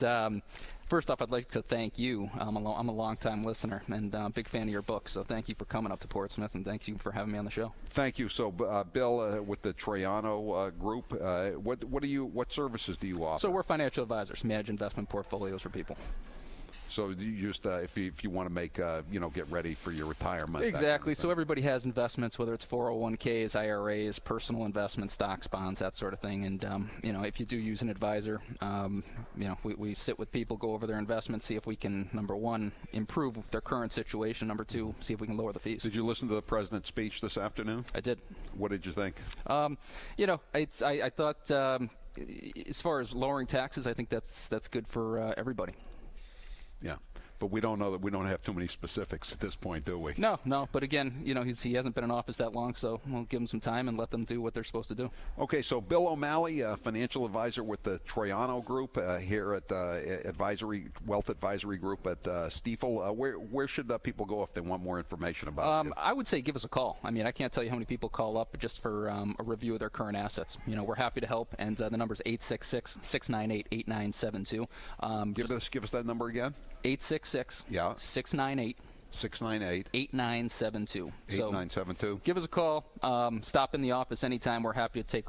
First off, I'd like to thank you. I'm a long-time listener and big fan of your book, so thank you for coming up to Portsmouth, and thank you for having me on the show. Thank you. So, Bill, with the Troiano Group, what services do you offer? So we're financial advisors, manage investment portfolios for people. So you just if you want to make get ready for your retirement. Exactly. So everybody has investments, whether it's 401ks, IRAs, personal investments, stocks, bonds, that sort of thing. And if you do use an advisor, we sit with people, go over their investments, see if we can, number one, improve their current situation. Number two, see if we can lower the fees. Did you listen to the president's speech this afternoon? I did. What did you think? I thought as far as lowering taxes, I think that's good for everybody. Yeah, but we don't know that we don't have too many specifics at this point, do we? No. But again, he hasn't been in office that long, so we'll give him some time and let them do what they're supposed to do. Okay, so Bill O'Malley, financial advisor with the Troiano Group here at Wealth Advisory Group at Stifel. Where should people go if they want more information about you? I would say give us a call. I mean, I can't tell you how many people call up just for a review of their current assets. We're happy to help, and the number is 866-698-8972. Give us that number again. 866 yeah 698 8972. 8972. Give us a call. Stop in the office anytime. We're happy to take.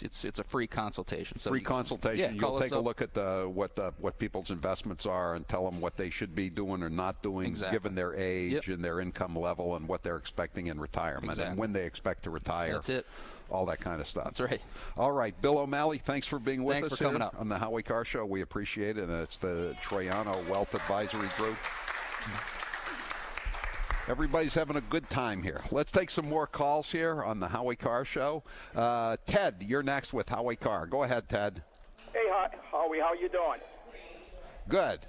It's a free consultation. So free consultation. Yeah, you'll take a look at what people's investments are and tell them what they should be doing or not doing, exactly, given their age and their income level and what they're expecting in retirement and when they expect to retire. That's it. All that kind of stuff. That's right. All right, Bill O'Malley, thanks for being with us for coming up on the Howie Carr Show. We appreciate it, and it's the Troiano Wealth Advisory Group. Everybody's having a good time here. Let's take some more calls here on the Howie Carr Show. Ted, you're next with Howie Carr. Go ahead, Ted. Hey, Howie, how you doing? Good.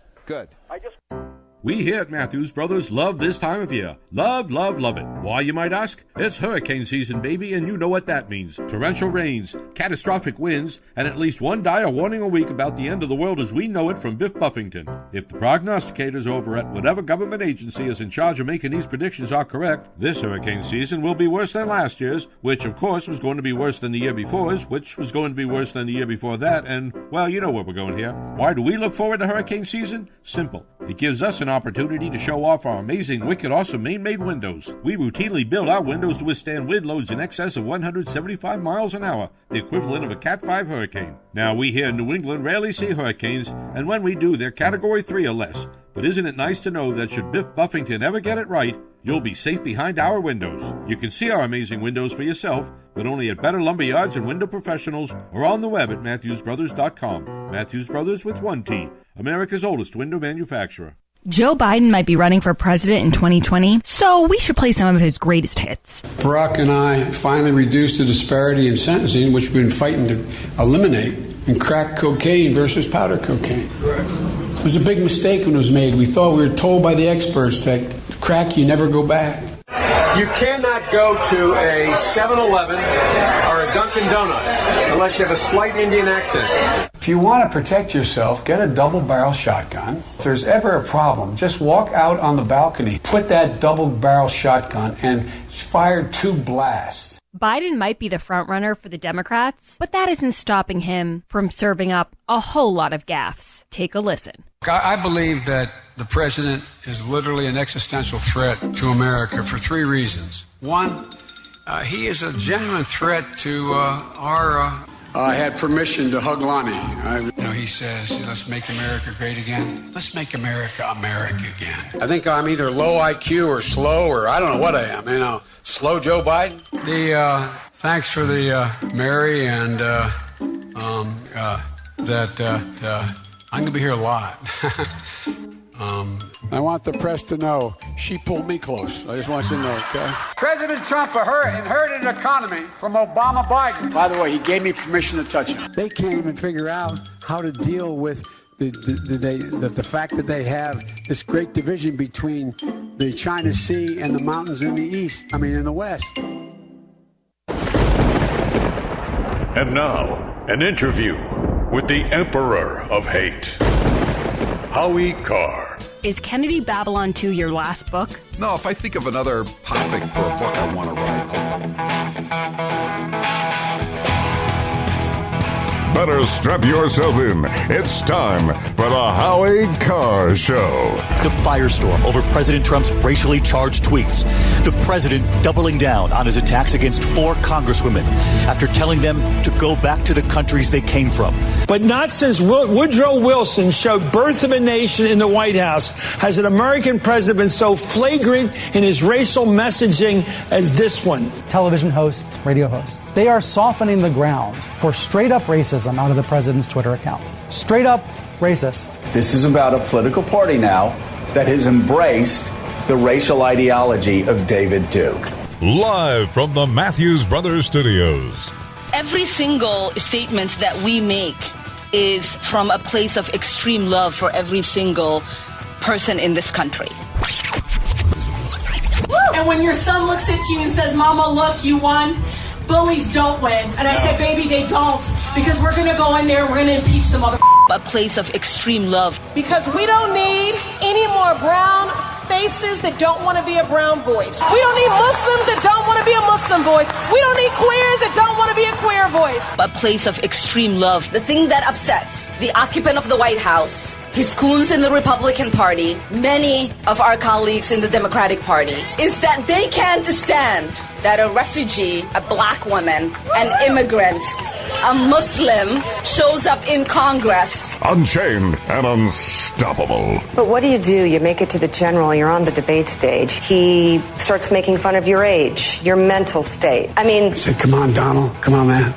We here at Matthews Brothers love this time of year. Love, love, love it. Why, you might ask? It's hurricane season, baby, and you know what that means. Torrential rains, catastrophic winds, and at least one dire warning a week about the end of the world as we know it from Biff Buffington. If the prognosticators over at whatever government agency is in charge of making these predictions are correct, this hurricane season will be worse than last year's, which of course was going to be worse than the year before's, which was going to be worse than the year before that, and, well, you know where we're going here. Why do we look forward to hurricane season? Simple. It gives us an opportunity to show off our amazing, wicked, awesome Maine-made windows. We routinely build our windows to withstand wind loads in excess of 175 miles an hour, the equivalent of a Cat 5 hurricane. Now, we here in New England rarely see hurricanes, and when we do, they're Category 3 or less. But isn't it nice to know that should Biff Buffington ever get it right, you'll be safe behind our windows. You can see our amazing windows for yourself, but only at Better Lumberyards and Window Professionals or on the web at MatthewsBrothers.com. Matthews Brothers with one T, America's oldest window manufacturer. Joe Biden might be running for president in 2020, so we should play some of his greatest hits. Barack and I finally reduced the disparity in sentencing, which we've been fighting to eliminate, in crack cocaine versus powder cocaine. Correct. It was a big mistake when it was made. We thought we were told by the experts that crack, you never go back. You cannot go to a 7-Eleven or a Dunkin' Donuts unless you have a slight Indian accent. If you want to protect yourself, get a double-barrel shotgun. If there's ever a problem, just walk out on the balcony, put that double-barrel shotgun, and fire 2 blasts. Biden might be the frontrunner for the Democrats, but that isn't stopping him from serving up a whole lot of gaffes. Take a listen. I believe that the president is literally an existential threat to America for 3 reasons. One, he is a genuine threat to our... I had permission to hug Lonnie. He says, let's make America great again. Let's make America America again. I think I'm either low IQ or slow, or I don't know what I am. Slow Joe Biden. Thanks for the Mary, and I'm going to be here a lot. I want the press to know she pulled me close. I just want you to know, okay? President Trump inherited an economy from Obama Biden. By the way, he gave me permission to touch it. They can't even figure out how to deal with the fact that they have this great division between the China Sea and the mountains in the West. And now, an interview with the Emperor of Hate, Howie Carr. Is Kennedy Babylon 2 your last book? No, if I think of another topic for a book I want to write. better strap yourself in. It's time for the Howie Carr Show. The firestorm over President Trump's racially charged tweets. The president doubling down on his attacks against 4 congresswomen after telling them to go back to the countries they came from. But not since Woodrow Wilson showed Birth of a Nation in the White House has an American president been so flagrant in his racial messaging as this one. Television hosts, radio hosts, they are softening the ground for straight up racism out of the president's Twitter account. Straight up racist. This is about a political party now that has embraced the racial ideology of David Duke. Live from the Matthews Brothers Studios. Every single statement that we make is from a place of extreme love for every single person in this country. And when your son looks at you and says, Mama, look, you won, bullies don't win. And I said, baby, they don't. Because we're going to go in there and we're going to impeach the mother. A place of extreme love. Because we don't need any more brown faces that don't want to be a brown voice. We don't need Muslims that don't want to be a Muslim voice. We don't need queers that don't want to be a queer voice. A place of extreme love. The thing that upsets the occupant of the White House, his goons in the Republican Party, many of our colleagues in the Democratic Party, is that they can't stand that a refugee, a black woman, an immigrant, a Muslim shows up in Congress. Unchained and unstoppable. But what do? You make it to the general, you're on the debate stage. He starts making fun of your age, your mental state. I mean... I said, come on, Donald. Come on, man.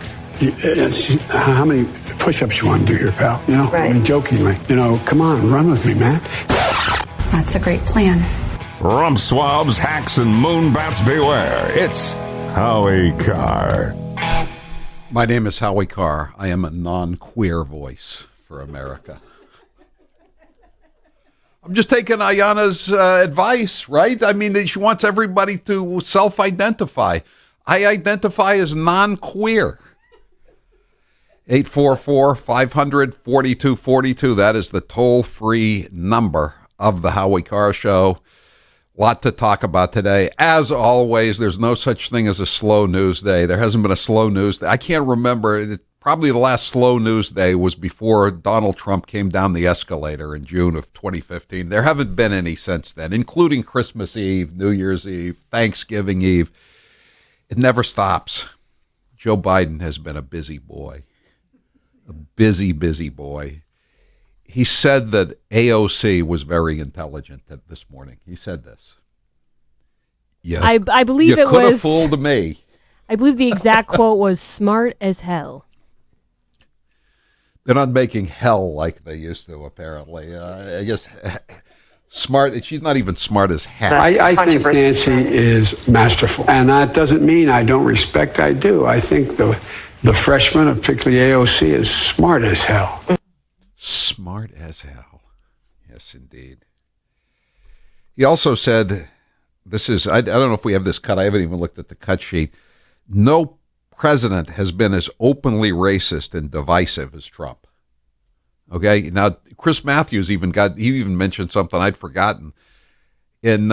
How many push-ups you want to do here, pal? You know, right. I mean, jokingly. You know, come on, run with me, man. That's a great plan. Rump swabs, hacks, and moonbats beware. It's Howie Carr. My name is Howie Carr. I am a non-queer voice for America. I'm just taking Ayanna's advice, right? I mean, she wants everybody to self-identify. I identify as non-queer. 844-500-4242. That is the toll-free number of the Howie Carr Show. Lot to talk about today. As always, there's no such thing as a slow news day. There hasn't been a slow news day. I can't remember. Probably the last slow news day was before Donald Trump came down the escalator in June of 2015. There haven't been any since then, including Christmas Eve, New Year's Eve, Thanksgiving Eve. It never stops. Joe Biden has been a busy boy. A busy, busy boy. He said that AOC was very intelligent this morning. He said this. Yeah, I believe you it could was. have fooled me. I believe the exact quote was "smart as hell." They're not making hell like they used to, apparently. I guess smart. She's not even smart as heck. I think Nancy is masterful. And that doesn't mean I don't respect. I do. I think the freshman, particularly AOC, is smart as hell. Smart as hell. Yes, indeed. He also said, this is, I don't know if we have this cut. I haven't even looked at the cut sheet. No president has been as openly racist and divisive as Trump. Okay, now Chris Matthews even mentioned something I'd forgotten. In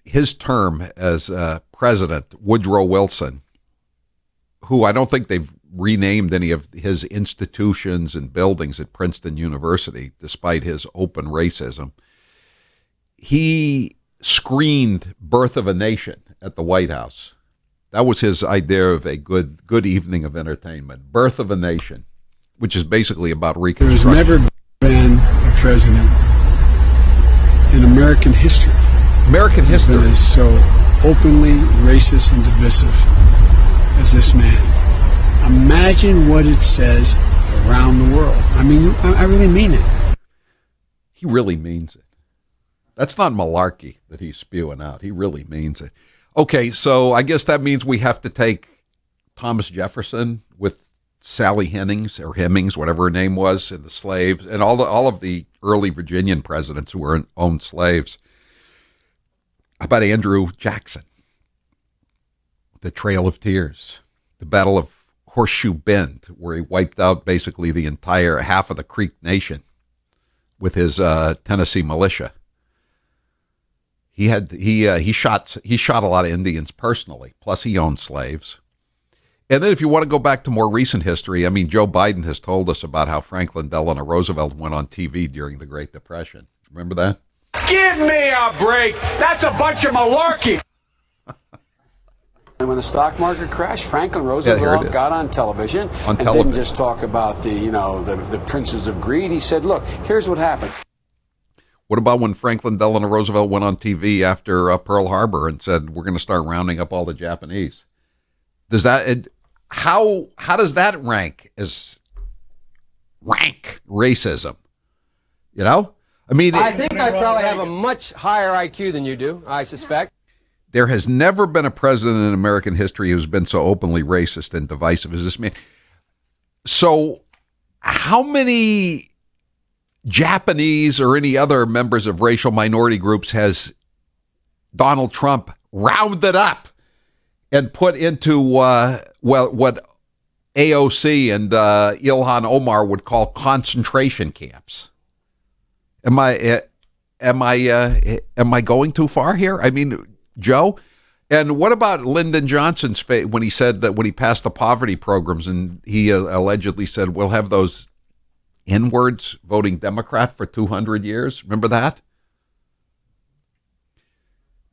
his term as president, Woodrow Wilson, who I don't think they've renamed any of his institutions and buildings at Princeton University, despite his open racism, he screened Birth of a Nation at the White House. That was his idea of a good evening of entertainment. Birth of a Nation, which is basically about Reconstruction. There's never been a president in American history that is so openly racist and divisive as this man. Imagine what it says around the world. I mean, I really mean it. He really means it. That's not malarkey that he's spewing out. He really means it. Okay, so I guess that means we have to take Thomas Jefferson with Sally Hemings, whatever her name was, and the slaves, and all of the early Virginian presidents who owned slaves. How about Andrew Jackson? The Trail of Tears, the Battle of Horseshoe Bend, where he wiped out basically the entire half of the Creek Nation with his Tennessee militia. He shot a lot of Indians personally. Plus, he owned slaves. And then if you want to go back to more recent history, I mean, Joe Biden has told us about how Franklin Delano Roosevelt went on TV during the Great Depression. Remember that? Give me a break. That's a bunch of malarkey. And when the stock market crashed, Franklin Roosevelt got on television didn't just talk about the princes of greed. He said, look, here's what happened. What about when Franklin Delano Roosevelt went on TV after Pearl Harbor and said, we're going to start rounding up all the Japanese? Does that, how does that rank as racism? You know? I mean, I think I probably have a much higher IQ than you do, I suspect. There has never been a president in American history who's been so openly racist and divisive as this man. So how many Japanese or any other members of racial minority groups has Donald Trump rounded up and put into what AOC and Ilhan Omar would call concentration camps? Am I going too far here? I mean, Joe? And what about Lyndon Johnson's when he said that when he passed the poverty programs and he allegedly said, we'll have those N-words voting Democrat for 200 years? Remember that?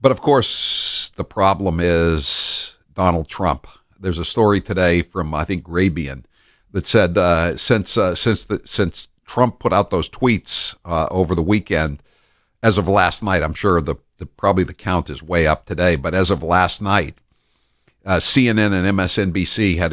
But of course, the problem is Donald Trump. There's a story today from, I think, Grabian that said since Trump put out those tweets over the weekend, as of last night, I'm sure probably the count is way up today, but as of last night, CNN and MSNBC had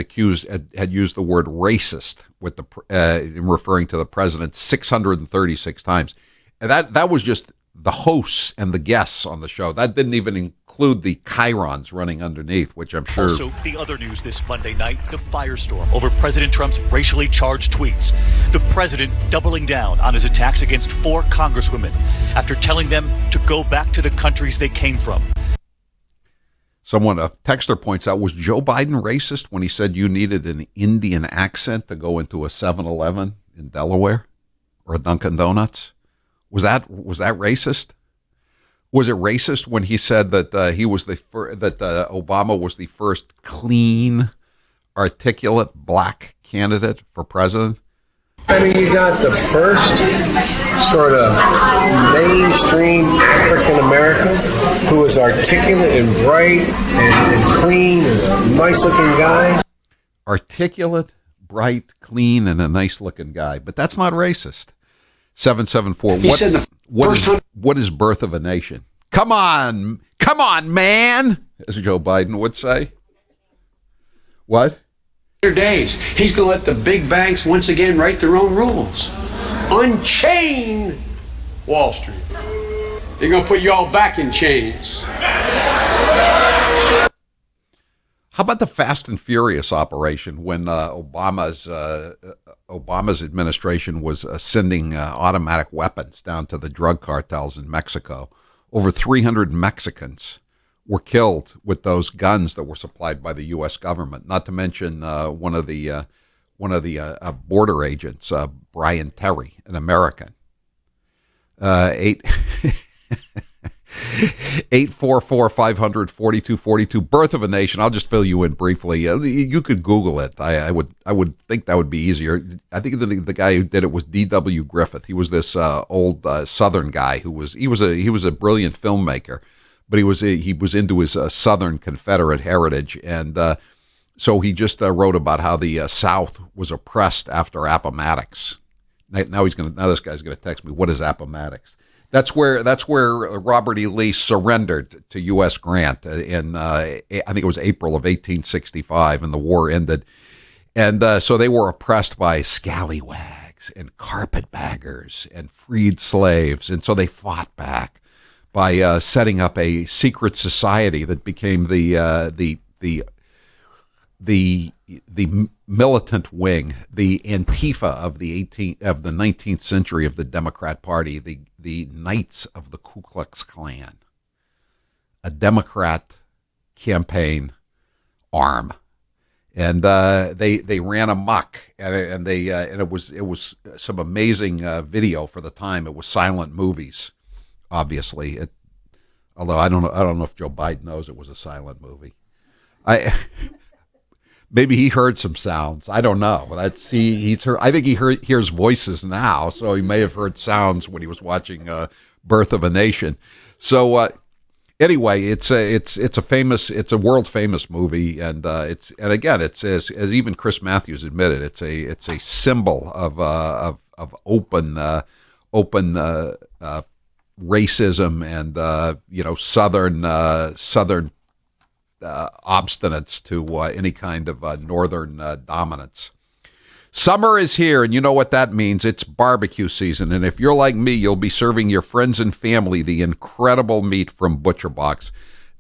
used the word racist with in referring to the president 636 times, and that was just the hosts and the guests on the show. That didn't even include the chyrons running underneath, which I'm sure. Also, the other news this Monday night, the firestorm over President Trump's racially charged tweets. The president doubling down on his attacks against 4 congresswomen after telling them to go back to the countries they came from. Someone, a texter points out, was Joe Biden racist when he said you needed an Indian accent to go into a 7-Eleven in Delaware or a Dunkin' Donuts? Was that racist? Was it racist when he said that Obama was the first clean, articulate black candidate for president? I mean, you got the first sort of mainstream African American who is articulate and bright and clean and a nice looking guy. Articulate, bright, clean, and a nice looking guy. But that's not racist. 774. What is birth of a nation? Come on, man, as Joe Biden would say. What? Days. He's going to let the big banks once again write their own rules. Unchain Wall Street. They're going to put you all back in chains. How about the Fast and Furious operation when Obama's administration was sending automatic weapons down to the drug cartels in Mexico? Over 300 Mexicans were killed with those guns that were supplied by the U.S. government. Not to mention one of the border agents, Brian Terry, an American. 844-500-4242. Birth of a Nation. I'll just fill you in briefly. You could Google it. I would think that would be easier. I think the guy who did it was D.W. Griffith. He was this old Southern guy who was a brilliant filmmaker, but he was into his Southern Confederate heritage, and so he just wrote about how the South was oppressed after Appomattox. Now this guy's gonna text me. What is Appomattox? That's where Robert E. Lee surrendered to U.S. Grant in I think it was April of 1865, and the war ended. And so they were oppressed by scallywags and carpetbaggers and freed slaves, and so they fought back by setting up a secret society that became the militant wing, the Antifa of the 19th century of the Democrat Party, the Knights of the Ku Klux Klan, a Democrat campaign arm, and they ran amok, and it was some amazing video for the time. It was silent movies, obviously. Although I don't know if Joe Biden knows it was a silent movie. Maybe he heard some sounds. I don't know. He's heard. I think he hears voices now, so he may have heard sounds when he was watching Birth of a Nation. So anyway, it's a world famous movie, and again, it's as even Chris Matthews admitted, it's a symbol of open racism and southern obstinance to any kind of northern dominance. Summer is here, and you know what that means. It's barbecue season, and if you're like me, you'll be serving your friends and family the incredible meat from ButcherBox.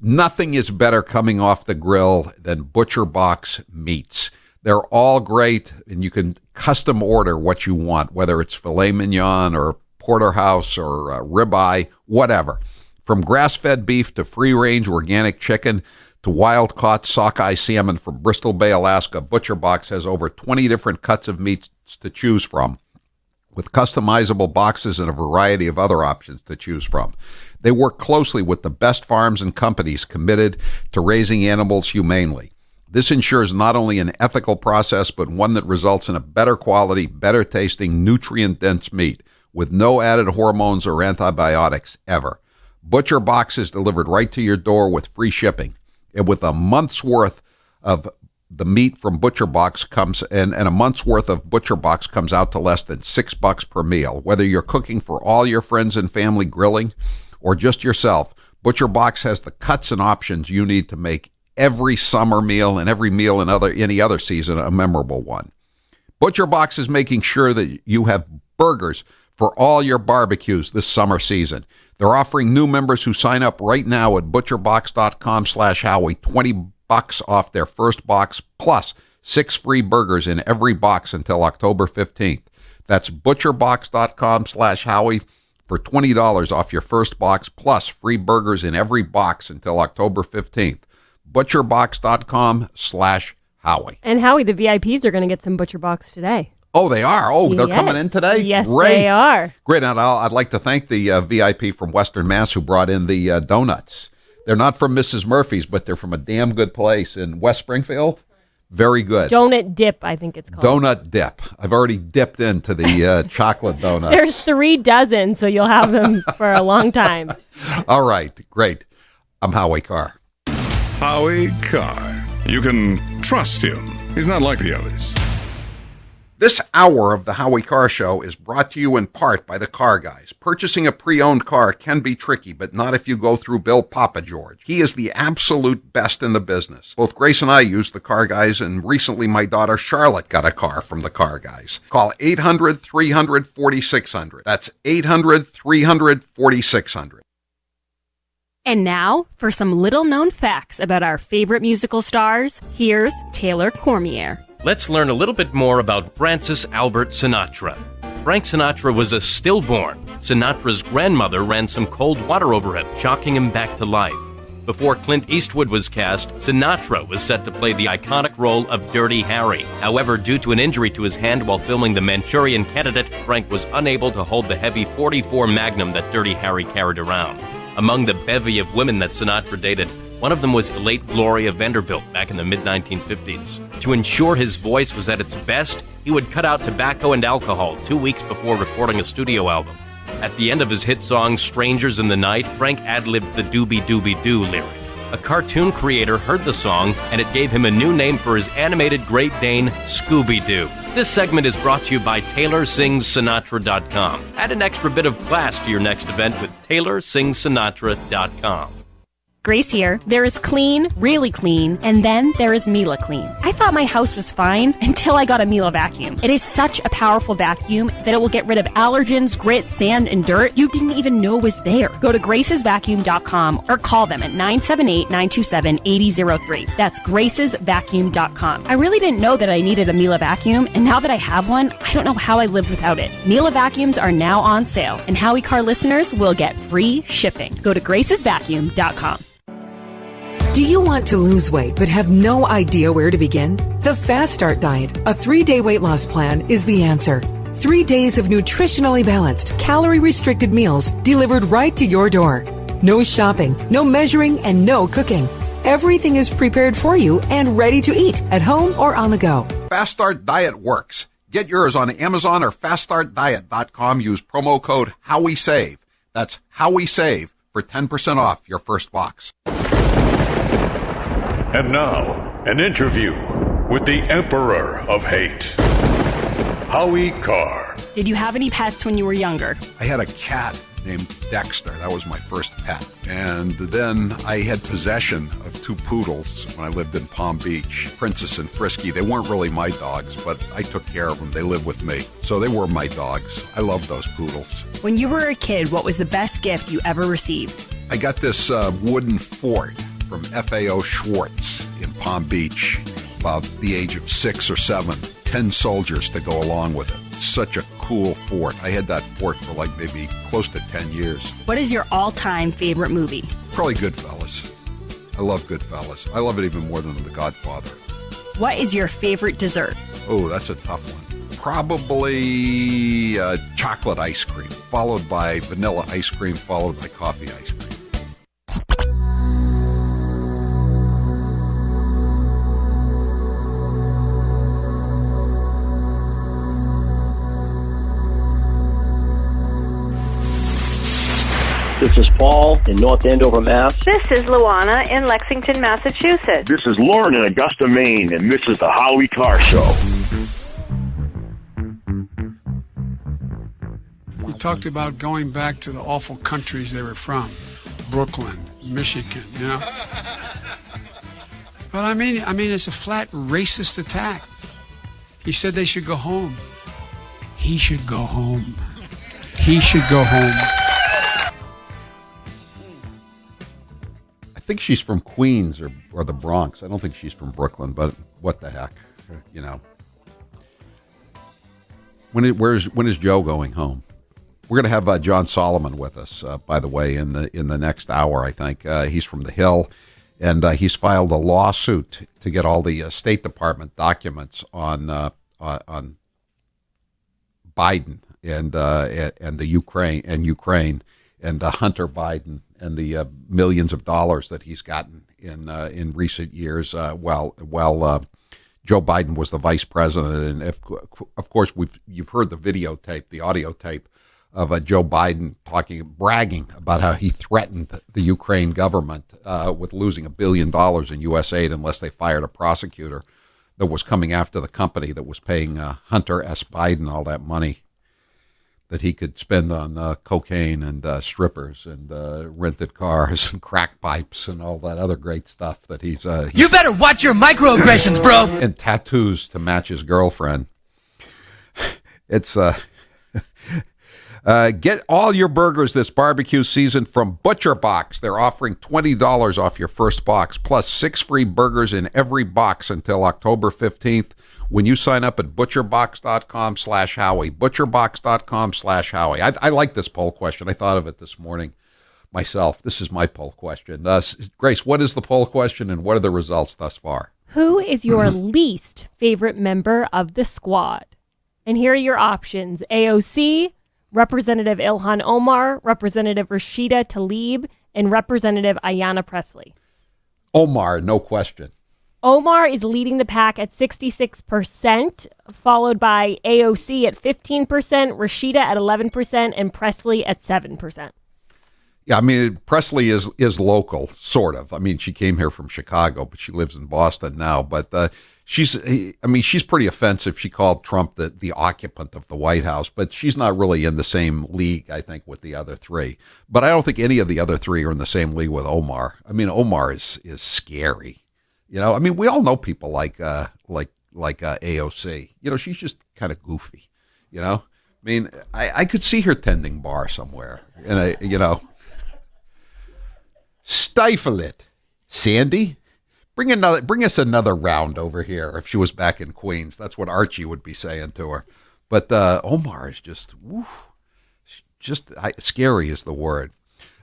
Nothing is better coming off the grill than ButcherBox meats. They're all great, and you can custom order what you want, whether it's filet mignon or porterhouse or ribeye, whatever. From grass-fed beef to free-range organic chicken to wild-caught sockeye salmon from Bristol Bay, Alaska, ButcherBox has over 20 different cuts of meats to choose from, with customizable boxes and a variety of other options to choose from. They work closely with the best farms and companies committed to raising animals humanely. This ensures not only an ethical process, but one that results in a better quality, better tasting, nutrient-dense meat with no added hormones or antibiotics ever. ButcherBox is delivered right to your door with free shipping. And with a month's worth of the meat from ButcherBox comes, and a month's worth of ButcherBox comes out to less than $6 per meal. Whether you're cooking for all your friends and family grilling or just yourself, ButcherBox has the cuts and options you need to make every summer meal and every meal in any other season a memorable one. ButcherBox is making sure that you have burgers for all your barbecues this summer season. They're offering new members who sign up right now at butcherbox.com/Howie $20 off their first box, plus 6 free burgers in every box until October 15th. That's butcherbox.com/Howie for $20 off your first box, plus free burgers in every box until October 15th. butcherbox.com/Howie. And Howie, the VIPs are going to get some ButcherBox today. Oh, they are? Oh, they're coming in today? Yes, Great. they are. Great. And I'd like to thank the VIP from Western Mass who brought in the donuts. They're not from Mrs. Murphy's, but they're from a damn good place in West Springfield. Very good. Donut dip, I think it's called. Donut dip. I've already dipped into the chocolate donuts. There's 3 dozen, so you'll have them for a long time. All right. Great. I'm Howie Carr. Howie Carr. You can trust him. He's not like the others. This hour of the Howie Carr Show is brought to you in part by the Car Guys. Purchasing a pre-owned car can be tricky, but not if you go through Bill Papa George. He is the absolute best in the business. Both Grace and I use the Car Guys, and recently my daughter Charlotte got a car from the Car Guys. Call 800-300-4600. That's 800-300-4600. And now, for some little-known facts about our favorite musical stars, here's Taylor Cormier. Let's learn a little bit more about Francis Albert Sinatra. Frank Sinatra was a stillborn. Sinatra's grandmother ran some cold water over him, shocking him back to life. Before Clint Eastwood was cast, Sinatra was set to play the iconic role of Dirty Harry. However, due to an injury to his hand while filming The Manchurian Candidate, Frank was unable to hold the heavy .44 Magnum that Dirty Harry carried around. Among the bevy of women that Sinatra dated, one of them was late Gloria Vanderbilt back in the mid-1950s. To ensure his voice was at its best, he would cut out tobacco and alcohol 2 weeks before recording a studio album. At the end of his hit song, Strangers in the Night, Frank ad-libbed the doobie-doobie-doo lyric. A cartoon creator heard the song, and it gave him a new name for his animated Great Dane, Scooby-Doo. This segment is brought to you by TaylorSingsSinatra.com. Add an extra bit of class to your next event with TaylorSingsSinatra.com. Grace here. There is clean, really clean, and then there is Miele Clean. I thought my house was fine until I got a Miele vacuum. It is such a powerful vacuum that it will get rid of allergens, grit, sand, and dirt you didn't even know was there. Go to gracesvacuum.com or call them at 978-927-8003. That's gracesvacuum.com. I really didn't know that I needed a Miele vacuum, and now that I have one, I don't know how I lived without it. Miele vacuums are now on sale, and Howie Carr listeners will get free shipping. Go to gracesvacuum.com. Do you want to lose weight but have no idea where to begin? The Fast Start Diet, a 3-day weight loss plan, is the answer. 3 days of nutritionally balanced, calorie-restricted meals delivered right to your door. No shopping, no measuring, and no cooking. Everything is prepared for you and ready to eat at home or on the go. Fast Start Diet works. Get yours on Amazon or faststartdiet.com. Use promo code HowieSave. That's HowieSave for 10% off your first box. And now, an interview with the Emperor of Hate, Howie Carr. Did you have any pets when you were younger? I had a cat named Dexter. That was my first pet. And then I had possession of 2 poodles when I lived in Palm Beach, Princess and Frisky. They weren't really my dogs, but I took care of them. They lived with me. So they were my dogs. I love those poodles. When you were a kid, what was the best gift you ever received? I got this wooden fort from FAO Schwartz in Palm Beach, about the age of 6 or 7, 10 soldiers to go along with it. Such a cool fort. I had that fort for like maybe close to 10 years. What is your all-time favorite movie? Probably Goodfellas. I love Goodfellas. I love it even more than The Godfather. What is your favorite dessert? Oh, that's a tough one. Probably chocolate ice cream, followed by vanilla ice cream, followed by coffee ice cream. This is Paul in North Andover, Mass. This is Luana in Lexington, Massachusetts. This is Lauren in Augusta, Maine, and this is the Howie Carr Show. You talked about going back to the awful countries they were from, Brooklyn, Michigan, you know. But I mean, it's a flat racist attack. He said they should go home. He should go home. He should go home. I think she's from Queens or the Bronx. I don't think she's from Brooklyn, but what the heck, you know. When is Joe going home? We're going to have John Solomon with us, by the way, in the next hour. I think he's from the Hill, and he's filed a lawsuit to get all the State Department documents on Biden and the Ukraine and Hunter Biden and the millions of dollars that he's gotten in recent years while Joe Biden was the vice president. And of course, you've heard the videotape, the audio tape of Joe Biden bragging about how he threatened the Ukraine government with losing $1 billion in U.S. aid unless they fired a prosecutor that was coming after the company that was paying Hunter S. Biden all that money that he could spend on cocaine and strippers and rented cars and crack pipes and all that other great stuff that he's you better watch your microaggressions, bro. And tattoos to match his girlfriend. It's get all your burgers this barbecue season from Butcher Box. They're offering $20 off your first box, plus 6 free burgers in every box until October 15th. When you sign up at butcherbox.com/Howie, butcherbox.com/Howie. I like this poll question. I thought of it this morning myself. This is my poll question. Grace, what is the poll question and what are the results thus far? Who is your least favorite member of the squad? And here are your options. AOC, Representative Ilhan Omar, Representative Rashida Tlaib, and Representative Ayanna Pressley. Omar, no question. Omar is leading the pack at 66%, followed by AOC at 15%, Rashida at 11%, and Pressley at 7%. Yeah, I mean, Pressley is local, sort of. I mean, she came here from Chicago, but she lives in Boston now. But she's pretty offensive. She called Trump the occupant of the White House, but she's not really in the same league, I think, with the other three. But I don't think any of the other three are in the same league with Omar. I mean, Omar is scary. You know, I mean, we all know people like AOC. You know, she's just kind of goofy. You know, I mean, I could see her tending bar somewhere. And stifle it, Sandy. Bring us another round over here. If she was back in Queens, that's what Archie would be saying to her. But Omar is just scary is the word.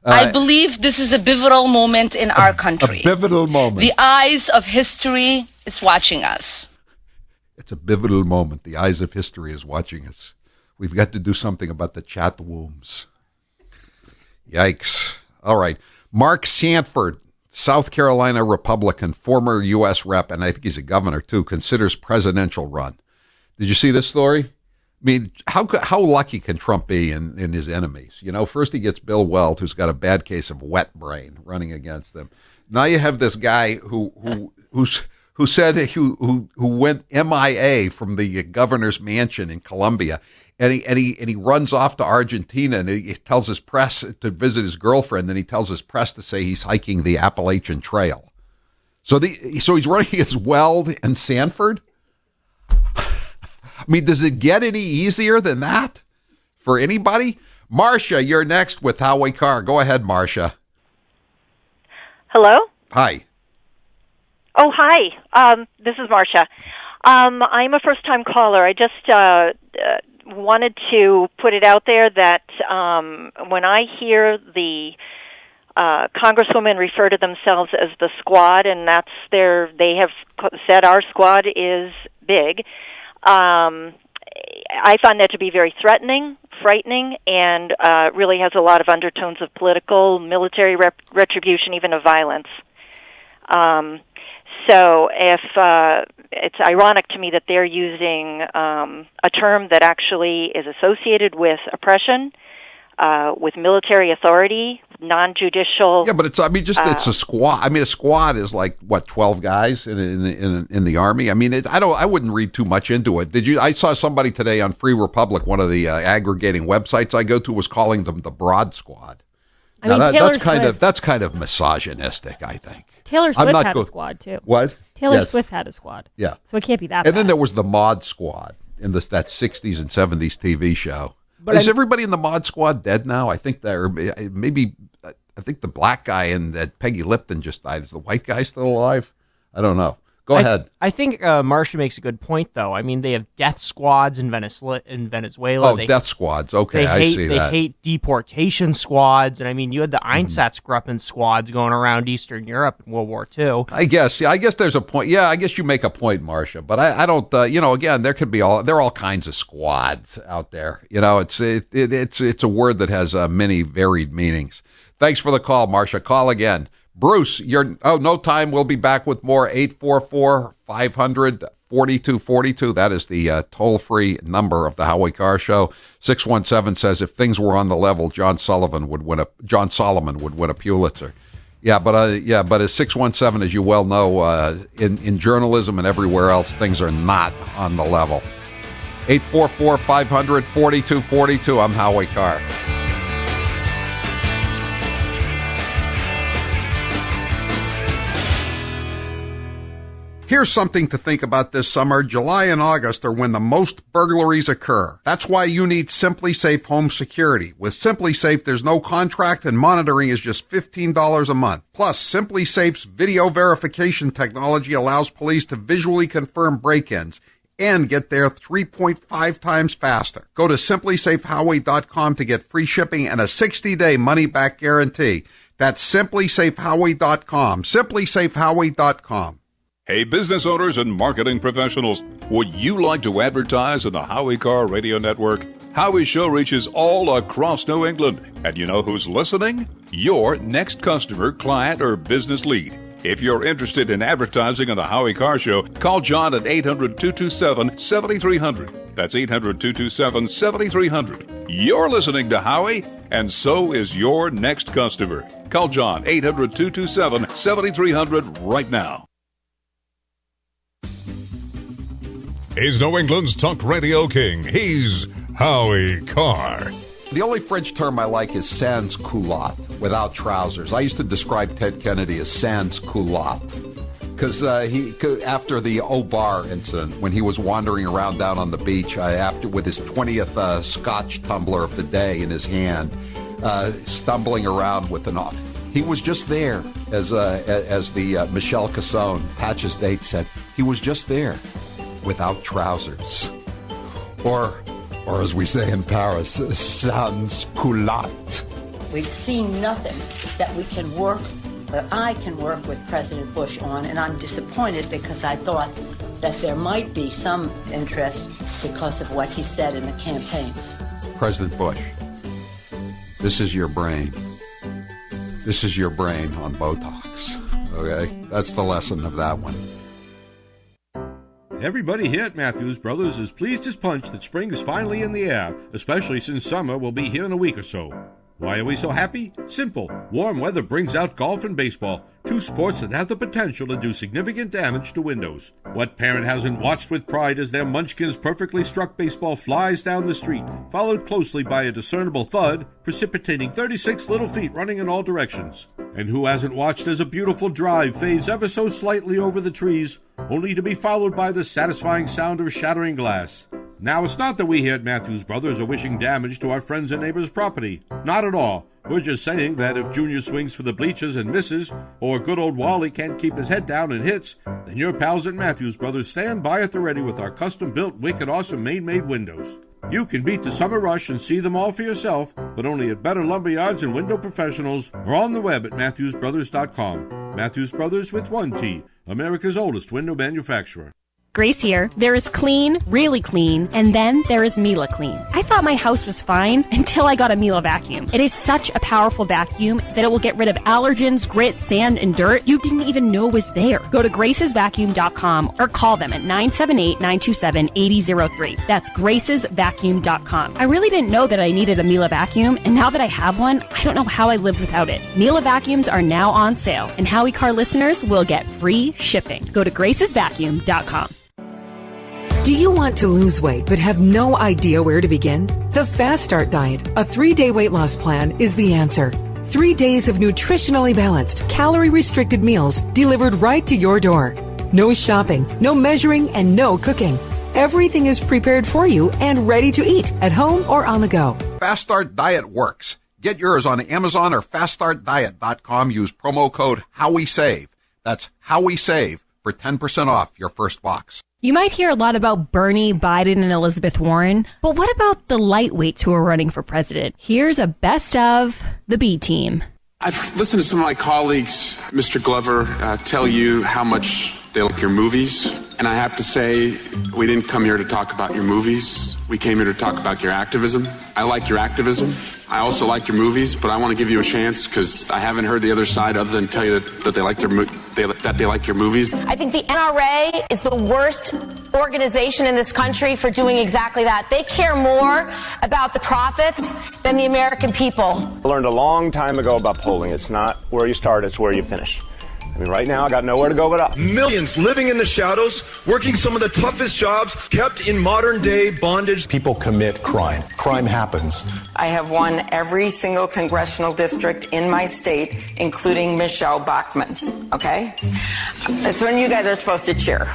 I believe this is a pivotal moment in our country. A pivotal moment. The eyes of history is watching us. It's a pivotal moment. The eyes of history is watching us. We've got to do something about the chat wombs. Yikes. All right. Mark Sanford South Carolina Republican, former U.S. rep, and I think he's a governor too, considers presidential run. Did you see this story? I mean, how lucky can Trump be in his enemies? You know, first he gets Bill Weld, who's got a bad case of wet brain, running against him. Now you have this guy who went MIA from the governor's mansion in Colombia, and he runs off to Argentina, and he tells his press to visit his girlfriend, and he tells his press to say he's hiking the Appalachian Trail. So he's running against Weld and Sanford. I mean, does it get any easier than that for anybody? Marcia, you're next with Howie Carr. Go ahead, Marcia. Hello? Hi. Oh, hi. This is Marcia. I'm a first-time caller. I just wanted to put it out there that when I hear the congresswomen refer to themselves as the squad, and they have said our squad is big, I find that to be very threatening, frightening, and really has a lot of undertones of political, military retribution, even of violence. So if it's ironic to me that they're using a term that actually is associated with oppression, with military authority, non-judicial. Yeah, but it's a squad. I mean, a squad is like what, 12 guys in the Army. I mean, I wouldn't read too much into it. Did you? I saw somebody today on Free Republic, one of the aggregating websites I go to, was calling them the Broad Squad. I mean, that's kind of misogynistic, I think. Taylor Swift had a squad too. What? Taylor Swift had a squad. Yeah. So it can't be that bad. And then there was the Mod Squad in that 60s and 70s TV show. But is everybody in the Mod Squad dead now? I think I think the black guy and that Peggy Lipton just died. Is the white guy still alive? I don't know. Go ahead. I think Marcia makes a good point, though. I mean, they have death squads in Venezuela. Oh, death squads. Okay, I see that. They hate deportation squads. And, I mean, you had the Einsatzgruppen squads going around Eastern Europe in World War II. I guess there's a point. Yeah, I guess you make a point, Marcia. But I don't, again, there are all kinds of squads out there. You know, it's a word that has many varied meanings. Thanks for the call, Marcia. Call again. Bruce, no time. We'll be back with more. 844-500-4242. That is the toll-free number of the Howie Carr Show. 617 says if things were on the level, John Solomon would win a Pulitzer. Yeah, but as 617, as you well know, in journalism and everywhere else, things are not on the level. 844-500-4242. I'm Howie Carr. Here's something to think about this summer. July and August are when the most burglaries occur. That's why you need Simply Safe Home Security. With Simply Safe, there's no contract and monitoring is just $15 a month. Plus, Simply Safe's video verification technology allows police to visually confirm break-ins and get there 3.5 times faster. Go to simplysafehowie.com to get free shipping and a 60-day money-back guarantee. That's simplysafehowie.com. simplysafehowie.com. Hey, business owners and marketing professionals, would you like to advertise on the Howie Carr Radio Network? Howie's show reaches all across New England. And you know who's listening? Your next customer, client, or business lead. If you're interested in advertising on the Howie Carr Show, call John at 800-227-7300. That's 800-227-7300. You're listening to Howie, and so is your next customer. Call John, 800-227-7300 right now. He's New England's talk radio king. He's Howie Carr. The only French term I like is sans culotte, without trousers. I used to describe Ted Kennedy as sans culotte because after the Obar incident, when he was wandering around down on the beach with his 20th Scotch tumbler of the day in his hand, stumbling around with he was just there, as the Michel Casson, Patches Date said, he was just there. Without trousers, or as we say in Paris, sans culotte. We've seen nothing that we can work, that I can work with President Bush on, and I'm disappointed because I thought that there might be some interest because of what he said in the campaign. President Bush, this is your brain. This is your brain on Botox. Okay? That's the lesson of that one. Everybody here at Matthews Brothers is pleased as punch that spring is finally in the air, especially since summer will be here in a week or so. Why are we so happy? Simple. Warm weather brings out golf and baseball, two sports that have the potential to do significant damage to windows. What parent hasn't watched with pride as their Munchkin's perfectly struck baseball flies down the street, followed closely by a discernible thud, precipitating 36 little feet running in all directions? And who hasn't watched as a beautiful drive fades ever so slightly over the trees, only to be followed by the satisfying sound of shattering glass? Now, it's not that we here at Matthews Brothers are wishing damage to our friends and neighbors' property. Not at all. We're just saying that if Junior swings for the bleachers and misses, or good old Wally can't keep his head down and hits, then your pals at Matthews Brothers stand by at the ready with our custom-built, wicked awesome Maine-made windows. You can beat the summer rush and see them all for yourself, but only at better lumberyards and window professionals, or on the web at MatthewsBrothers.com. Matthews Brothers with one T, America's oldest window manufacturer. Grace here. There is clean, really clean, and then there is Mila Clean. I thought my house was fine until I got a Mila vacuum. It is such a powerful vacuum that it will get rid of allergens, grit, sand, and dirt you didn't even know was there. Go to gracesvacuum.com or call them at 978-927-8003. That's gracesvacuum.com. I really didn't know that I needed a Mila vacuum, and now that I have one, I don't know how I lived without it. Mila vacuums are now on sale, and Howie Carr listeners will get free shipping. Go to gracesvacuum.com. Do you want to lose weight but have no idea where to begin? The Fast Start Diet, a 3-day weight loss plan, is the answer. 3 days of nutritionally balanced, calorie-restricted meals delivered right to your door. No shopping, no measuring, and no cooking. Everything is prepared for you and ready to eat at home or on the go. Fast Start Diet works. Get yours on Amazon or faststartdiet.com. Use promo code HowieSave. That's HowieSave for 10% off your first box. You might hear a lot about Bernie, Biden, and Elizabeth Warren, but what about the lightweights who are running for president? Here's a best of the B team. I've listened to some of my colleagues, Mr. Glover, tell you how much they like your movies. And I have to say, we didn't come here to talk about your movies. We came here to talk about your activism. I like your activism. I also like your movies, but I want to give you a chance because I haven't heard the other side other than tell you that they like they like your movies. I think the NRA is the worst organization in this country for doing exactly that. They care more about the profits than the American people. I learned a long time ago about polling. It's not where you start, it's where you finish. I mean, right now, I got nowhere to go but up. Millions living in the shadows, working some of the toughest jobs, kept in modern-day bondage. People commit crime. Crime happens. I have won every single congressional district in my state, including Michelle Bachmann's, okay? That's when you guys are supposed to cheer.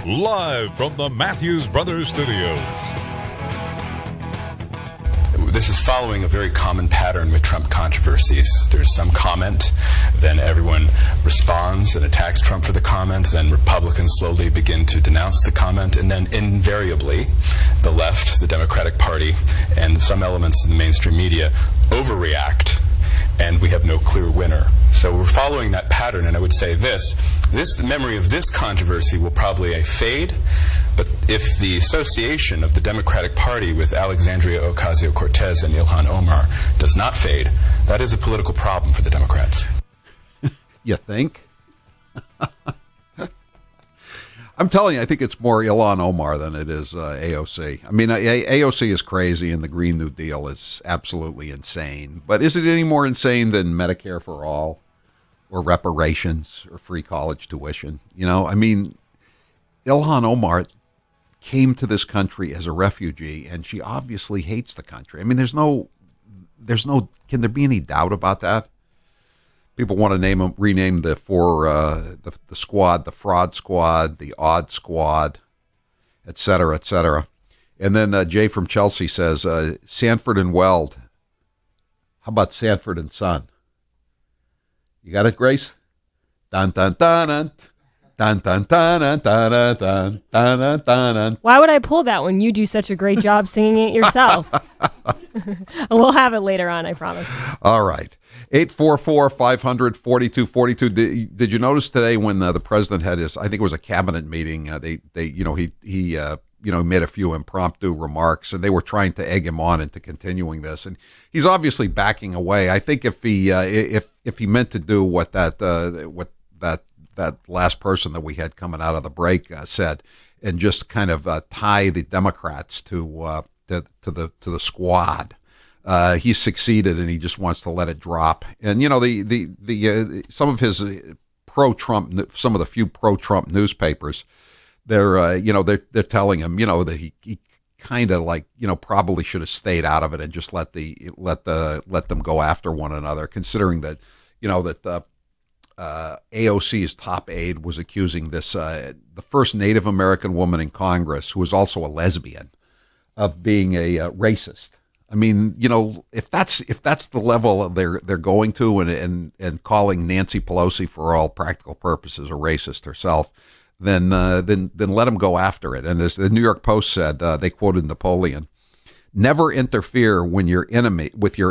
Live from the Matthews Brothers Studios. This is following a very common pattern with Trump controversies. There's some comment, then everyone responds and attacks Trump for the comment, then Republicans slowly begin to denounce the comment, and then invariably the left, the Democratic Party, and some elements of the mainstream media overreact, and we have no clear winner. So we're following that pattern, and I would say this memory of this controversy will probably fade, but if the association of the Democratic Party with Alexandria Ocasio-Cortez and Ilhan Omar does not fade, that is a political problem for the Democrats. You think? I'm telling you, I think it's more Ilhan Omar than it is AOC. I mean, AOC is crazy, and the Green New Deal is absolutely insane. But is it any more insane than Medicare for all, or reparations, or free college tuition? You know, I mean, Ilhan Omar came to this country as a refugee, and she obviously hates the country. I mean, can there be any doubt about that? People want to rename the squad, the fraud squad, the odd squad, et cetera, et cetera. And then Jay from Chelsea says, Sanford and Weld. How about Sanford and Son? You got it, Grace? Dun, dun, dun, dun. Dun, dun, dun, dun, dun, dun, dun, dun, dun, dun. Why would I pull that when you do such a great job singing it yourself? We'll have it later on, I promise. All right. 844-500-4242. Did you notice today when the president had his, I think it was a cabinet meeting, he made a few impromptu remarks, and they were trying to egg him on into continuing this, and he's obviously backing away. I think if he meant to do what that last person that we had coming out of the break said, and just kind of tie the Democrats to the squad, he succeeded, and he just wants to let it drop. And some of his pro-Trump, some of the few pro-Trump newspapers, they're telling him that he kind of probably should have stayed out of it and just let them go after one another, considering that AOC's top aide was accusing the first Native American woman in Congress, who was also a lesbian, of being a racist. I mean, if that's the level they're going to, and calling Nancy Pelosi, for all practical purposes, a racist herself, then let them go after it. And as the New York Post said, they quoted Napoleon: "Never interfere with your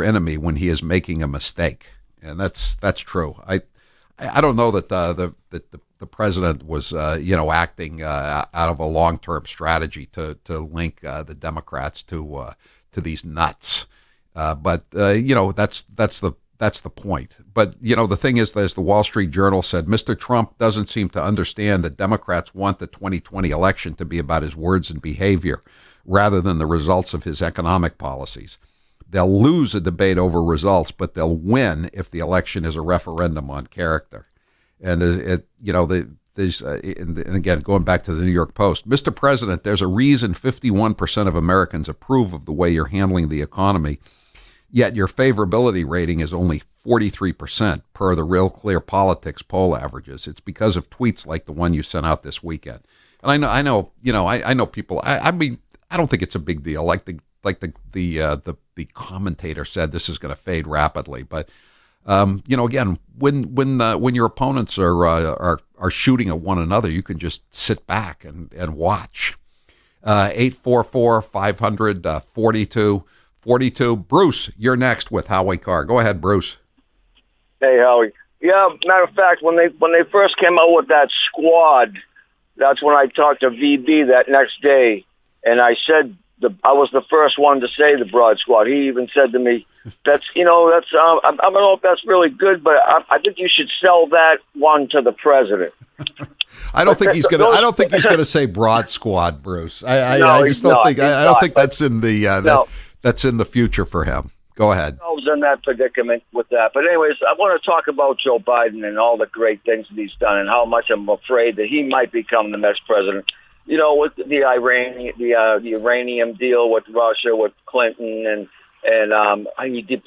enemy when he is making a mistake." And that's true. I don't know that the president was acting out of a long-term strategy to link the Democrats to these nuts, but that's the point. But the thing is, as the Wall Street Journal said, Mr. Trump doesn't seem to understand that Democrats want the 2020 election to be about his words and behavior rather than the results of his economic policies. They'll lose a debate over results, but they'll win if the election is a referendum on character. And and again, going back to the New York Post, Mr. President, there's a reason 51% of Americans approve of the way you're handling the economy, yet your favorability rating is only 43% per the Real Clear Politics poll averages. It's because of tweets like the one you sent out this weekend. And I know people. I mean, I don't think it's a big deal. Like the commentator said, this is going to fade rapidly. But again, when your opponents are shooting at one another, you can just sit back and watch. 844-500-4242. Bruce, you're next with Howie Carr. Go ahead, Bruce. Hey, Howie. Yeah, matter of fact, when they first came out with that squad, that's when I talked to VB that next day, and I said I was the first one to say the Broad Squad. He even said to me, I don't know if that's really good, but I think you should sell that one to the president. I don't think he's gonna say Broad Squad, Bruce. I don't think that's in the that's in the future for him. Go ahead. I was in that predicament with that. But anyways, I want to talk about Joe Biden and all the great things that he's done and how much I'm afraid that he might become the next president. With the uranium deal with Russia, with Clinton, and he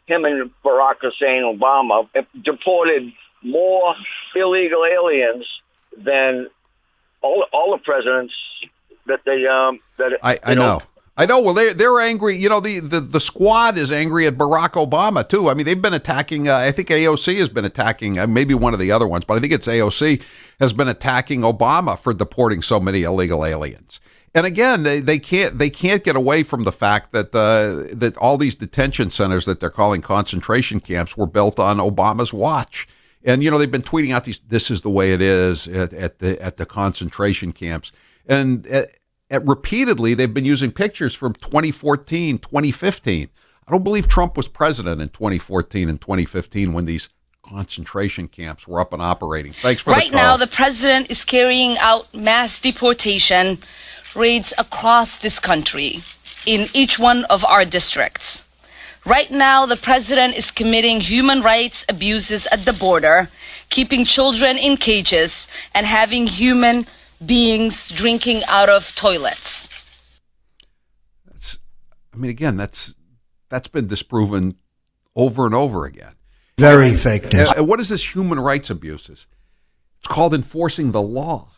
him and Barack Hussein Obama deported more illegal aliens than all the presidents that they I know. Well, they're angry. The squad is angry at Barack Obama too. I mean, they've been attacking. I think AOC has been attacking. Maybe one of the other ones, but I think it's AOC has been attacking Obama for deporting so many illegal aliens. And again, they can't get away from the fact that that all these detention centers that they're calling concentration camps were built on Obama's watch. And they've been tweeting out this is the way it is at the concentration camps. And repeatedly, they've been using pictures from 2014, 2015. I don't believe Trump was president in 2014 and 2015 when these concentration camps were up and operating. Thanks for the call. Right now, the president is carrying out mass deportation raids across this country in each one of our districts. Right now, the president is committing human rights abuses at the border, keeping children in cages, and having human beings drinking out of toilets. That's been disproven over and over again. Very fake news. What is this human rights abuses? It's called enforcing the law.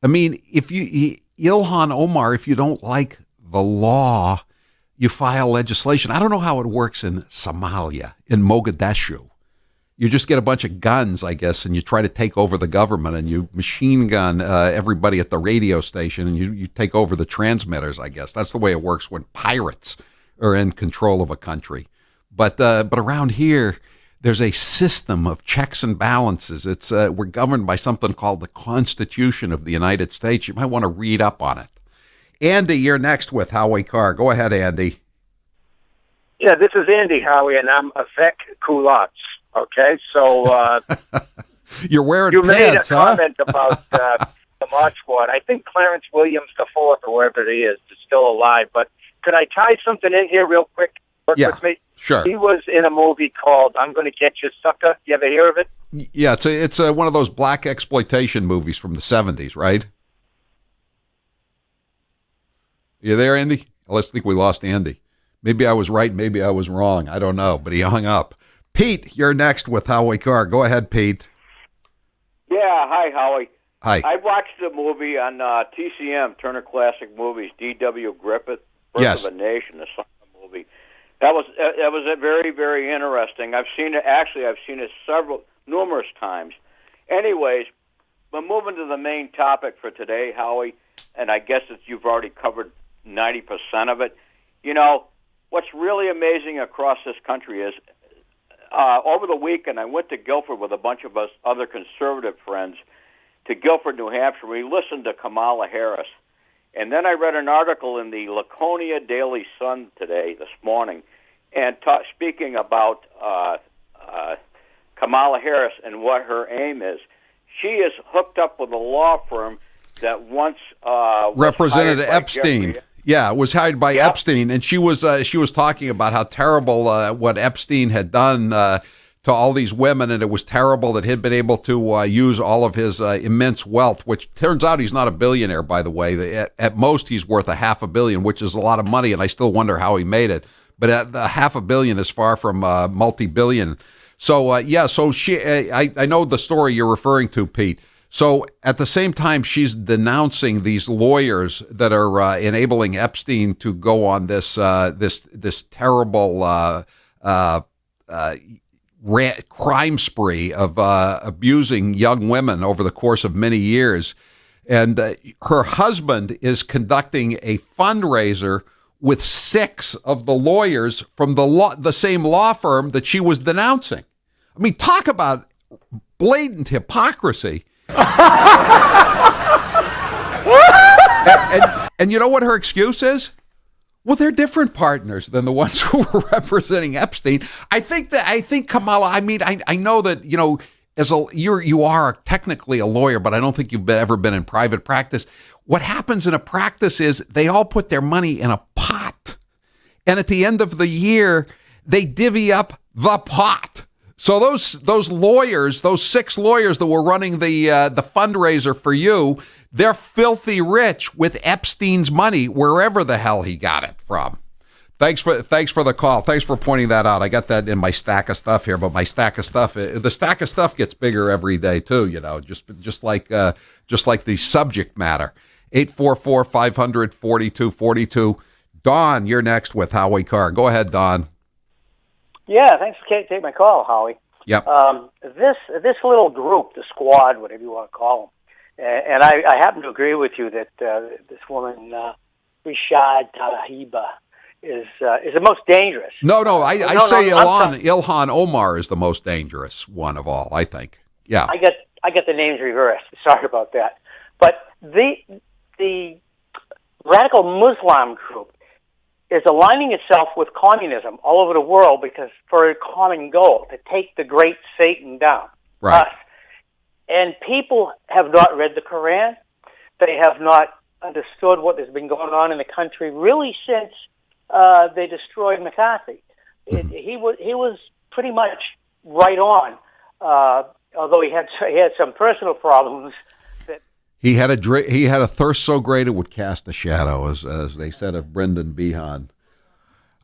I mean, Ilhan Omar, if you don't like the law, you file legislation. I don't know how it works in Somalia, in Mogadishu. You just get a bunch of guns, I guess, and you try to take over the government, and you machine gun everybody at the radio station, and you take over the transmitters, I guess. That's the way it works when pirates are in control of a country. But around here, there's a system of checks and balances. We're governed by something called the Constitution of the United States. You might want to read up on it. Andy, you're next with Howie Carr. Go ahead, Andy. Yeah, this is Andy, Howie, and I'm avec culottes. Okay, so you're wearing you pants, made a comment about the Mod Squad. I think Clarence Williams IV, or whoever he is still alive. But could I tie something in here real quick? Work with me? Sure. He was in a movie called "I'm Going to Get You, Sucker." You ever hear of it? Yeah, it's one of those black exploitation movies from the 70s, right? You there, Andy? Let's think we lost Andy. Maybe I was right, maybe I was wrong. I don't know, but he hung up. Pete, you're next with Howie Carr. Go ahead, Pete. Yeah, hi, Howie. Hi. I watched the movie on TCM, Turner Classic Movies, D.W. Griffith, Birth Yes. of a Nation, the soccer movie. That was a very, very interesting. I've seen it numerous times. Anyways, but moving to the main topic for today, Howie, and I guess you've already covered 90% of it. You know, what's really amazing across this country is over the weekend, I went to Guilford with a bunch of us other conservative friends to Guilford, New Hampshire. We listened to Kamala Harris. And then I read an article in the Laconia Daily Sun this morning, and speaking about Kamala Harris and what her aim is. She is hooked up with a law firm that once represented was hired by Epstein. Jeffrey. Yeah, it was hired by Epstein, and she was talking about how terrible what Epstein had done to all these women, and it was terrible that he'd been able to use all of his immense wealth, which turns out he's not a billionaire, by the way. At most, he's worth $500 million, which is a lot of money, and I still wonder how he made it. But at $500 million is far from multi-billion. So so she, I know the story you're referring to, Pete. So at the same time, she's denouncing these lawyers that are enabling Epstein to go on this terrible crime spree of abusing young women over the course of many years. And her husband is conducting a fundraiser with 6 of the lawyers from the same law firm that she was denouncing. I mean, talk about blatant hypocrisy. and you know what her excuse is? Well, they're different partners than the ones who were representing Epstein. I think Kamala. I mean, I know that you are technically a lawyer, but I don't think you've ever been in private practice. What happens in a practice is they all put their money in a pot, and at the end of the year, they divvy up the pot. So those lawyers, those 6 lawyers that were running the fundraiser for you, they're filthy rich with Epstein's money, wherever the hell he got it from. Thanks for the call. Thanks for pointing that out. I got that in my stack of stuff here, but the stack of stuff gets bigger every day too. You know, just like the subject matter. 844-500-4242. Don, you're next with Howie Carr. Go ahead, Don. Yeah, thanks for taking my call, Howie. Yep. This little group, the squad, whatever you want to call them, and I happen to agree with you that this woman, Rashad Tlaib, is the most dangerous. No, I say Ilhan Omar is the most dangerous one of all, I think. Yeah. I get the names reversed. Sorry about that. But the radical Muslim group is aligning itself with communism all over the world because for a common goal, to take the great Satan down. Right. And people have not read the Quran. They have not understood what has been going on in the country really since they destroyed McCarthy. He was pretty much right on, although he had some personal problems. He had a thirst so great it would cast a shadow, as they said of Brendan Behan.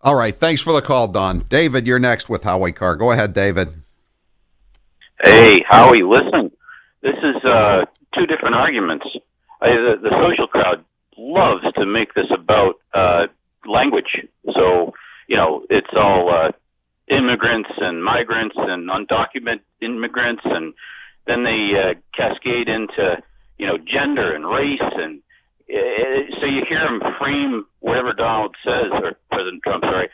All right, thanks for the call, Don. David, you're next with Howie Carr. Go ahead, David. Hey, Howie, listen. This is 2 different arguments. The social crowd loves to make this about language. So, it's all immigrants and migrants and undocumented immigrants, and then they cascade into, gender and race, and so you hear him frame whatever Donald says, or President Trump, sorry,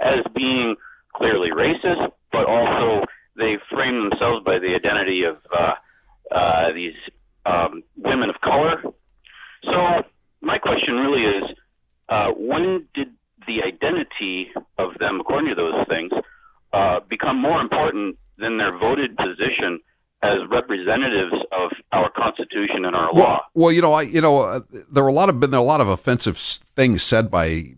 as being clearly racist, but also they frame themselves by the identity of these women of color. So my question really is, when did the identity of them, according to those things, become more important than their voted position as representatives of our Constitution and our law? Well, there have been a lot of offensive things said by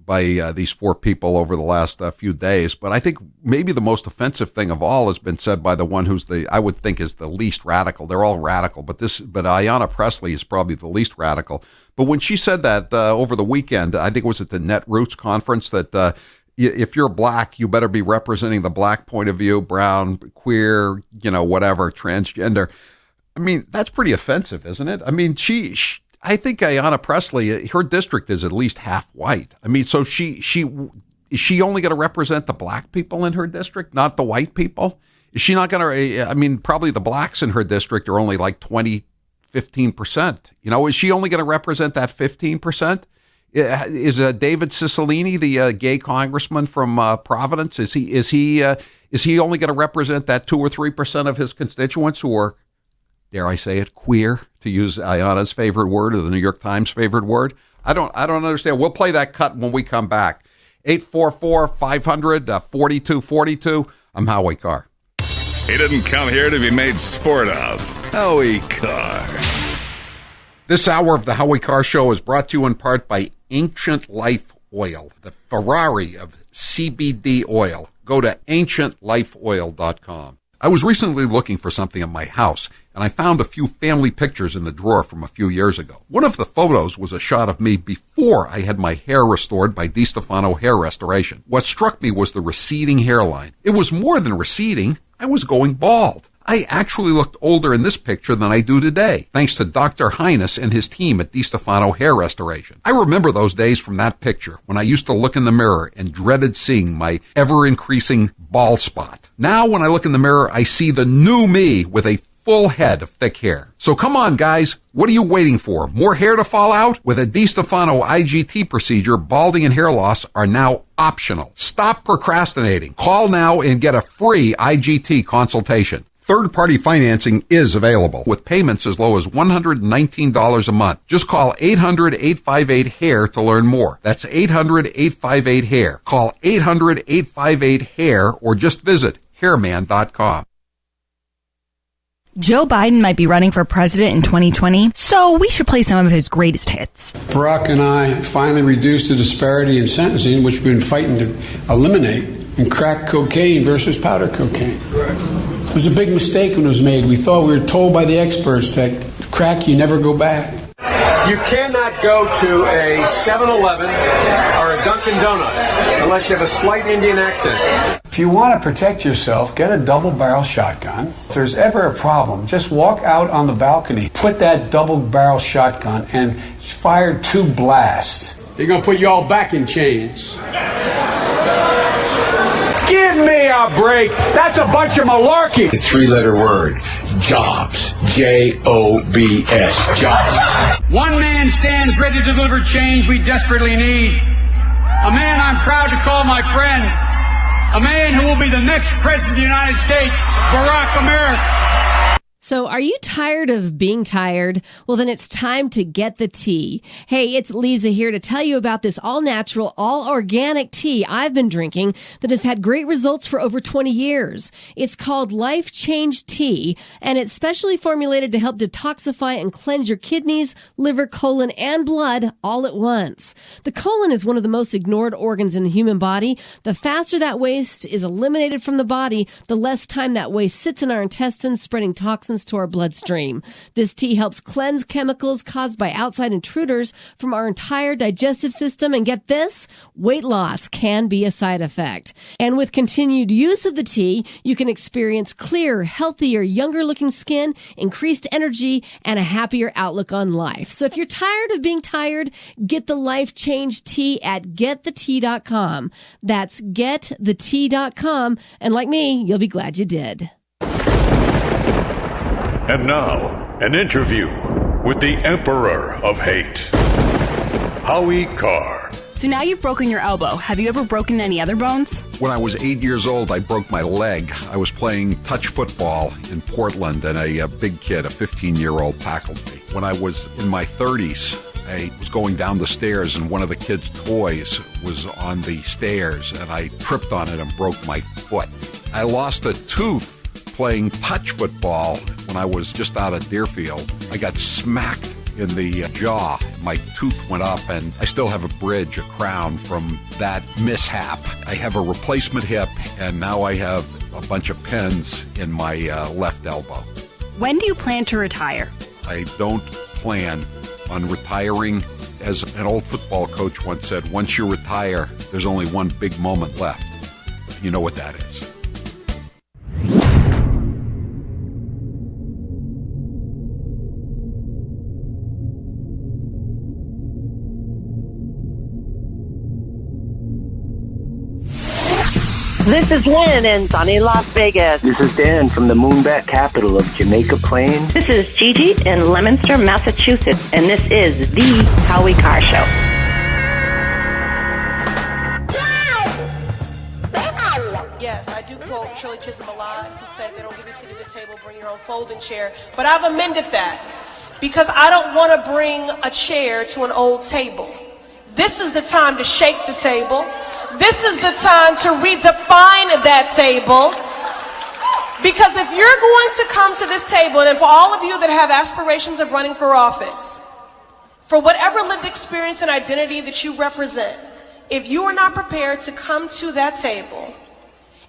these four people over the last few days, but I think maybe the most offensive thing of all has been said by the one who's I would think is the least radical. They're all radical, but Ayanna Pressley is probably the least radical. But when she said that over the weekend, I think it was at the Net Roots conference, that if you're black, you better be representing the black point of view, brown, queer, whatever, transgender. I mean, that's pretty offensive, isn't it? I mean, I think Ayanna Pressley, her district is at least half white. I mean, so is she only going to represent the black people in her district, not the white people? Is she not going to, I mean, probably the blacks in her district are only like 15%. Is she only going to represent that 15%? Is David Cicilline, the gay congressman from Providence, is he only going to represent that 2 or 3% of his constituents who are, dare I say it, queer, to use Ayanna's favorite word or the New York Times favorite word? I don't understand. We'll play that cut when we come back. 844-500-4242. I'm Howie Carr. He didn't come here to be made sport of. Howie Carr. This hour of the Howie Carr Show is brought to you in part by Ancient Life Oil, the Ferrari of CBD oil. Go to ancientlifeoil.com. I was recently looking for something in my house, and I found a few family pictures in the drawer from a few years ago. One of the photos was a shot of me before I had my hair restored by DiStefano Hair Restoration. What struck me was the receding hairline. It was more than receding. I was going bald. I actually looked older in this picture than I do today, thanks to Dr. Highness and his team at DiStefano Hair Restoration. I remember those days from that picture when I used to look in the mirror and dreaded seeing my ever-increasing bald spot. Now when I look in the mirror, I see the new me with a full head of thick hair. So come on, guys. What are you waiting for? More hair to fall out? With a DiStefano IGT procedure, balding and hair loss are now optional. Stop procrastinating. Call now and get a free IGT consultation. Third-party financing is available with payments as low as $119 a month. Just call 800-858-HAIR to learn more. That's 800-858-HAIR. Call 800-858-HAIR or just visit hairman.com. Joe Biden might be running for president in 2020, so we should play some of his greatest hits. Barack and I finally reduced the disparity in sentencing, which we've been fighting to eliminate, in crack cocaine versus powder cocaine. Correct. It was a big mistake when it was made. We thought, we were told by the experts that crack, you never go back. You cannot go to a 7-Eleven or a Dunkin' Donuts unless you have a slight Indian accent. If you want to protect yourself, get a double-barrel shotgun. If there's ever a problem, just walk out on the balcony, put that double-barrel shotgun, and fire 2 blasts. They're going to put you all back in chains. Give me a break. That's a bunch of malarkey. The 3-letter word, jobs. J-O-B-S, jobs. One man stands ready to deliver change we desperately need. A man I'm proud to call my friend. A man who will be the next president of the United States, Barack America. So are you tired of being tired? Well, then it's time to get the tea. Hey, it's Lisa here to tell you about this all-natural, all-organic tea I've been drinking that has had great results for over 20 years. It's called Life Change Tea, and it's specially formulated to help detoxify and cleanse your kidneys, liver, colon, and blood all at once. The colon is one of the most ignored organs in the human body. The faster that waste is eliminated from the body, the less time that waste sits in our intestines, spreading toxins toxins to our bloodstream. This tea helps cleanse chemicals caused by outside intruders from our entire digestive system. And get this, weight loss can be a side effect. And with continued use of the tea, you can experience clearer, healthier, younger looking skin, increased energy, and a happier outlook on life. So if you're tired of being tired, get the Life Change Tea at getthetea.com. That's getthetea.com. And like me, you'll be glad you did. And now, an interview with the Emperor of Hate, Howie Carr. So now you've broken your elbow. Have you ever broken any other bones? When I was 8 years old, I broke my leg. I was playing touch football in Portland, and a big kid, a 15-year-old, tackled me. When I was in my 30s, I was going down the stairs, and one of the kids' toys was on the stairs, and I tripped on it and broke my foot. I lost a tooth playing touch football when I was just out of Deerfield. I got smacked in the jaw. My tooth went up, and I still have a bridge, a crown from that mishap. I have a replacement hip, and now I have a bunch of pins in my left elbow. When do you plan to retire? I don't plan on retiring. As an old football coach once said, once you retire, there's only one big moment left. You know what that is. This is Lynn in sunny Las Vegas. This is Dan from the moonbat capital of Jamaica Plain. This is Gigi in Leominster, Massachusetts, and this is the Howie Carr Show. Yes, I do quote Shirley Chisholm alive, who said, "They don't give you a seat at the table, bring your own folding chair." But I've amended that because I don't want to bring a chair to an old table. This is the time to shake the table. This is the time to redefine that table. Because if you're going to come to this table, and for all of you that have aspirations of running for office, for whatever lived experience and identity that you represent, if you are not prepared to come to that table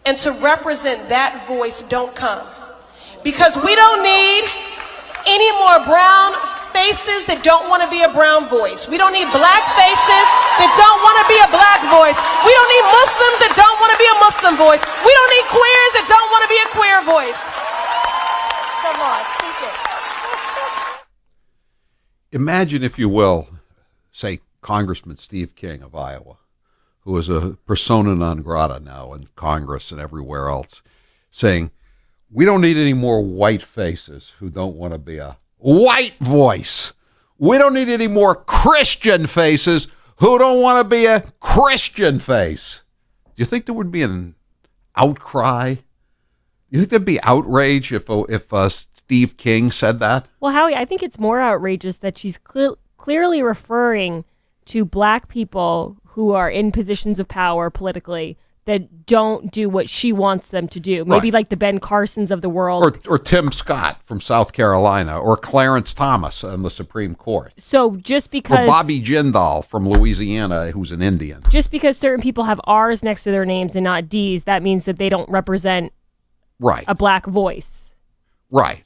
and to represent that voice, don't come. Because we don't need any more brown faces that don't want to be a brown voice. We don't need black faces that don't want to be a black voice. We don't need Muslims that don't want to be a Muslim voice. We don't need queers that don't want to be a queer voice. Come on, speak it. Imagine, if you will, say Congressman Steve King of Iowa, who is a persona non grata now in Congress and everywhere else, saying, we don't need any more white faces who don't want to be a white voice. We don't need any more Christian faces who don't want to be a Christian face. Do you think there would be an outcry? Do you think there'd be outrage if Steve King said that? Well, Howie, I think it's more outrageous that she's clearly referring to black people who are in positions of power politically that don't do what she wants them to do. Maybe like the Ben Carsons of the world. Or Tim Scott from South Carolina, or Clarence Thomas on the Supreme Court. So just because... Or Bobby Jindal from Louisiana, who's an Indian. Just because certain people have R's next to their names and not D's, that means that they don't represent a black voice. Right.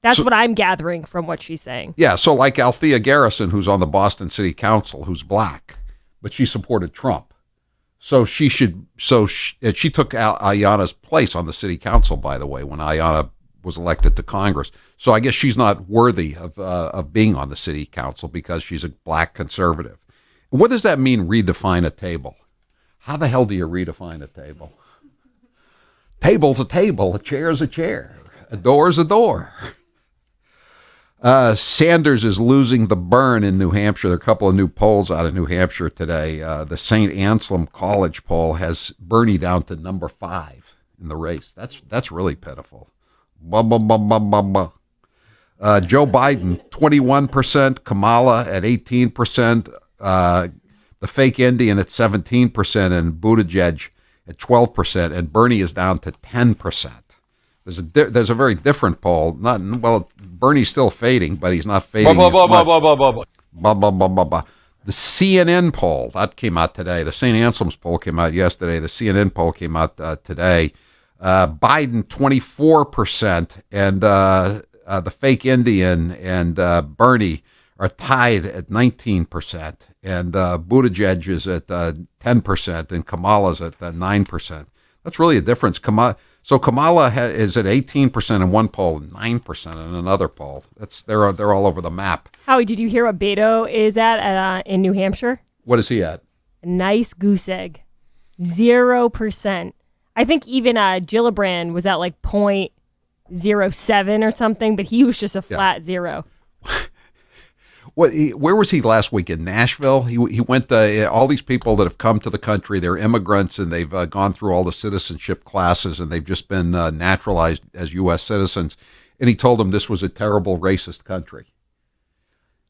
That's what I'm gathering from what she's saying. Yeah, so like Althea Garrison, who's on the Boston City Council, who's black, but she supported Trump. So she took Ayanna's place on the city council, by the way, when Ayanna was elected to Congress. So I guess she's not worthy of being on the city council because she's a black conservative. What does that mean, redefine a table? How the hell do you redefine a table? Table's a table, a chair's a chair, a door's a door. Sanders is losing the burn in New Hampshire. There are a couple of new polls out of New Hampshire today. The St. Anselm College poll has Bernie down to number 5 in the race. That's really pitiful. Joe Biden, 21%, Kamala at 18%, the fake Indian at 17%, and Buttigieg at 12%, and Bernie is down to 10%. There's a very different poll. Bernie's still fading, but he's not fading as much. The CNN poll, that came out today. The St. Anselm's poll came out yesterday. The CNN poll came out today. Biden 24%, and the fake Indian and Bernie are tied at 19%, and Buttigieg is at 10%, and Kamala's at 9%. That's really a difference. So Kamala is at 18% in one poll, 9% in another poll. They're all over the map. Howie, did you hear what Beto is at in New Hampshire? What is he at? A nice goose egg, 0%. I think even Gillibrand was at like 0.07 or something, but he was just a flat zero. Where was he last week? In Nashville? He went to all these people that have come to the country. They're immigrants, and they've gone through all the citizenship classes, and they've just been naturalized as U.S. citizens. And he told them this was a terrible racist country.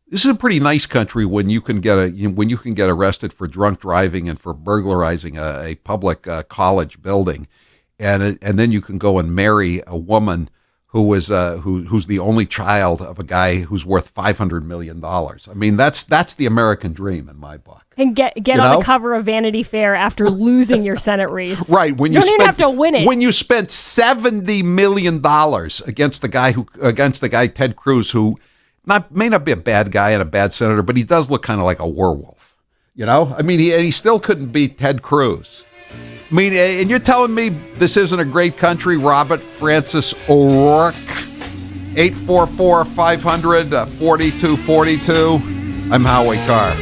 This is a pretty nice country when you can get arrested for drunk driving and for burglarizing a public college building, and then you can go and marry a woman who's the only child of a guy who's worth $500 million. I mean, that's the American dream in my book. And get on the cover of Vanity Fair after losing your Senate race. Right. You don't even have to win it. When you spent $70 million against the guy Ted Cruz, who may not be a bad guy and a bad senator, but he does look kind of like a werewolf. I mean, he still couldn't beat Ted Cruz. I mean, and you're telling me this isn't a great country, Robert Francis O'Rourke? 844-500-4242. I'm Howie Carr.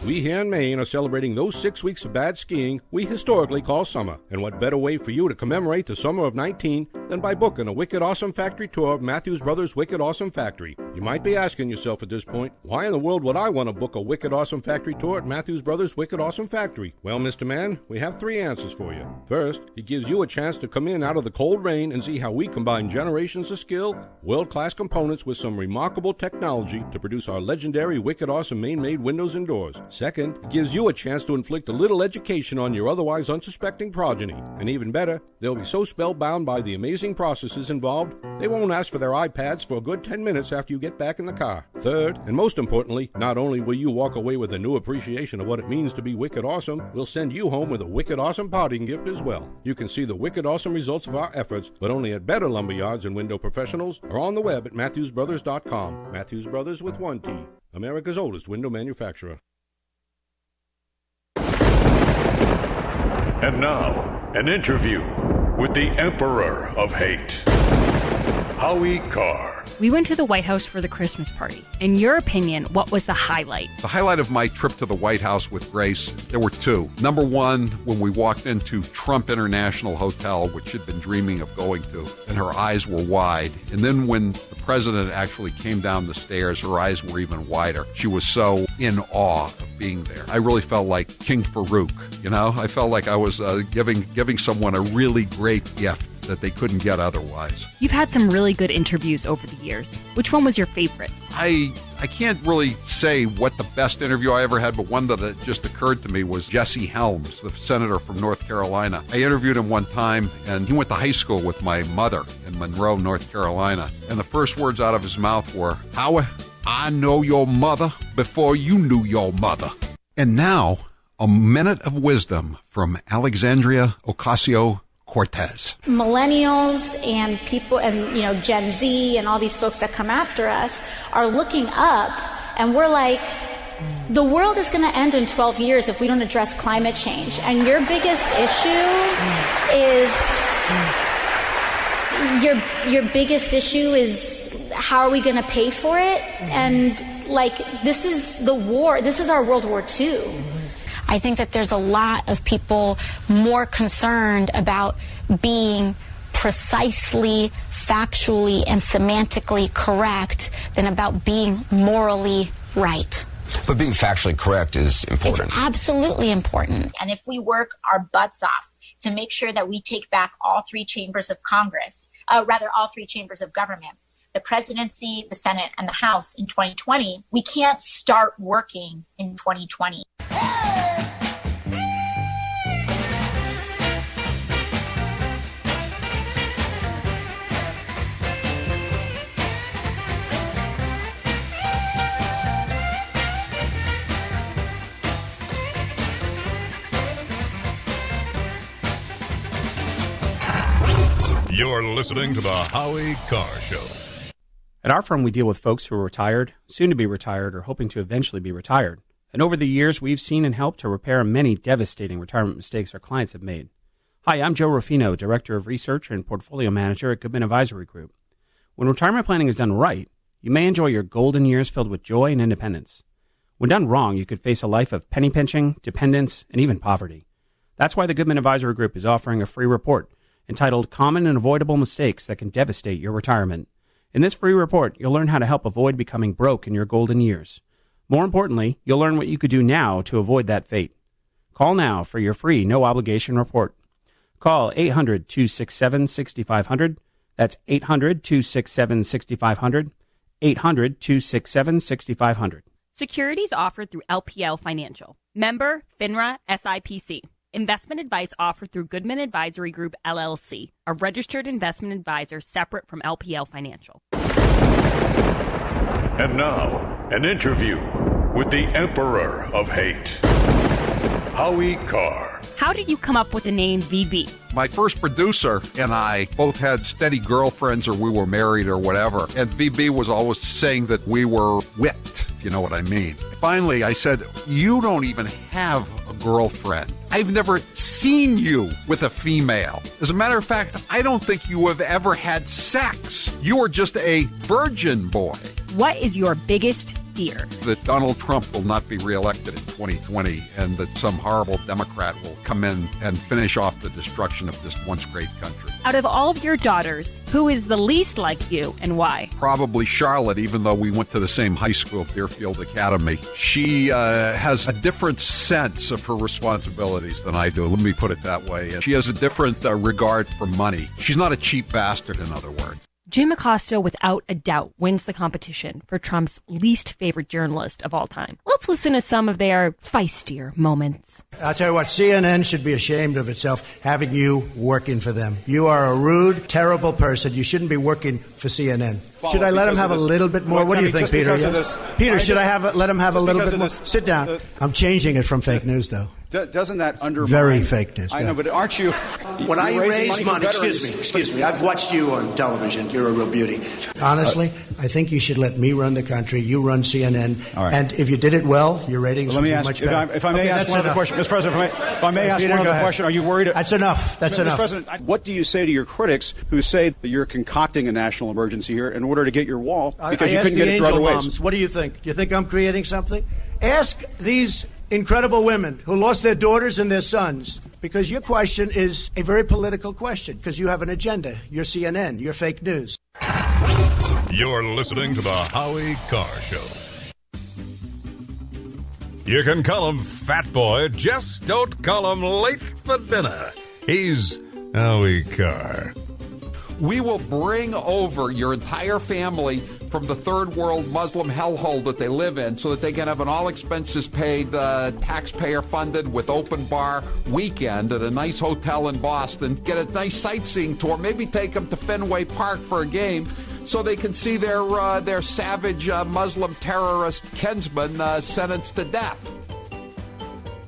We here in Maine are celebrating those 6 weeks of bad skiing we historically call summer. And what better way for you to commemorate the summer of 19 than by booking a Wicked Awesome Factory tour of Matthews Brothers' Wicked Awesome Factory. You might be asking yourself at this point, why in the world would I want to book a Wicked Awesome Factory tour at Matthews Brothers' Wicked Awesome Factory? Well, Mr. Man, we have 3 answers for you. First, it gives you a chance to come in out of the cold rain and see how we combine generations of skill, world-class components with some remarkable technology to produce our legendary Wicked Awesome Maine-made windows and doors. Second, it gives you a chance to inflict a little education on your otherwise unsuspecting progeny. And even better, they'll be so spellbound by the amazing processes involved, they won't ask for their iPads for a good 10 minutes after you get back in the car. Third, and most importantly, not only will you walk away with a new appreciation of what it means to be Wicked Awesome, we'll send you home with a Wicked Awesome parting gift as well. You can see the Wicked Awesome results of our efforts, but only at better lumberyards and window professionals, or on the web at MatthewsBrothers.com. Matthews Brothers with 1 T. America's oldest window manufacturer. And now, an interview with the Emperor of Hate, Howie Carr. We went to the White House for the Christmas party. In your opinion, what was the highlight? The highlight of my trip to the White House with Grace, there were 2. Number 1, when we walked into Trump International Hotel, which she'd been dreaming of going to, and her eyes were wide. And then when the president actually came down the stairs, her eyes were even wider. She was so in awe of being there. I really felt like King Farouk, I felt like I was giving someone a really great gift that they couldn't get otherwise. You've had some really good interviews over the years. Which one was your favorite? I can't really say what the best interview I ever had, but one that just occurred to me was Jesse Helms, the senator from North Carolina. I interviewed him one time, and he went to high school with my mother in Monroe, North Carolina. And the first words out of his mouth were, "Howie, I know your mother before you knew your mother." And now, a minute of wisdom from Alexandria Ocasio-Cortez. Millennials and people and Gen Z and all these folks that come after us are looking up, and we're like, the world is going to end in 12 years if we don't address climate change. And your biggest issue is how are we going to pay for it? And this is the war. This is our World War II. I think that there's a lot of people more concerned about being precisely, factually, and semantically correct than about being morally right. But being factually correct is important. It's absolutely important. And if we work our butts off to make sure that we take back all 3 chambers of Congress, all 3 chambers of government, the presidency, the Senate, and the House in 2020, we can't start working in 2020. You're listening to the Howie Carr Show. At our firm, we deal with folks who are retired, soon to be retired, or hoping to eventually be retired. And over the years, we've seen and helped to repair many devastating retirement mistakes our clients have made. Hi, I'm Joe Ruffino, Director of Research and Portfolio Manager at Goodman Advisory Group. When retirement planning is done right, you may enjoy your golden years filled with joy and independence. When done wrong, you could face a life of penny pinching, dependence, and even poverty. That's why the Goodman Advisory Group is offering a free report entitled Common and Avoidable Mistakes That Can Devastate Your Retirement. In this free report, you'll learn how to help avoid becoming broke in your golden years. More importantly, you'll learn what you could do now to avoid that fate. Call now for your free no-obligation report. Call 800-267-6500. That's 800-267-6500. 800-267-6500. Securities offered through LPL Financial. Member FINRA SIPC. Investment advice offered through Goodman Advisory Group, LLC, a registered investment advisor separate from LPL Financial. And now, an interview with the Emperor of Hate, Howie Carr. How did you come up with the name VB? My first producer and I both had steady girlfriends, or we were married or whatever. And VB was always saying that we were whipped, if you know what I mean. Finally, I said, you don't even have a girlfriend. I've never seen you with a female. As a matter of fact, I don't think you have ever had sex. You are just a virgin boy. What is your biggest fear? That Donald Trump will not be reelected in 2020 and that some horrible Democrat will come in and finish off the destruction of this once great country. Out of all of your daughters, who is the least like you and why? Probably Charlotte, even though we went to the same high school, Deerfield Academy. She has a different sense of her responsibilities than I do. Let me put it that way. She has a different regard for money. She's not a cheap bastard, in other words. Jim Acosta, without a doubt, wins the competition for Trump's least favorite journalist of all time. Let's listen to some of their feistier moments. I'll tell you what, CNN should be ashamed of itself having you working for them. You are a rude, terrible person. You shouldn't be working for CNN. Should I let him have a little bit more? What do you think, Peter? Peter, should I let him have a little bit more? Sit down. I'm changing it from fake news, though. Doesn't that undermine... Very fake news. I know, but aren't you... When I raise money... Excuse me. I've watched you on television. You're a real beauty. Honestly, I think you should let me run the country. You run CNN. All right. And if you did it well, your ratings would be much better. If I may ask one other question. Mr. President, if I may ask one other question, are you worried... That's enough. That's enough. Mr. President, what do you say to your critics who say that you're concocting a national emergency here in order to get your wall because you couldn't get it through other ways? What do you think? Do you think I'm creating something? Ask these incredible women who lost their daughters and their sons, because your question is a very political question, because you have an agenda. You're CNN. You're fake news. You're listening to the Howie Carr Show. You can call him Fat Boy, just don't call him late for dinner. He's Howie Carr. We will bring over your entire family from the third world Muslim hellhole that they live in so that they can have an all-expenses-paid, taxpayer-funded with open bar weekend at a nice hotel in Boston, get a nice sightseeing tour, maybe take them to Fenway Park for a game so they can see their savage Muslim terrorist kinsman sentenced to death.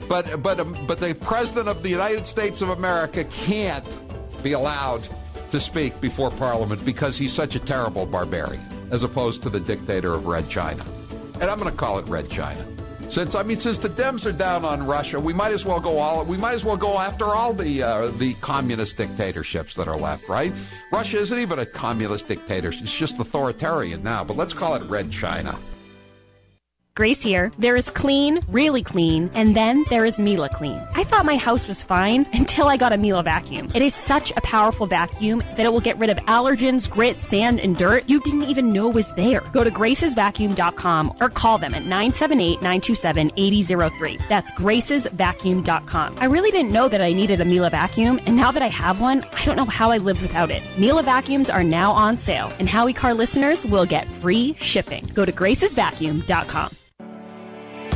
But the President of the United States of America can't be allowed to speak before Parliament because he's such a terrible barbarian, as opposed to the dictator of Red China. And I'm going to call it Red China. Since the Dems are down on Russia, we might as well go after all the communist dictatorships that are left, right? Russia isn't even a communist dictatorship. It's just authoritarian now, but let's call it Red China. Grace here. There is clean, really clean, and then there is Miele Clean. I thought my house was fine until I got a Miele vacuum. It is such a powerful vacuum that it will get rid of allergens, grit, sand, and dirt you didn't even know was there. Go to gracesvacuum.com or call them at 978-927-8003. That's gracesvacuum.com. I really didn't know that I needed a Miele vacuum, and now that I have one, I don't know how I lived without it. Miele vacuums are now on sale, and Howie Carr listeners will get free shipping. Go to gracesvacuum.com.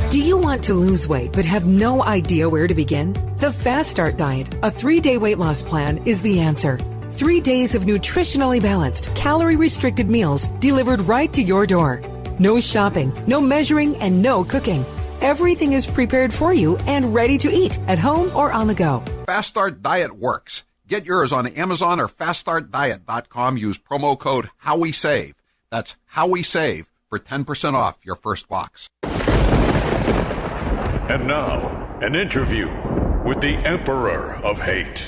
Do you want to lose weight but have no idea where to begin? The Fast Start Diet, a 3-day weight loss plan, is the answer. 3 days of nutritionally balanced, calorie-restricted meals delivered right to your door. No shopping, no measuring, and no cooking. Everything is prepared for you and ready to eat at home or on the go. Fast Start Diet works. Get yours on Amazon or faststartdiet.com. Use promo code HowieSave. That's HowieSave for 10% off your first box. And now, an interview with the Emperor of Hate,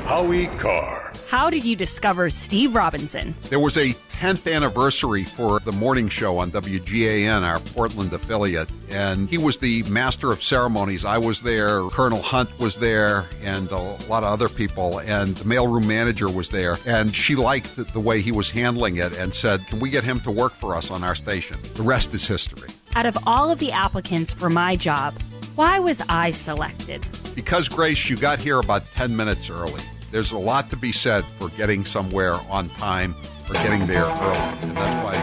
Howie Carr. How did you discover Steve Robinson? There was a 10th anniversary for the morning show on WGAN, our Portland affiliate, and he was the master of ceremonies. I was there, Colonel Hunt was there, and a lot of other people, and the mailroom manager was there, and she liked the way he was handling it and said, can we get him to work for us on our station? The rest is history. Out of all of the applicants for my job, why was I selected? Because, Grace, you got here about 10 minutes early. There's a lot to be said for getting somewhere on time or getting there early, and that's why.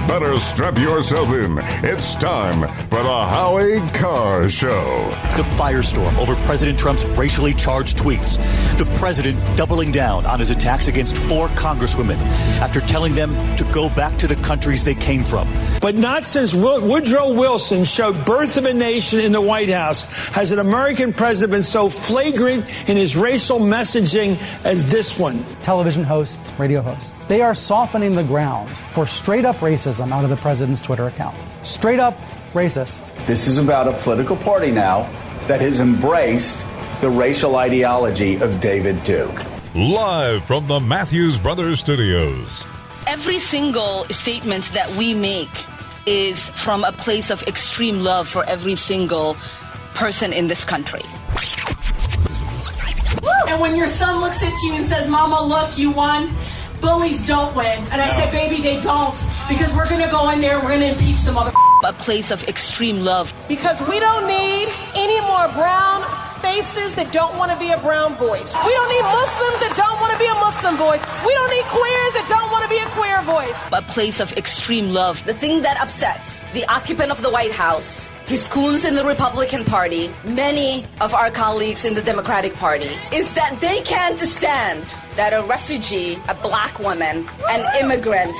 Better strap yourself in. It's time for the Howie Carr Show. The firestorm over President Trump's racially charged tweets. The president doubling down on his attacks against 4 congresswomen after telling them to go back to the countries they came from. But not since Woodrow Wilson showed Birth of a Nation in the White House has an American president been so flagrant in his racial messaging as this one. Television hosts, radio hosts, they are softening the ground for straight-up racism out of the president's Twitter account. Straight up racist. This is about a political party now that has embraced the racial ideology of David Duke. Live from the Matthews Brothers Studios. Every single statement that we make is from a place of extreme love for every single person in this country. And when your son looks at you and says, Mama, look, you won, bullies don't win. And I said, baby, they don't. Because we're going to go in there, we're going to impeach the mother. A place of extreme love. Because we don't need any more brown faces that don't want to be a brown voice. We don't need Muslims that don't want to be a Muslim voice. We don't need queers that don't want to be a queer voice. A place of extreme love. The thing that upsets the occupant of the White House, his goons in the Republican Party, many of our colleagues in the Democratic Party, is that they can't stand that a refugee, a black woman, an immigrant,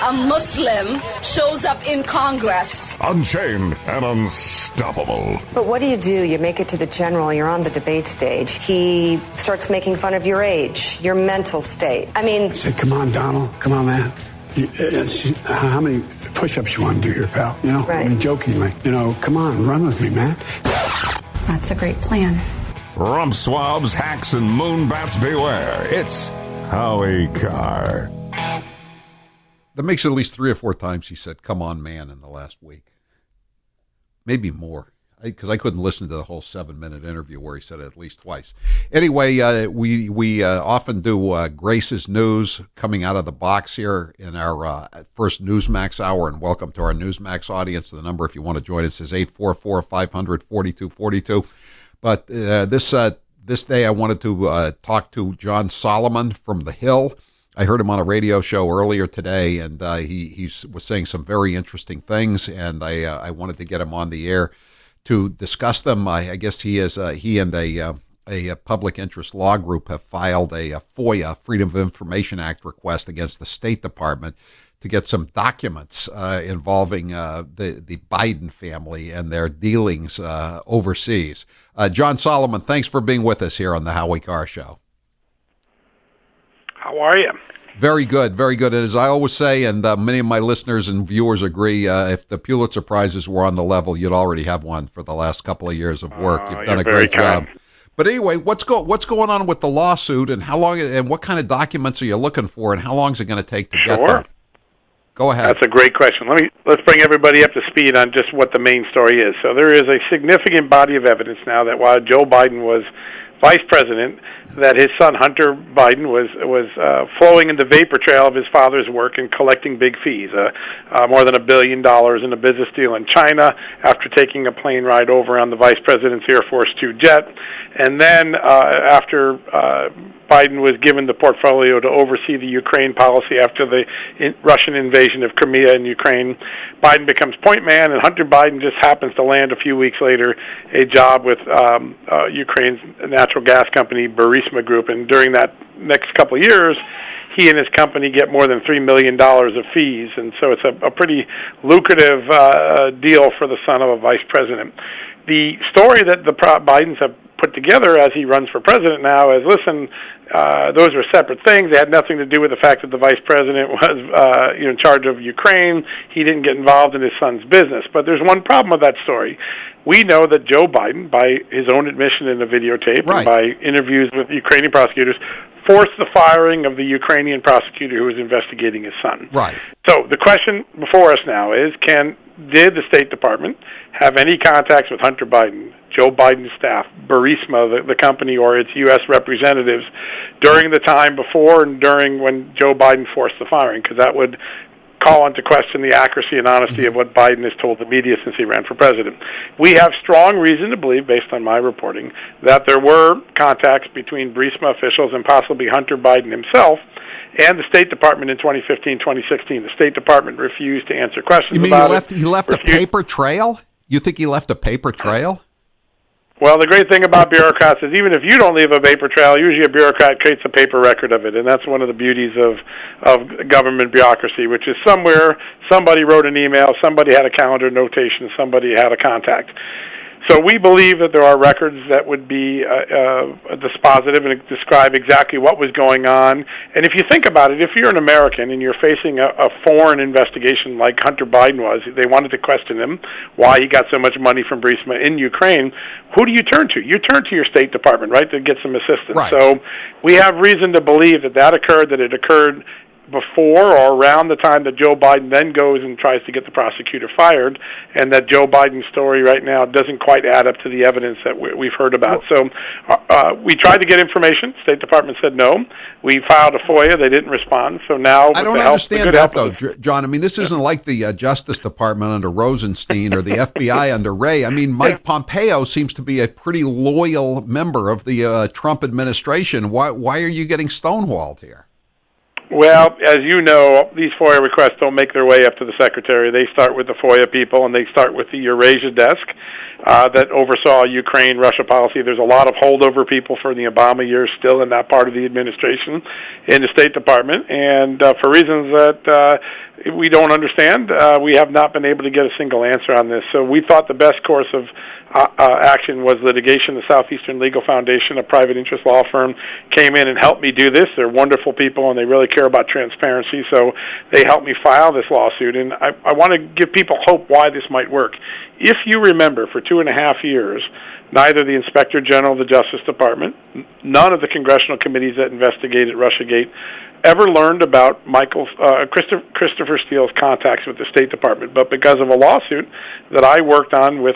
a Muslim shows up in Congress. Unchained and unstoppable. But what do? You make it to the general, you're on the debate stage. He starts making fun of your age, your mental state. I mean... I said, come on, Donald. Come on, man. How many push-ups you want to do here, pal? You know, right. I mean, jokingly. You know, come on, run with me, man. That's a great plan. Rump swabs, hacks, and moonbats beware. It's Howie Carr. That makes at least 3 or 4 times he said, come on, man, in the last week. Maybe more. Because I couldn't listen to the whole 7-minute interview where he said it at least twice. Anyway, we often do Grace's News coming out of the box here in our first Newsmax hour. And welcome to our Newsmax audience. The number, if you want to join us, is 844-500-4242. But this day I wanted to talk to John Solomon from The Hill. I heard him on a radio show earlier today, and he was saying some very interesting things, and I wanted to get him on the air to discuss them. I guess he and a public interest law group have filed a FOIA, Freedom of Information Act request against the State Department to get some documents involving the Biden family and their dealings overseas. John Solomon, thanks for being with us here on the Howie Carr Show. How are you? Very good, very good. And as I always say, and many of my listeners and viewers agree, if the Pulitzer Prizes were on the level, you'd already have one for the last couple of years of work. You've done a great job. But anyway, what's going on with the lawsuit, and how long, and what kind of documents are you looking for, and how long is it going to take to get them? Go ahead. That's a great question. Let's bring everybody up to speed on just what the main story is. So there is a significant body of evidence now that while Joe Biden was vice president, that his son Hunter Biden was flowing in the vapor trail of his father's work and collecting big fees, more than $1 billion in a business deal in China after taking a plane ride over on the vice president's Air Force 2 jet, and then after Biden was given the portfolio to oversee the Ukraine policy after the Russian invasion of Crimea and Ukraine, Biden becomes point man, and Hunter Biden just happens to land a few weeks later a job with Ukraine's natural gas company, Burisma Group, and during that next couple of years, he and his company get more than $3 million of fees, and so it's a pretty lucrative deal for the son of a vice president. The story that the Bidens have put together as he runs for president now is, listen, those were separate things. They had nothing to do with the fact that the vice president was in charge of Ukraine. He didn't get involved in his son's business. But there's one problem with that story. We know that Joe Biden, by his own admission in the videotape and by interviews with Ukrainian prosecutors, forced the firing of the Ukrainian prosecutor who was investigating his son. Right. So the question before us now is, did the State Department have any contacts with Hunter Biden, Joe Biden's staff, Burisma, the company, or its U.S. representatives during the time before and during when Joe Biden forced the firing? Because that would call into question the accuracy and honesty of what Biden has told the media since he ran for president. We have strong reason to believe, based on my reporting, that there were contacts between Burisma officials and possibly Hunter Biden himself and the State Department in 2015, 2016. The State Department refused to answer questions about it. He left a paper trail? You think he left a paper trail? Well, the great thing about bureaucrats is even if you don't leave a paper trail, usually a bureaucrat creates a paper record of it, and that's one of the beauties of government bureaucracy, which is somewhere somebody wrote an email, somebody had a calendar notation, somebody had a contact. So we believe that there are records that would be dispositive and describe exactly what was going on. And if you think about it, if you're an American and you're facing a foreign investigation like Hunter Biden was, they wanted to question him, why he got so much money from Burisma in Ukraine, who do you turn to? You turn to your State Department, right, to get some assistance. Right. So we have reason to believe that occurred, that it occurred before or around the time that Joe Biden then goes and tries to get the prosecutor fired, and that Joe Biden's story right now doesn't quite add up to the evidence that we've heard about. So we tried to get information. State Department said no. We filed a FOIA. They didn't respond. So now I don't understand that, though, John. I mean, this isn't like the Justice Department under Rosenstein or the FBI under Wray. I mean, Mike Pompeo seems to be a pretty loyal member of the Trump administration. Why are you getting stonewalled here? Well, as you know, these FOIA requests don't make their way up to the Secretary. They start with the FOIA people, and they start with the Eurasia desk that oversaw Ukraine-Russia policy. There's a lot of holdover people for the Obama years still in that part of the administration in the State Department, and for reasons that we don't understand, we have not been able to get a single answer on this. So we thought the best course of action was litigation. The Southeastern Legal Foundation, a private interest law firm, came in and helped me do this. They're wonderful people, and they really care about transparency, so they helped me file this lawsuit. And I want to give people hope why this might work. If you remember, for 2.5 years, neither the Inspector General of the Justice Department, none of the congressional committees that investigated Russiagate ever learned about Christopher Steele's contacts with the State Department. But because of a lawsuit that I worked on with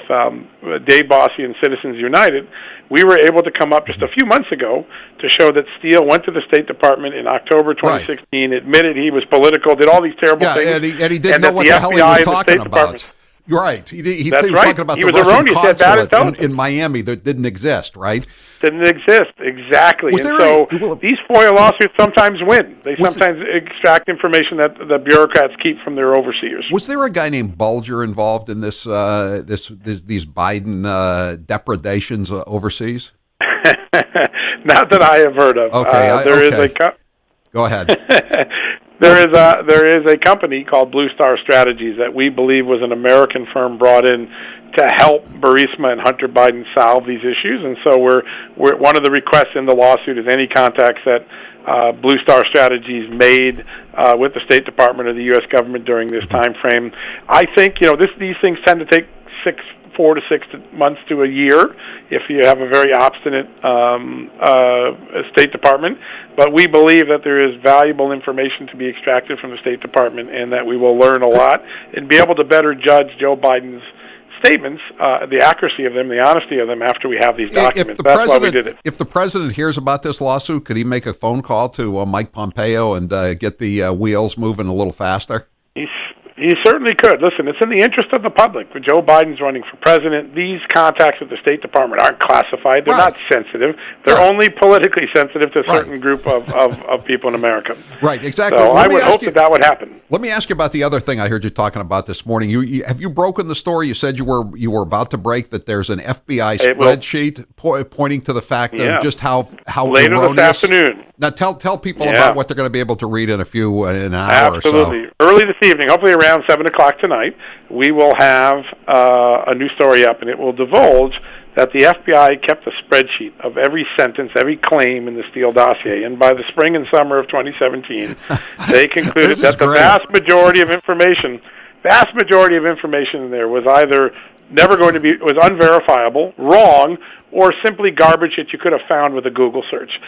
Dave Bossie and Citizens United, we were able to come up just a few months ago to show that Steele went to the State Department in October 2016, admitted he was political, did all these terrible things. And he didn't know what the hell he was talking about. Right. He was talking about the Russian consulate in Miami that didn't exist, right? Didn't exist, exactly. And so these FOIA lawsuits sometimes win. They sometimes extract information that the bureaucrats keep from their overseers. Was there a guy named Bulger involved in these Biden depredations overseas? Not that I have heard of. Okay. Go ahead. There is a company called Blue Star Strategies that we believe was an American firm brought in to help Burisma and Hunter Biden solve these issues, and so we're one of the requests in the lawsuit is any contacts that Blue Star Strategies made with the State Department or the U.S. government during this time frame. I think these things tend to take 4 to 6 months to a year if you have a very obstinate State Department. But we believe that there is valuable information to be extracted from the State Department and that we will learn a lot and be able to better judge Joe Biden's statements, the accuracy of them, the honesty of them after we have these documents. That's why we did it. If the president hears about this lawsuit, could he make a phone call to Mike Pompeo and get the wheels moving a little faster? He certainly could. Listen, it's in the interest of the public. When Joe Biden's running for president, these contacts with the State Department aren't classified. They're not sensitive. They're only politically sensitive to a certain group of people in America. Right, exactly. So I would hope that would happen. Let me ask you about the other thing I heard you talking about this morning. Have you broken the story? You said you were about to break that there's an FBI spreadsheet pointing to the fact of just how later erroneous. This afternoon. Now tell people about what they're going to be able to read in an hour Absolutely. or so. Early this evening, hopefully around 7 o'clock tonight, we will have a new story up, and it will divulge that the FBI kept a spreadsheet of every sentence, every claim in the Steele dossier. And by the spring and summer of 2017, they concluded that the vast majority of information in there was either was unverifiable, wrong, or simply garbage that you could have found with a Google search.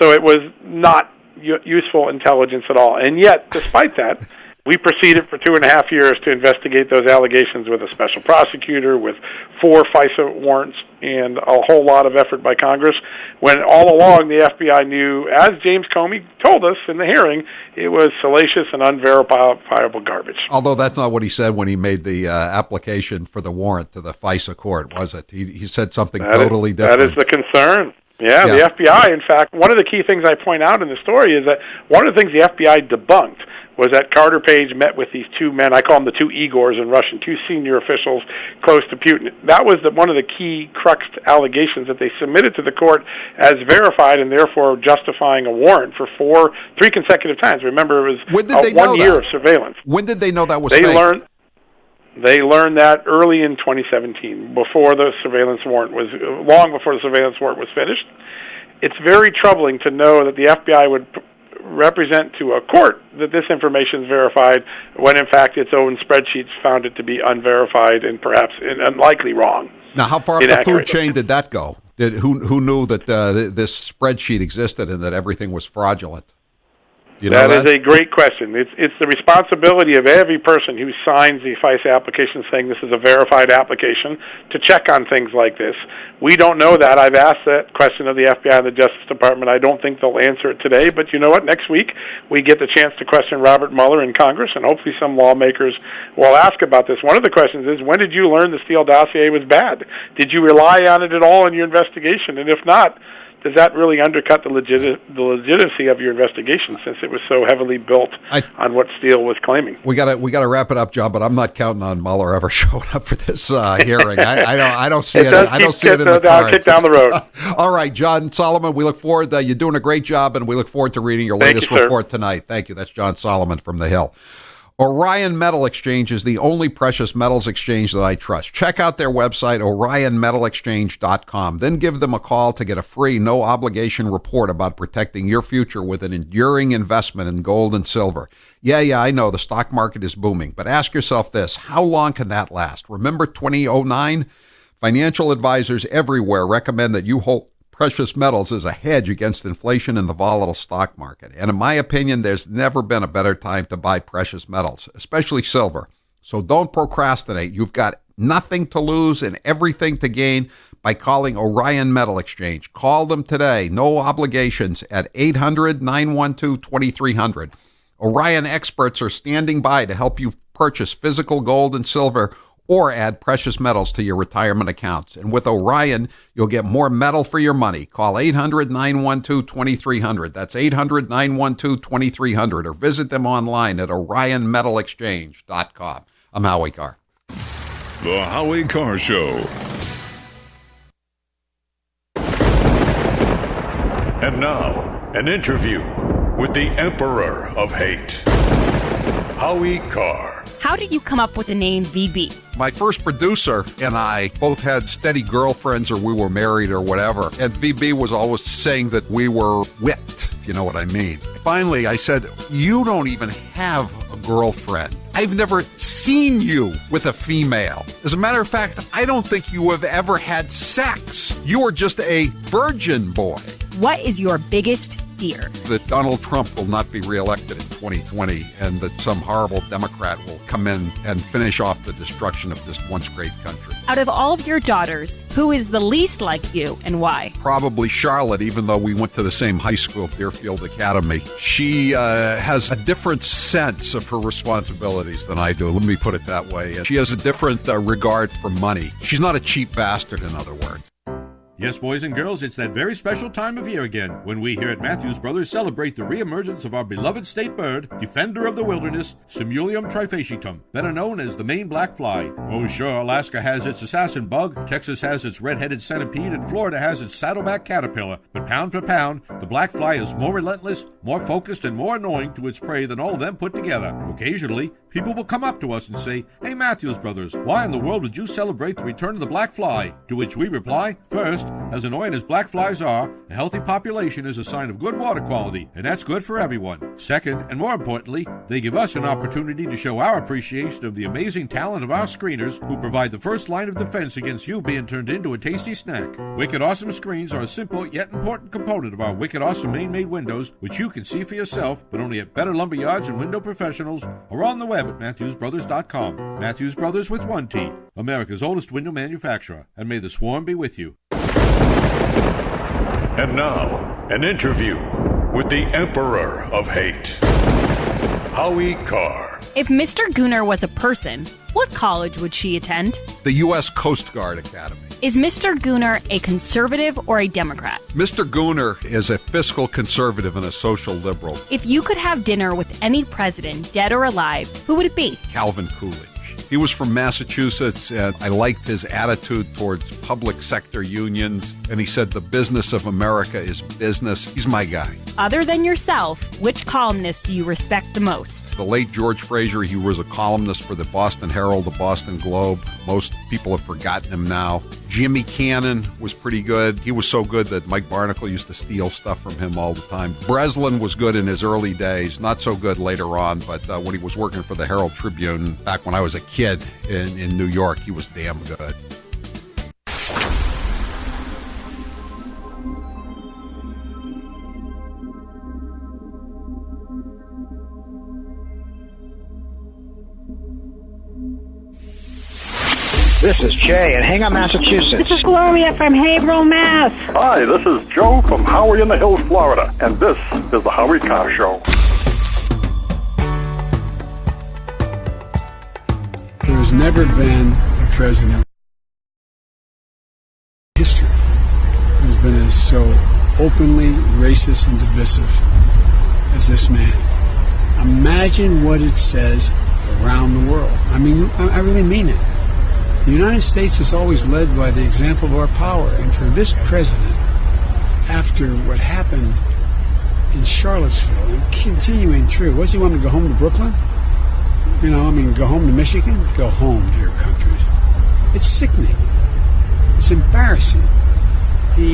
So it was not useful intelligence at all. And yet, despite that, we proceeded for 2.5 years to investigate those allegations with a special prosecutor, with 4 FISA warrants, and a whole lot of effort by Congress, when all along the FBI knew, as James Comey told us in the hearing, it was salacious and unverifiable garbage. Although that's not what he said when he made the application for the warrant to the FISA court, was it? He said something totally different. That is the concern. Yeah, the FBI, in fact, one of the key things I point out in the story is that one of the things the FBI debunked was that Carter Page met with these 2 men, I call them the 2 Igors in Russian, 2 senior officials close to Putin. That was one of the key crux allegations that they submitted to the court as verified and therefore justifying a warrant for 3 consecutive times. Remember, it was 1 year of surveillance. When did they know that was fake? They learned that early in 2017, before the surveillance warrant was, long before the surveillance warrant was finished. It's very troubling to know that the FBI would represent to a court that this information is verified when in fact its own spreadsheets found it to be unverified and perhaps unlikely wrong. Now, how far up the food chain did that go? Who knew that this spreadsheet existed and that everything was fraudulent? That is a great question. It's the responsibility of every person who signs the FISA application saying this is a verified application to check on things like this. We don't know that. I've asked that question of the FBI and the Justice Department. I don't think they'll answer it today, but you know what? Next week we get the chance to question Robert Mueller in Congress, and hopefully some lawmakers will ask about this. One of the questions is, when did you learn the Steele dossier was bad? Did you rely on it at all in your investigation? And if not, does that really undercut the legitimacy of your investigation, since it was so heavily built on what Steele was claiming? We got to wrap it up, John. But I'm not counting on Mueller ever showing up for this hearing. I don't see it. I don't see it in the cards. Kick down the road. All right, John Solomon. We look forward. You're doing a great job, and we look forward to reading your latest report tonight. Thank you. That's John Solomon from The Hill. Orion Metal Exchange is the only precious metals exchange that I trust. Check out their website, orionmetalexchange.com. Then give them a call to get a free, no-obligation report about protecting your future with an enduring investment in gold and silver. Yeah, I know the stock market is booming, but ask yourself this: how long can that last? Remember 2009? Financial advisors everywhere recommend that you hold precious metals as a hedge against inflation in the volatile stock market. And in my opinion, there's never been a better time to buy precious metals, especially silver. So don't procrastinate. You've got nothing to lose and everything to gain by calling Orion Metal Exchange. Call them today. No obligations at 800-912-2300. Orion experts are standing by to help you purchase physical gold and silver or add precious metals to your retirement accounts. And with Orion, you'll get more metal for your money. Call 800-912-2300. That's 800-912-2300. Or visit them online at orionmetalexchange.com. I'm Howie Carr. The Howie Carr Show. And now, an interview with the Emperor of Hate, Howie Carr. How did you come up with the name VB? My first producer and I both had steady girlfriends, or we were married or whatever. And VB was always saying that we were whipped, if you know what I mean. Finally, I said, you don't even have a girlfriend. I've never seen you with a female. As a matter of fact, I don't think you have ever had sex. You are just a virgin boy. What is your biggest fear? That Donald Trump will not be reelected in 2020 and that some horrible Democrat will come in and finish off the destruction of this once great country. Out of all of your daughters, who is the least like you and why? Probably Charlotte, even though we went to the same high school, Deerfield Academy. She has a different sense of her responsibilities than I do. Let me put it that way. She has a different regard for money. She's not a cheap bastard, in other words. Yes, boys and girls, it's that very special time of year again when we here at Matthews Brothers celebrate the reemergence of our beloved state bird, defender of the wilderness, Simulium trifasciatum, better known as the Maine black fly. Oh, sure, Alaska has its assassin bug, Texas has its red-headed centipede, and Florida has its saddleback caterpillar. But pound for pound, the black fly is more relentless, more focused, and more annoying to its prey than all of them put together. Occasionally, people will come up to us and say, "Hey, Matthews Brothers, why in the world would you celebrate the return of the black fly?" To which we reply, first, as annoying as black flies are, a healthy population is a sign of good water quality, and that's good for everyone. Second, and more importantly, they give us an opportunity to show our appreciation of the amazing talent of our screeners who provide the first line of defense against you being turned into a tasty snack. Wicked Awesome screens are a simple yet important component of our Wicked Awesome Maine-made windows, which you can see for yourself, but only at better lumberyards and window professionals, or on the web at MatthewsBrothers.com. Matthews Brothers with one T, America's oldest window manufacturer, and may the swarm be with you. And now, an interview with the Emperor of Hate, Howie Carr. If Mr. Gooner was a person, what college would she attend? The U.S. Coast Guard Academy. Is Mr. Gooner a conservative or a Democrat? Mr. Gooner is a fiscal conservative and a social liberal. If you could have dinner with any president, dead or alive, who would it be? Calvin Coolidge. He was from Massachusetts, and I liked his attitude towards public sector unions, and he said the business of America is business. He's my guy. Other than yourself, which columnist do you respect the most? The late George Fraser, he was a columnist for the Boston Herald, the Boston Globe. Most people have forgotten him now. Jimmy Cannon was pretty good. He was so good that Mike Barnacle used to steal stuff from him all the time. Breslin was good in his early days, not so good later on, but when he was working for the Herald Tribune back when I was a kid in New York, he was damn good. This is Jay in Hingham, Massachusetts. This is Gloria from Haverhill, Mass. Hi, this is Joe from Howie in the Hills, Florida, and this is the Howie Carr Show. There has never been a president in history who has been as so openly racist and divisive as this man. Imagine what it says around the world. I mean, I really mean it. The United States is always led by the example of our power, and for this president, after what happened in Charlottesville and continuing through, what's he want to go home to Brooklyn? You know, I mean, go home to Michigan? Go home to your countries. It's sickening. It's embarrassing. I'm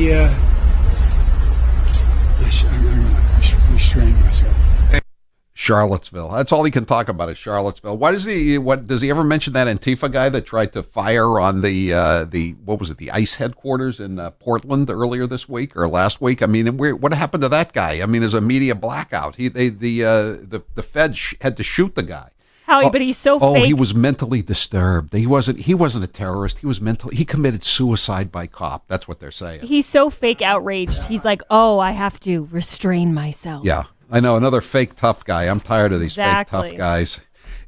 going to restrain myself. Charlottesville. That's all he can talk about is Charlottesville. Why does he? What does he ever mention that Antifa guy that tried to fire on the what was it? The ICE headquarters in Portland earlier this week or last week? I mean, what happened to that guy? I mean, there's a media blackout. The Fed had to shoot the guy. Howie, but he's so fake. Oh, he was mentally disturbed. He wasn't a terrorist. He committed suicide by cop. That's what they're saying. He's so fake outraged. He's like, oh, I have to restrain myself. Yeah. I know, another fake tough guy. I'm tired of these fake tough guys.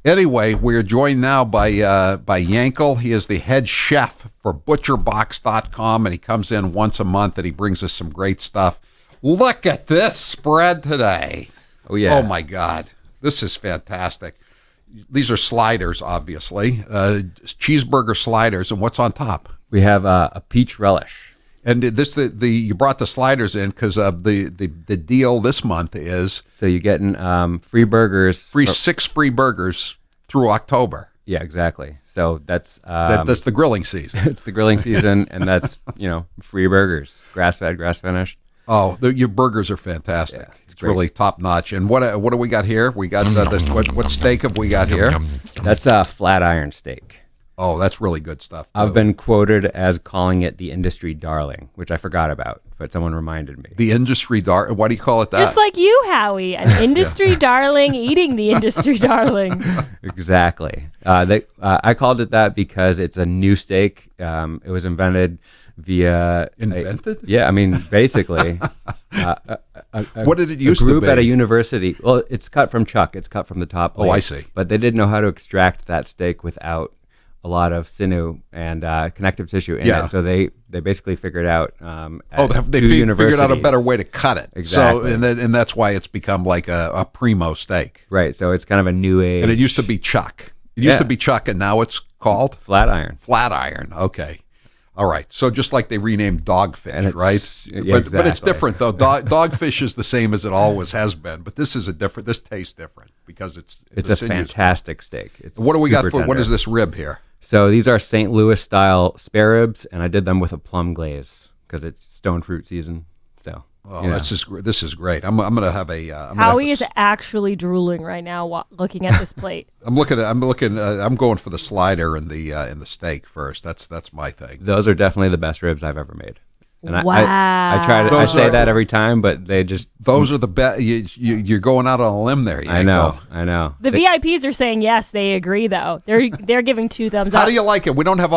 Anyway, we're joined now by Yankel. He is the head chef for ButcherBox.com, and he comes in once a month, and he brings us some great stuff. Look at this spread today. Oh, yeah. Oh, my God. This is fantastic. These are sliders, obviously, cheeseburger sliders, and what's on top? We have a peach relish. And you brought the sliders in because of the deal this month is... So you're getting free burgers. 6 free burgers through October. Yeah, exactly. So that's... that's the grilling season. It's the grilling season, and that's, free burgers. Grass-fed, grass-finished. Oh, your burgers are fantastic. Yeah, it's really top-notch. And what do we got here? We got what steak have we got here? That's a flat iron steak. Oh, that's really good stuff, too. I've been quoted as calling it the industry darling, which I forgot about, but someone reminded me. The industry darling? Why do you call it that? Just like you, Howie, an industry darling eating the industry darling. Exactly. I called it that because it's a new steak. It was invented via... Invented? Yeah, I mean, basically. What did it used to be? A group at a university. Well, it's cut from chuck. It's cut from the top plate. Oh, I see. But they didn't know how to extract that steak without... a lot of sinew and connective tissue in it. So they basically figured out. They figured out a better way to cut it. Exactly. So and that's why it's become like a primo steak. Right. So it's kind of a new age. And it used to be chuck. It used to be chuck, and now it's called flat iron. Flat iron. Okay. All right. So just like they renamed dogfish, right? Yeah, but it's different though. Dogfish is the same as it always has been, but this is this tastes different because it's a fantastic steak. What do we got for tender. What is this rib here? So these are St. Louis style spare ribs, and I did them with a plum glaze because it's stone fruit season. So this is great. I'm gonna have a. Howie is actually drooling right now looking at this plate. I'm going for the slider and the steak first. That's my thing. Those are definitely the best ribs I've ever made. And wow. I try to. I say that every time, but they just. Those are the best. You're going out on a limb there. I know. The VIPs are saying yes. They agree though. They're giving 2 thumbs up. How do you like it? We don't have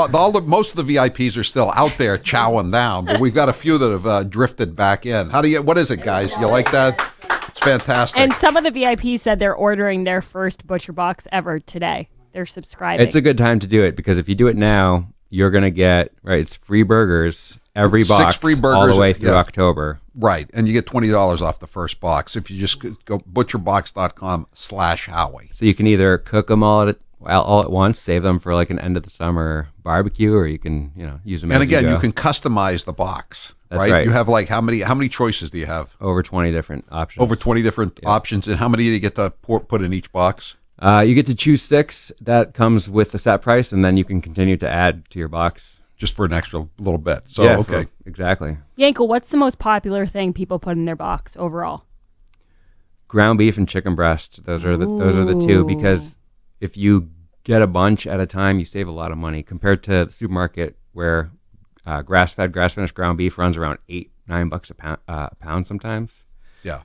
most of the VIPs are still out there chowing down, but we've got a few that have drifted back in. What is it, guys? You like that? It's fantastic. And some of the VIPs said they're ordering their first Butcher Box ever today. They're subscribing. It's a good time to do it because if you do it now, you're gonna get it's free burgers. Every box, 6 free burgers all the way through October. Right, and you get $20 off the first box if you just go butcherbox.com/Howie. So you can either cook them all at once, save them for like an end of the summer barbecue, or you can use them. And again, you can customize the box. That's right. You have like how many choices do you have? Over 20 different options. Over 20 different options, and how many do you get to put in each box? You get to choose 6. That comes with the set price, and then you can continue to add to your box. Just for an extra little bit. So, okay. Exactly. Yankel, what's the most popular thing people put in their box overall? Ground beef and chicken breast. Those are the 2, because if you get a bunch at a time, you save a lot of money compared to the supermarket where grass-fed, grass-finished ground beef runs around $8-9 a pound sometimes. Yeah.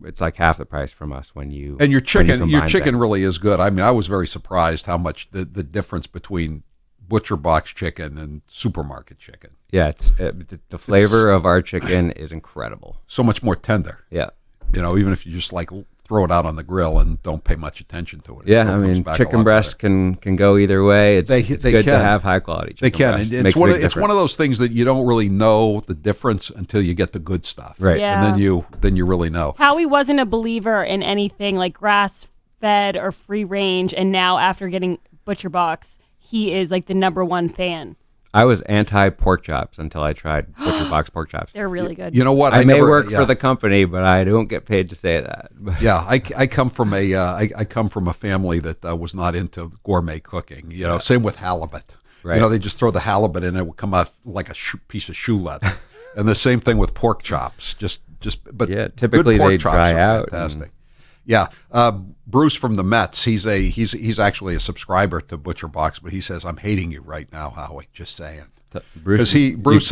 It's like half the price from us when you. And your chicken things. really is good. I mean, I was very surprised how much the difference between butcher box chicken and supermarket chicken. Yeah, the flavor of our chicken is incredible. So much more tender. Yeah. Even if you just like throw it out on the grill and don't pay much attention to it. Yeah, I mean, chicken breast can go either way. It's good to have high quality chicken breast. They can. It's one of those things that you don't really know the difference until you get the good stuff. Right. Yeah. And then you really know. Howie wasn't a believer in anything like grass-fed or free range, and now after getting Butcher Box, he is like the #1 fan. I was anti pork chops until I tried Butcher Box pork chops. They're really good. You know what? I may work for the company, but I don't get paid to say that. Yeah, I come from a family that was not into gourmet cooking. Same with halibut. Right. They just throw the halibut in, and it would come off like a piece of shoe leather. And the same thing with pork chops. But typically good pork they chops dry are out. Fantastic. Yeah, Bruce from the Mets. He's actually a subscriber to Butcher Box, but he says, "I'm hating you right now, Howie." Just saying. Bruce,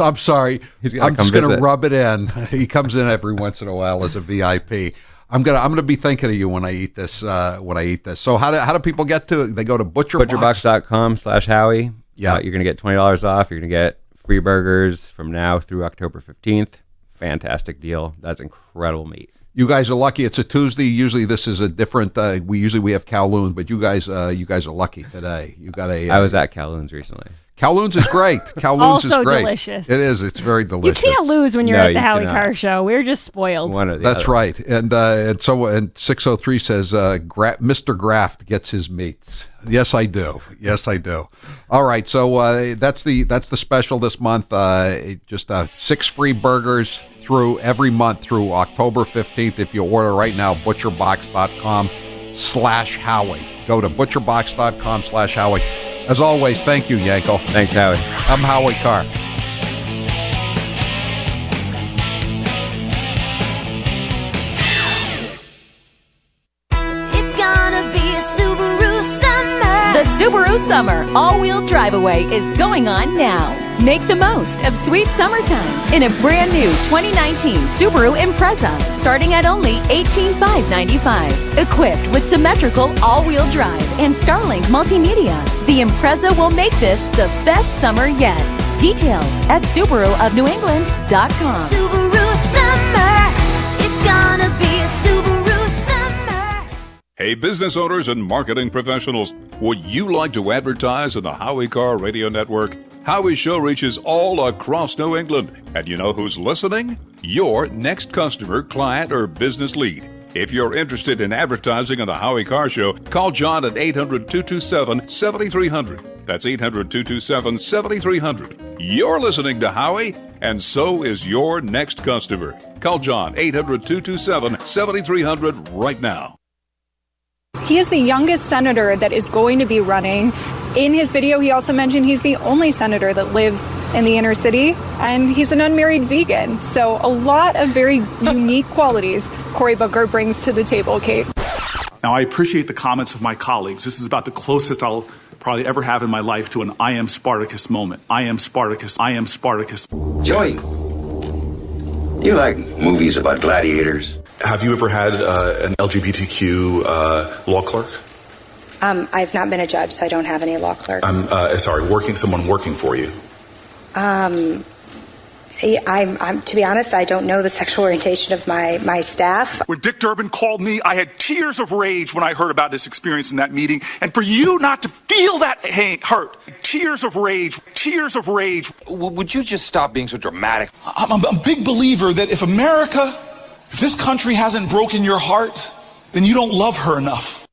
I'm sorry. I'm just going to rub it in. He comes in every once in a while as a VIP. I'm gonna be thinking of you when I eat this. So how do people get to it? They go to butcherbox.com/Howie. Yeah, you're gonna get $20 off. You're gonna get free burgers from now through October 15th. Fantastic deal. That's incredible meat. You guys are lucky. It's a Tuesday. Usually this is a different. We have Kowloon, but you guys are lucky today. You got a. I was at Kowloon's recently. Kowloon's is great. Kowloon's is great. Delicious. It is. It's very delicious. You can't lose when you're at the Howie Carr show. We're just spoiled. That's right. And 603 says Mr. Graft gets his meats. Yes, I do. All right. So that's the special this month. Just 6 free burgers through every month through October 15th. If you order right now, butcherbox.com/Howie. Go to butcherbox.com/Howie. As always, thank you, Yankel. Thanks, Howie. I'm Howie Carr. It's gonna be a Subaru summer. The Subaru Summer All-Wheel Drive Away is going on now. Make the most of sweet summertime in a brand new 2019 Subaru Impreza, starting at only $18,595. Equipped with symmetrical all-wheel drive and Starlink multimedia, the Impreza will make this the best summer yet. Details at SubaruofNewEngland.com. Subaru summer. It's gonna be a Subaru summer. Hey, business owners and marketing professionals, would you like to advertise on the Howie Carr Radio Network? Howie's show reaches all across New England. And you know who's listening? Your next customer, client, or business lead. If you're interested in advertising on the Howie Carr Show, call John at 800-227-7300. That's 800-227-7300. You're listening to Howie, and so is your next customer. Call John, 800-227-7300 right now. He is the youngest senator that is going to be running. In his video, he also mentioned he's the only senator that lives in the inner city, and he's an unmarried vegan. So a lot of very unique qualities Cory Booker brings to the table, Kate. Now, I appreciate the comments of my colleagues. This is about the closest I'll probably ever have in my life to an I am Spartacus moment. I am Spartacus. I am Spartacus. Joey, you like movies about gladiators? Have you ever had an LGBTQ law clerk? I've not been a judge, so I don't have any law clerks. Someone working for you. I'm to be honest, I don't know the sexual orientation of my staff. When Dick Durbin called me, I had tears of rage when I heard about this experience in that meeting. And for you not to feel that hurt, tears of rage. Would you just stop being so dramatic? I'm a big believer that if this country hasn't broken your heart, then you don't love her enough.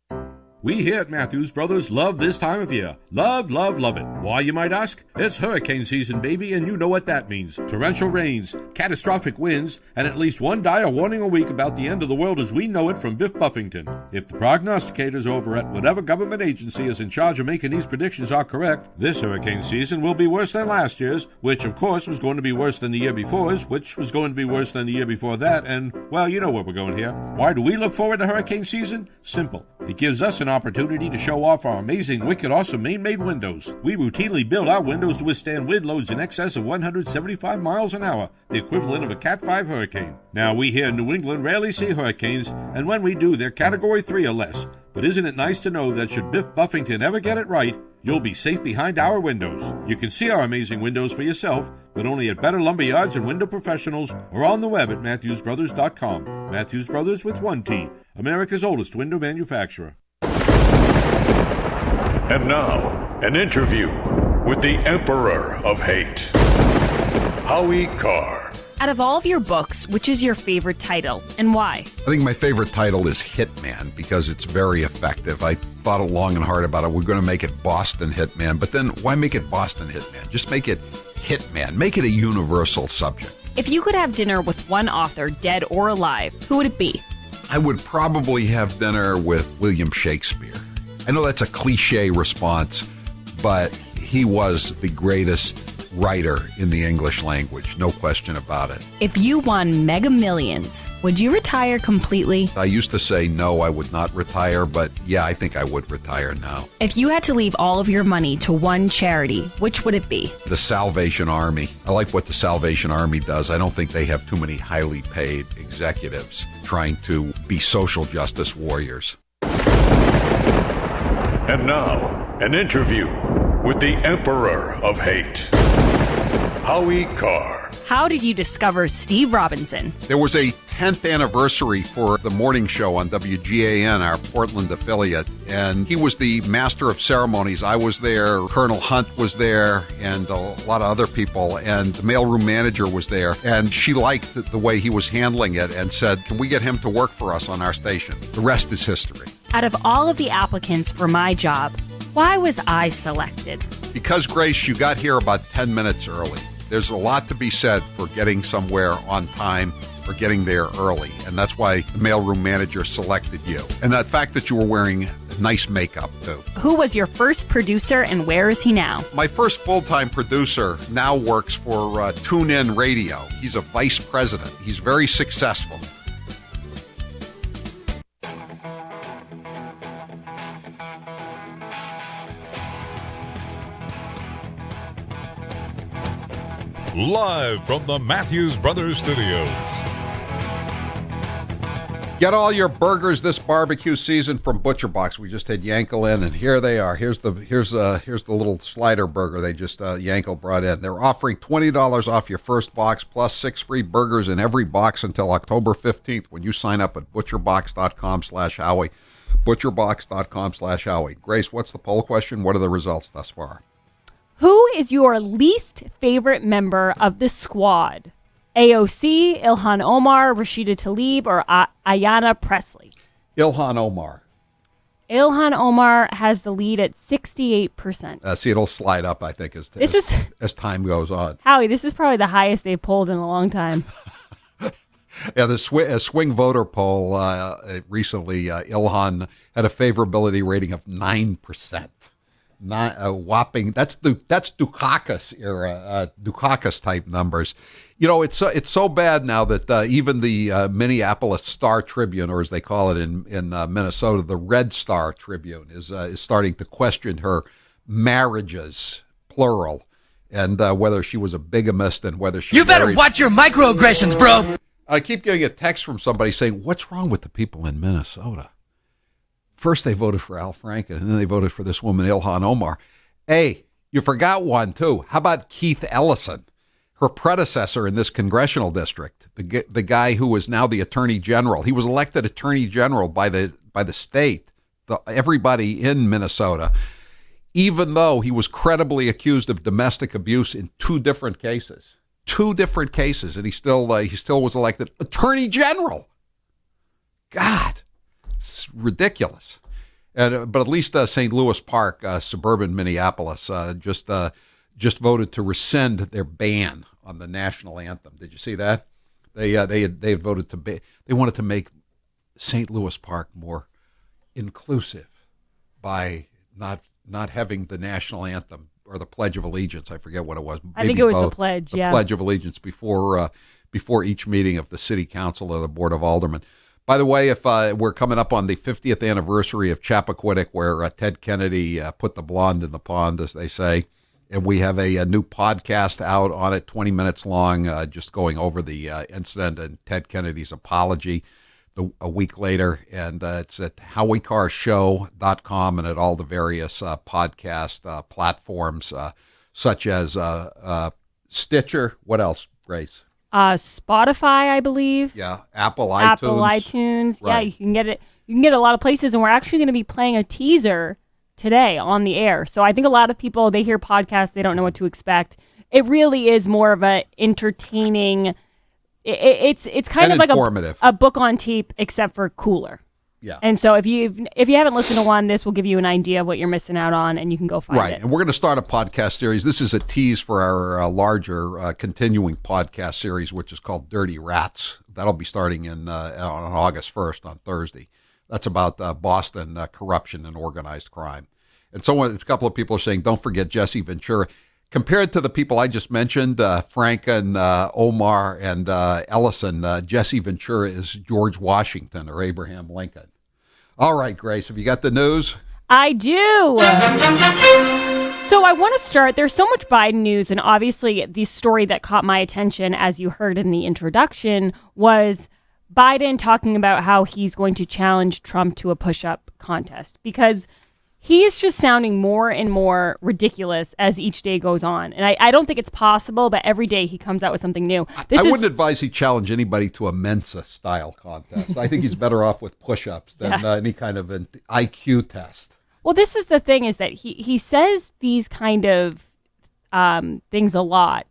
We here at Matthews Brothers love this time of year. Love, love, love it. Why, you might ask? It's hurricane season, baby, and you know what that means. Torrential rains, catastrophic winds, and at least one dire warning a week about the end of the world as we know it from Biff Buffington. If the prognosticators over at whatever government agency is in charge of making these predictions are correct, this hurricane season will be worse than last year's, which of course was going to be worse than the year before's, which was going to be worse than the year before that, and, well, you know where we're going here. Why do we look forward to hurricane season? Simple. It gives us an opportunity to show off our amazing, wicked, awesome Maine-made windows. We routinely build our windows to withstand wind loads in excess of 175 miles an hour, the equivalent of a Cat 5 hurricane. Now, we here in New England rarely see hurricanes, and when we do, they're Category 3 or less. But isn't it nice to know that should Biff Buffington ever get it right, you'll be safe behind our windows. You can see our amazing windows for yourself, but only at Better Lumber Yards and Window Professionals, or on the web at MatthewsBrothers.com. Matthews Brothers with one T, America's oldest window manufacturer. And now, an interview with the Emperor of Hate, Howie Carr. Out of all of your books, which is your favorite title and why? I think my favorite title is Hitman because it's very effective. I thought long and hard about it. We're going to make it Boston Hitman, but then why make it Boston Hitman? Just make it Hitman. Make it a universal subject. If you could have dinner with one author, dead or alive, who would it be? I would probably have dinner with William Shakespeare. I know that's a cliche response, but he was the greatest writer in the English language, no question about it. If you won Mega Millions, would you retire completely? I used to say no, I would not retire, but yeah, I think I would retire now. If you had to leave all of your money to one charity, which would it be? The Salvation Army. I like what the Salvation Army does. I don't think they have too many highly paid executives trying to be social justice warriors. And now, an interview with the Emperor of Hate, Howie Carr. How did you discover Steve Robinson? There was a 10th anniversary for the morning show on WGAN, our Portland affiliate, and he was the master of ceremonies. I was there, Colonel Hunt was there, and a lot of other people, and the mailroom manager was there, and she liked the way he was handling it and said, can we get him to work for us on our station? The rest is history. Out of all of the applicants for my job, why was I selected? Because, Grace, you got here about 10 minutes early. There's a lot to be said for getting somewhere on time or getting there early, and that's why the mailroom manager selected you. And the fact that you were wearing nice makeup, too. Who was your first producer, and where is he now? My first full-time producer now works for TuneIn Radio. He's a vice president. He's very successful. Live from the Matthews Brothers Studios. Get all your burgers this barbecue season from Butcher Box. We just had Yankel in, and here they are. Here's the little slider burger they just Yankel brought in. They're offering $20 off your first box plus 6 free burgers in every box until October 15th when you sign up at butcherbox.com/Howie. butcherbox.com/Howie. Grace, what's the poll question? What are the results thus far? Who is your least favorite member of the squad? AOC, Ilhan Omar, Rashida Tlaib, or Ayanna Pressley? Ilhan Omar. Ilhan Omar has the lead at 68%. See, it'll slide up, I think, as time goes on. Howie, this is probably the highest they've polled in a long time. Yeah, the swing voter poll recently, Ilhan had a favorability rating of 9%. Not a whopping. That's Dukakis era, Dukakis type numbers. It's so bad now that even the Minneapolis Star Tribune, or as they call it in Minnesota, the Red Star Tribune, is starting to question her marriages, plural, and whether she was a bigamist and whether she. You better watch your microaggressions, bro. I keep getting a text from somebody saying, "What's wrong with the people in Minnesota?" First, they voted for Al Franken, and then they voted for this woman, Ilhan Omar. Hey, you forgot one, too. How about Keith Ellison, her predecessor in this congressional district, the guy who is now the attorney general? He was elected attorney general by the state, everybody in Minnesota, even though he was credibly accused of domestic abuse in two different cases, and he still was elected attorney general. God. It's ridiculous. But at least St. Louis Park, suburban Minneapolis, just voted to rescind their ban on the national anthem. Did you see that? They had voted they wanted to make St. Louis Park more inclusive by not having the national anthem or the Pledge of Allegiance. I forget what it was. I think it was the pledge. The Pledge of Allegiance before each meeting of the City Council or the Board of Aldermen. By the way, if we're coming up on the 50th anniversary of Chappaquiddick, where Ted Kennedy put the blonde in the pond, as they say, and we have a new podcast out on it, 20 minutes long, just going over the incident and Ted Kennedy's apology a week later. And it's at HowieCarrShow.com and at all the various podcast platforms, such as Stitcher. What else, Grace? Spotify, I believe. Yeah, Apple iTunes. Right. Yeah, you can get it. You can get it a lot of places, and we're actually going to be playing a teaser today on the air. So I think a lot of people, they hear podcasts, they don't know what to expect. It really is more of a entertaining. It's kind of like a book on tape, except for cooler. Yeah. And so if you haven't listened to one, this will give you an idea of what you're missing out on, and you can go find it. Right. And we're going to start a podcast series. This is a tease for our larger continuing podcast series, which is called Dirty Rats. That'll be starting on August 1st on Thursday. That's about Boston corruption and organized crime. And a couple of people are saying, don't forget Jesse Ventura. Compared to the people I just mentioned, Franken, Omar, and Ellison, Jesse Ventura is George Washington or Abraham Lincoln. All right, Grace, have you got the news? I do. So I want to start. There's so much Biden news, and obviously the story that caught my attention, as you heard in the introduction, was Biden talking about how he's going to challenge Trump to a push-up contest, because he is just sounding more and more ridiculous as each day goes on. And I don't think it's possible, but every day he comes out with something new. I wouldn't advise he challenge anybody to a Mensa-style contest. I think he's better off with push-ups than any kind of an IQ test. Well, this is the thing, is that he says these kind of things a lot.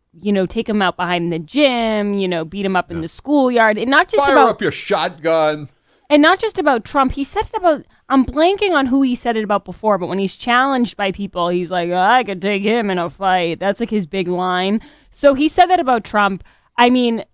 Take him out behind the gym, beat him up in the schoolyard. And not just Fire up your shotgun. And not just about Trump. He said it about, I'm blanking on who he said it about before, but when he's challenged by people, he's like, I could take him in a fight. That's like his big line. So he said that about Trump. I mean,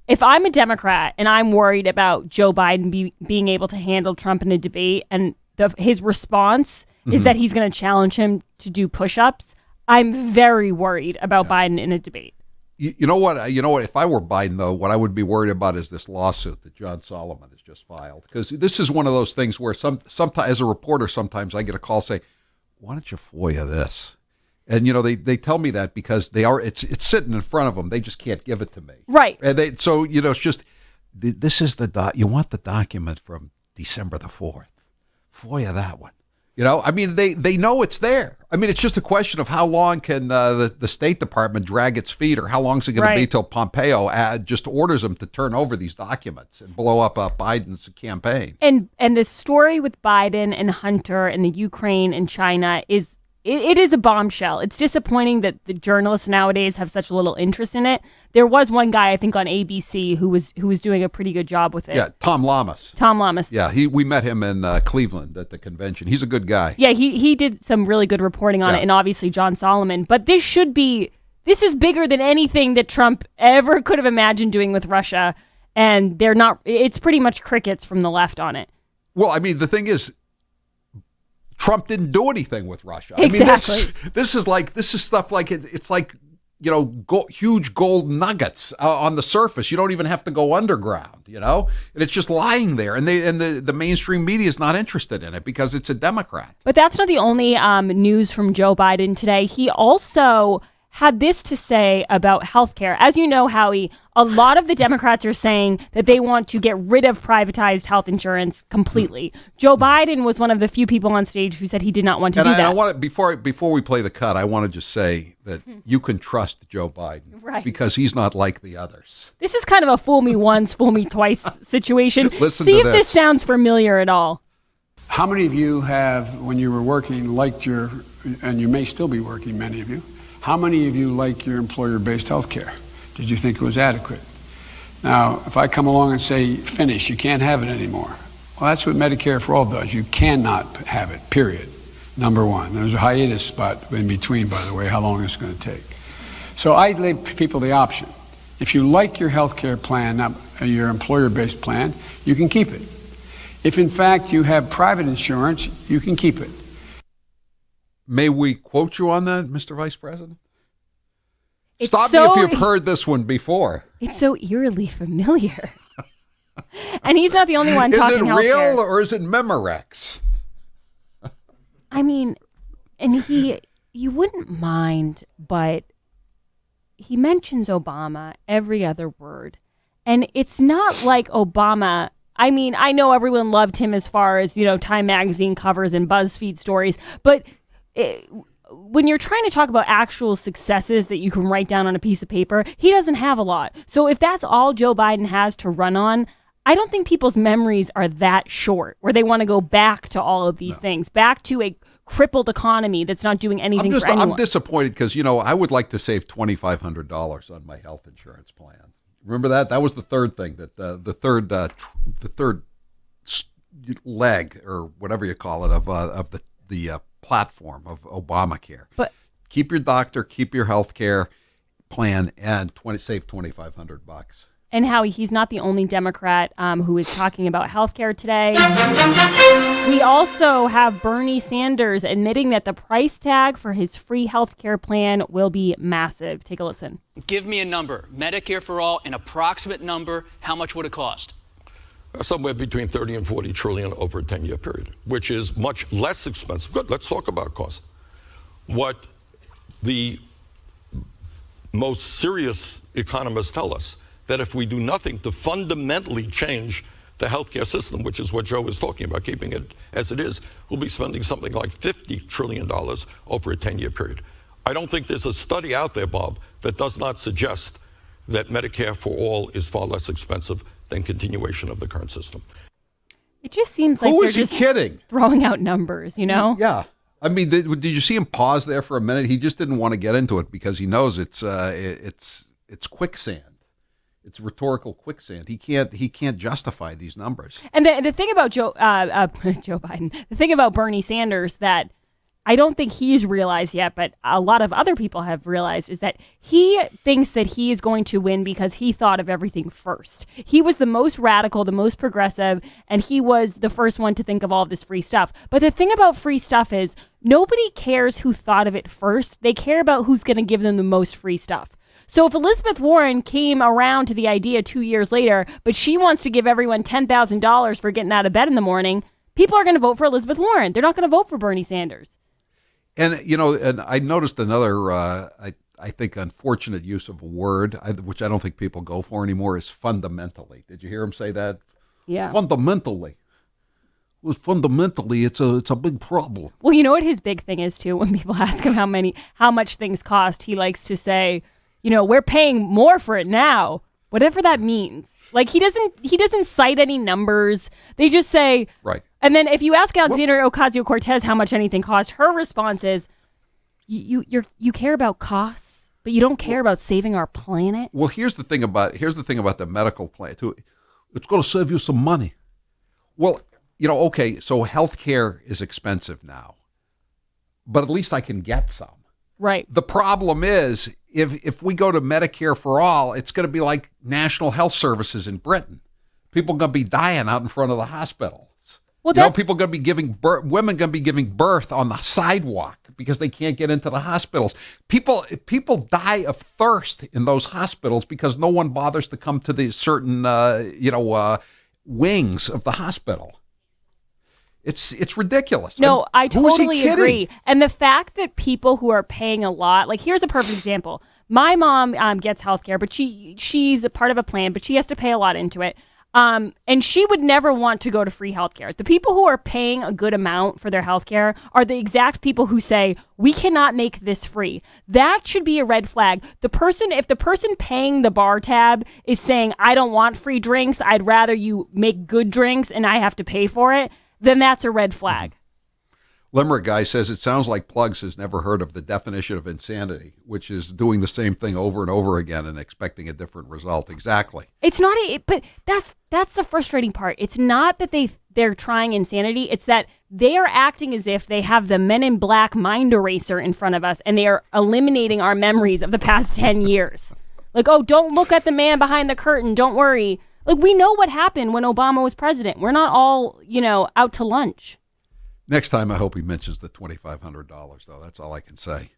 if I'm a Democrat and I'm worried about Joe Biden being able to handle Trump in a debate, and his response is that he's going to challenge him to do push-ups, I'm very worried about Biden in a debate. You know what? If I were Biden, though, what I would be worried about is this lawsuit that John Solomon has just filed. Because this is one of those things where sometimes, as a reporter, sometimes I get a call say, "Why don't you FOIA this?" And they tell me that because it's sitting in front of them. They just can't give it to me. Right. And it's just this is you want the document from December the 4th. FOIA that one. You know, I mean, they know it's there. I mean, it's just a question of how long can the State Department drag its feet, or how long is it going to be till Pompeo just orders them to turn over these documents and blow up Biden's campaign. And the story with Biden and Hunter and the Ukraine and China is it is a bombshell. It's disappointing that the journalists nowadays have such little interest in it. There was one guy, I think, on ABC who was doing a pretty good job with it. Yeah, Tom Lamas. Tom Lamas. Yeah, we met him in Cleveland at the convention. He's a good guy. Yeah, he did some really good reporting on it, and obviously John Solomon. But this is bigger than anything that Trump ever could have imagined doing with Russia, and they're not. It's pretty much crickets from the left on it. Well, I mean, the thing is, Trump didn't do anything with Russia. Exactly. I mean, this is stuff like it's like, you know, huge gold nuggets on the surface. You don't even have to go underground, you know, and it's just lying there. And the mainstream media is not interested in it because it's a Democrat. But that's not the only news from Joe Biden today. He also had this to say about healthcare. As you know, Howie, a lot of the Democrats are saying that they want to get rid of privatized health insurance completely. Joe Biden was one of the few people on stage who said he did not want to do that. I want to, before we play the cut, I want to just say that you can trust Joe Biden because he's not like the others. This is kind of a fool me once, fool me twice situation. Listen See to if this sounds familiar at all. How many of you have, when you were working, and you may still be working, many of you, how many of you like your employer-based health care? Did you think it was adequate? Now, if I come along and say, finish, you can't have it anymore. Well, that's what Medicare for All does. You cannot have it, period. Number one. There's a hiatus spot in between, by the way, how long it's going to take. So I give people the option. If you like your health care plan, your employer-based plan, you can keep it. If, in fact, you have private insurance, you can keep it. May we quote you on that, Mr. Vice President? It's Stop me if you've heard this one before. It's so eerily familiar. And he's not the only one talking healthcare. Is it real or is it Memorex? I mean, and you wouldn't mind, but he mentions Obama every other word. And it's not like Obama. I mean, I know everyone loved him as far as, you know, Time Magazine covers and BuzzFeed stories, but when you're trying to talk about actual successes that you can write down on a piece of paper, he doesn't have a lot. So if that's all Joe Biden has to run on, I don't think people's memories are that short where they want to go back to all of these things, back to a crippled economy that's not doing anything for anyone. I'm disappointed because, you know, I would like to save $2,500 on my health insurance plan. Remember that? That was the third thing, that the third leg, or whatever you call it, of the platform of Obamacare. But keep your doctor, keep your health care plan, and save $2,500. And Howie, he's not the only Democrat who is talking about healthcare today. We also have Bernie Sanders admitting that the price tag for his free healthcare plan will be massive. Take a listen. Give me a number. Medicare for all, an approximate number. How much would it cost? Somewhere between 30 and 40 trillion over a 10-year period, which is much less expensive. Good, let's talk about cost. What the most serious economists tell us, that if we do nothing to fundamentally change the healthcare system, which is what Joe is talking about, keeping it as it is, we'll be spending something like $50 trillion over a 10-year period. I don't think there's a study out there, Bob, that does not suggest that Medicare for all is far less expensive than continuation of the current system. It just seems like they're just kidding? Throwing out numbers, you know? Yeah. I mean, did you see him pause there for a minute? He just didn't want to get into it because he knows it's quicksand. It's rhetorical quicksand. He can't justify these numbers. And the thing about Joe Biden, the thing about Bernie Sanders that I don't think he's realized yet, but a lot of other people have realized, is that he thinks that he is going to win because he thought of everything first. He was the most radical, the most progressive, and he was the first one to think of all of this free stuff. But the thing about free stuff is nobody cares who thought of it first. They care about who's going to give them the most free stuff. So if Elizabeth Warren came around to the idea 2 years later, but she wants to give everyone $10,000 for getting out of bed in the morning, people are going to vote for Elizabeth Warren. They're not going to vote for Bernie Sanders. And, you know, and I noticed another, I think, unfortunate use of a word, which I don't think people go for anymore, is fundamentally. Did you hear him say that? Yeah. Fundamentally. Well, fundamentally, it's a big problem. Well, you know what his big thing is too. When people ask him how much things cost, he likes to say, we're paying more for it now, whatever that means. Like he doesn't cite any numbers. They just say right. And then if you ask Alexandria Ocasio-Cortez how much anything cost, her response is, you care about costs, but you don't care about saving our planet. Well, here's the thing about the medical plan too. It's going to save you some money. Well, okay, so healthcare is expensive now, but at least I can get some. Right. The problem is if we go to Medicare for all, it's going to be like National Health Services in Britain. People are going to be dying out in front of the hospitals. Well, people are going to be giving birth, women going to be giving birth on the sidewalk because they can't get into the hospitals. People die of thirst in those hospitals because no one bothers to come to the certain wings of the hospital. It's ridiculous. No, I totally agree. And the fact that people who are paying a lot, like here's a perfect example. My mom gets healthcare, but she's a part of a plan, but she has to pay a lot into it. And she would never want to go to free healthcare. The people who are paying a good amount for their healthcare are the exact people who say, we cannot make this free. That should be a red flag. If the person paying the bar tab is saying, I don't want free drinks, I'd rather you make good drinks and I have to pay for it, then that's a red flag. Limerick guy says it sounds like Plugs has never heard of the definition of insanity, which is doing the same thing over and over again and expecting a different result. Exactly. It's not but that's the frustrating part. It's not that they're trying insanity. It's that they are acting as if they have the Men in Black mind eraser in front of us and they are eliminating our memories of the past 10 years. Like, oh, don't look at the man behind the curtain. Don't worry. Like, we know what happened when Obama was president. We're not all, out to lunch. Next time, I hope he mentions the $2,500, though. That's all I can say.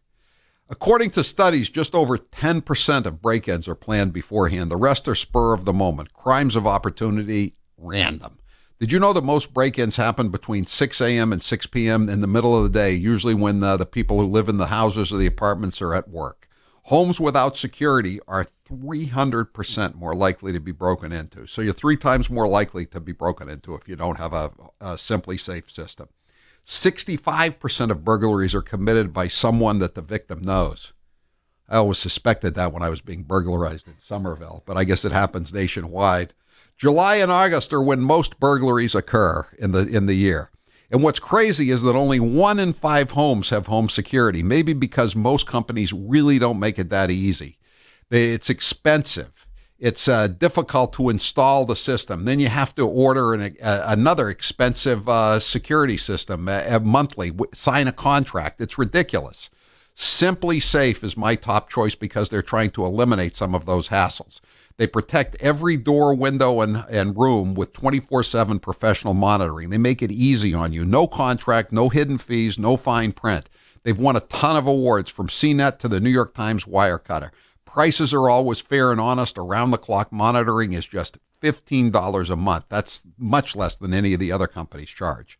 According to studies, just over 10% of break-ins are planned beforehand. The rest are spur of the moment. Crimes of opportunity, random. Did you know that most break-ins happen between 6 a.m. and 6 p.m. in the middle of the day, usually when the people who live in the houses or the apartments are at work? Homes without security are 300% more likely to be broken into. So you're 3 times more likely to be broken into if you don't have a Simply Safe system. 65% of burglaries are committed by someone that the victim knows. I always suspected that when I was being burglarized in Somerville, but I guess it happens nationwide. July and August are when most burglaries occur in the year. And what's crazy is that only 1 in 5 homes have home security, maybe because most companies really don't make it that easy. It's expensive. It's difficult to install the system. Then you have to order another expensive security system monthly, sign a contract. It's ridiculous. Simply Safe is my top choice because they're trying to eliminate some of those hassles. They protect every door, window, and room with 24/7 professional monitoring. They make it easy on you. No contract, no hidden fees, no fine print. They've won a ton of awards from CNET to the New York Times Wirecutter. Prices are always fair and honest. Around-the-clock monitoring is just $15 a month. That's much less than any of the other companies charge.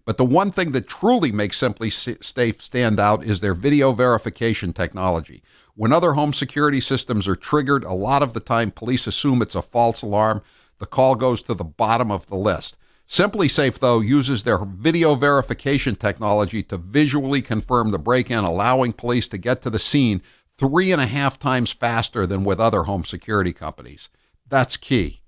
But the one thing that truly makes Simply Safe stand out is their video verification technology. When other home security systems are triggered, a lot of the time police assume it's a false alarm. The call goes to the bottom of the list. Simply Safe, though, uses their video verification technology to visually confirm the break-in, allowing police to get to the scene 3.5 times faster than with other home security companies. That's key.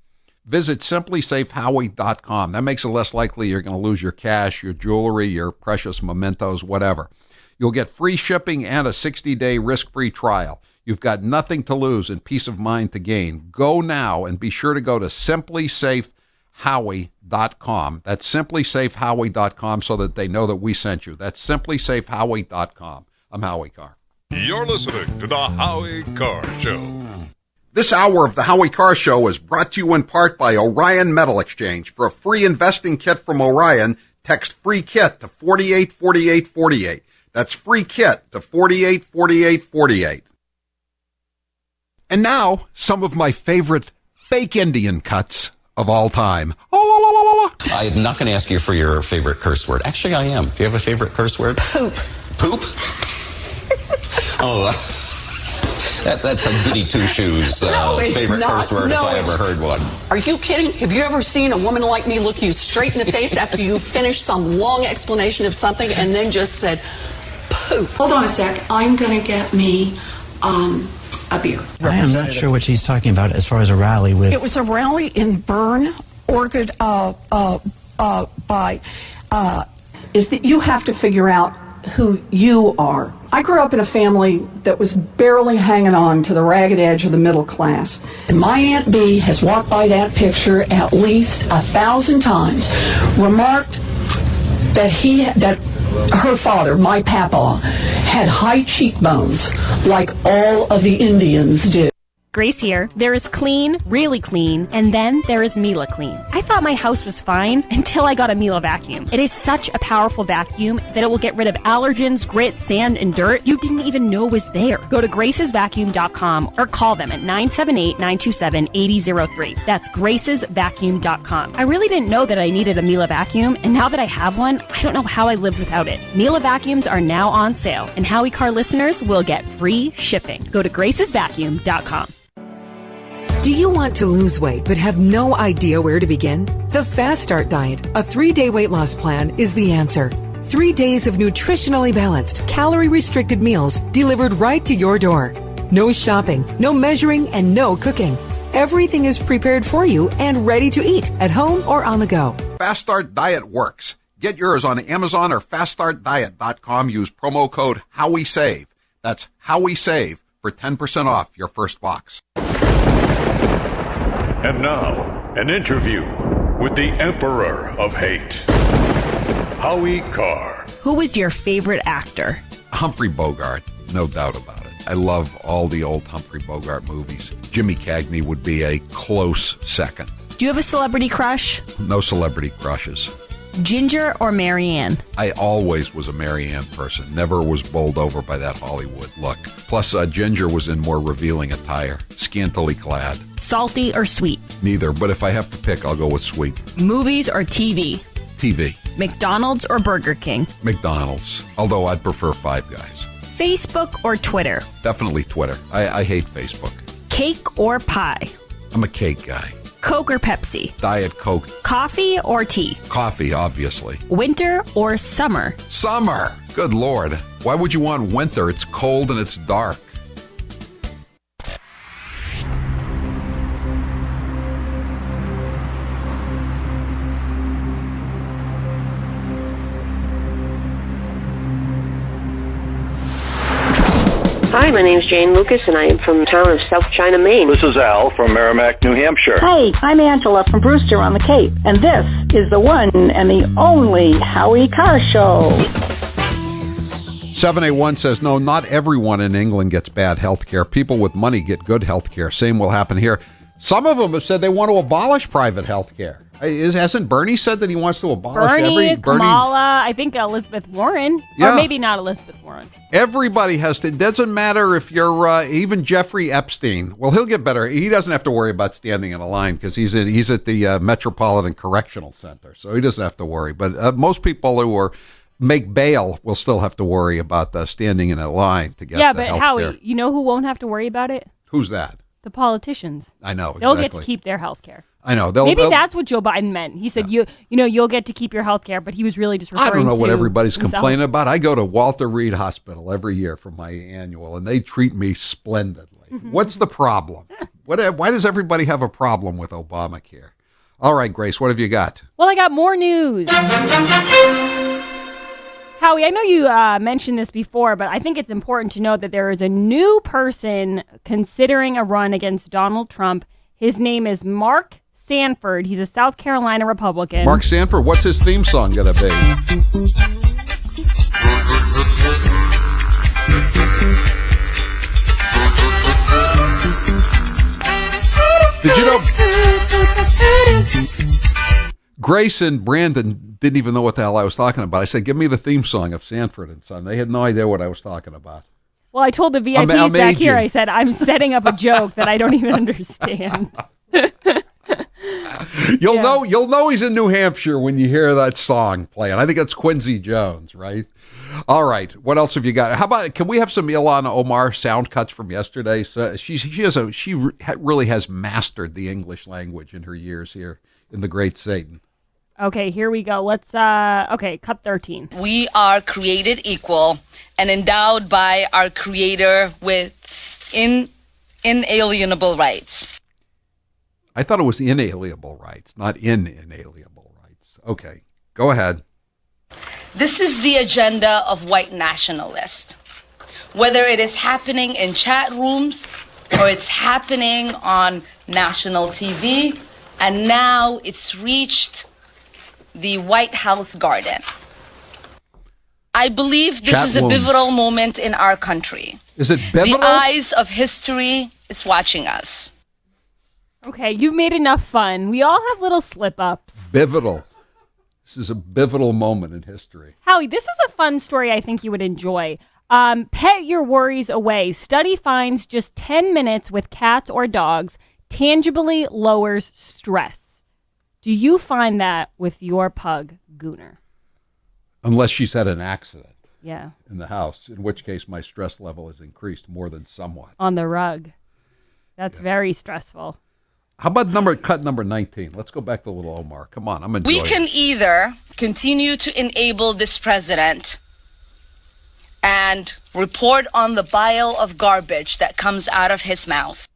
Visit simplysafehowie.com. That makes it less likely you're going to lose your cash, your jewelry, your precious mementos, whatever. You'll get free shipping and a 60-day risk-free trial. You've got nothing to lose and peace of mind to gain. Go now and be sure to go to simplysafehowie.com. That's simplysafehowie.com so that they know that we sent you. That's simplysafehowie.com. I'm Howie Carr. You're listening to The Howie Carr Show. This hour of The Howie Carr Show is brought to you in part by Orion Metal Exchange. For a free investing kit from Orion, text FREE KIT to 484848. That's FREE KIT to 484848. And now, some of my favorite fake Indian cuts of all time. I'm not going to ask you for your favorite curse word. Actually, I am. Do you have a favorite curse word? Poop. Poop? Oh, That's a goody two-shoes favorite curse word if I ever heard one. Are you kidding? Have you ever seen a woman like me look you straight in the face after you finished some long explanation of something and then just said, poop? Hold on a sec. I'm going to get me a beer. I am not sure what she's talking about as far as a rally with. It was a rally in Bern, Oregon, is that you have to figure out who you are. I grew up in a family that was barely hanging on to the ragged edge of the middle class. And my Aunt B has walked by that picture at least 1,000 times, remarked that her father, my papa, had high cheekbones like all of the Indians did. Grace here. There is clean, really clean, and then there is Miele Clean. I thought my house was fine until I got a Miele vacuum. It is such a powerful vacuum that it will get rid of allergens, grit, sand, and dirt you didn't even know was there. Go to gracesvacuum.com or call them at 978-927-8003. That's gracesvacuum.com. I really didn't know that I needed a Miele vacuum, and now that I have one, I don't know how I lived without it. Miele vacuums are now on sale, and Howie Carr listeners will get free shipping. Go to gracesvacuum.com. Do you want to lose weight but have no idea where to begin? The Fast Start Diet, a 3-day weight loss plan, is the answer. 3 days of nutritionally balanced, calorie-restricted meals delivered right to your door. No shopping, no measuring, and no cooking. Everything is prepared for you and ready to eat at home or on the go. Fast Start Diet works. Get yours on Amazon or faststartdiet.com. Use promo code HowieSave. That's HowieSave for 10% off your first box. And now, an interview with the Emperor of Hate, Howie Carr. Who was your favorite actor? Humphrey Bogart, no doubt about it. I love all the old Humphrey Bogart movies. Jimmy Cagney would be a close second. Do you have a celebrity crush? No celebrity crushes. Ginger or Marianne? I always was a Marianne person. Never was bowled over by that Hollywood look. Plus, Ginger was in more revealing attire, scantily clad. Salty or sweet? Neither, but if I have to pick, I'll go with sweet. Movies or TV? TV. McDonald's or Burger King? McDonald's, although I'd prefer Five Guys. Facebook or Twitter? Definitely Twitter. I hate Facebook. Cake or pie? I'm a cake guy. Coke or Pepsi? Diet Coke. Coffee or tea? Coffee, obviously. Winter or summer? Summer! Good Lord. Why would you want winter? It's cold and it's dark. Hi, my name's Jane Lucas, and I am from the town of South China, Maine. This is Al from Merrimack, New Hampshire. Hey, I'm Angela from Brewster on the Cape, and this is the one and the only Howie Carr Show. 781 says, no, not everyone in England gets bad health care. People with money get good health care. Same will happen here. Some of them have said they want to abolish private health care. Hasn't Bernie said that he wants to abolish Bernie, Kamala, I think Elizabeth Warren. Yeah. Or maybe not Elizabeth Warren. Everybody has to. It doesn't matter if you're even Jeffrey Epstein. Well, he'll get better. He doesn't have to worry about standing in a line because he's at the Metropolitan Correctional Center, so he doesn't have to worry. But most people who make bail will still have to worry about standing in a line to get the but health Howie, care. you know who won't have to worry about it? Who's that? The politicians. I know. They'll exactly. get to keep their health care. I know. Maybe that's what Joe Biden meant. He said, you'll get to keep your health care, but he was really just referring to I don't know what everybody's himself. complaining about. I go to Walter Reed Hospital every year for my annual, and they treat me splendidly. Mm-hmm. What's the problem? Why does everybody have a problem with Obamacare? All right, Grace, what have you got? Well, I got more news. Howie, I know you mentioned this before, but I think it's important to know that there is a new person considering a run against Donald Trump. His name is Mark Sanford. He's a South Carolina Republican. Mark Sanford, what's his theme song going to be? Did you know Grace and Brandon didn't even know what the hell I was talking about? I said, give me the theme song of Sanford and Son. They had no idea what I was talking about. Well, I told the VIPs back here, I said, I'm setting up a joke that I don't even understand. You'll know he's in New Hampshire when you hear that song playing. I think it's Quincy Jones, right? All right. What else have you got? How about, can we have some Ilhan Omar sound cuts from yesterday? So she really has mastered the English language in her years here in the Great Satan. Okay, here we go. Let's, cut 13. We are created equal and endowed by our Creator with inalienable rights. I thought it was inalienable rights, not inalienable rights. Okay, go ahead. This is the agenda of white nationalists. Whether it is happening in chat rooms or it's happening on national TV, and now it's reached the White House garden. I believe this is a pivotal moment in our country. Is it pivotal? The eyes of history is watching us. Okay, you've made enough fun. We all have little slip-ups. Pivotal. This is a pivotal moment in history. Howie, this is a fun story I think you would enjoy. Pet your worries away. Study finds just 10 minutes with cats or dogs tangibly lowers stress. Do you find that with your pug, Gooner? Unless she's had an accident. Yeah. In the house, in which case my stress level has increased more than somewhat. On the rug. That's very stressful. How about cut number 19? Let's go back to little Omar. Come on, I'm enjoying it. We can either continue to enable this president and report on the pile of garbage that comes out of his mouth.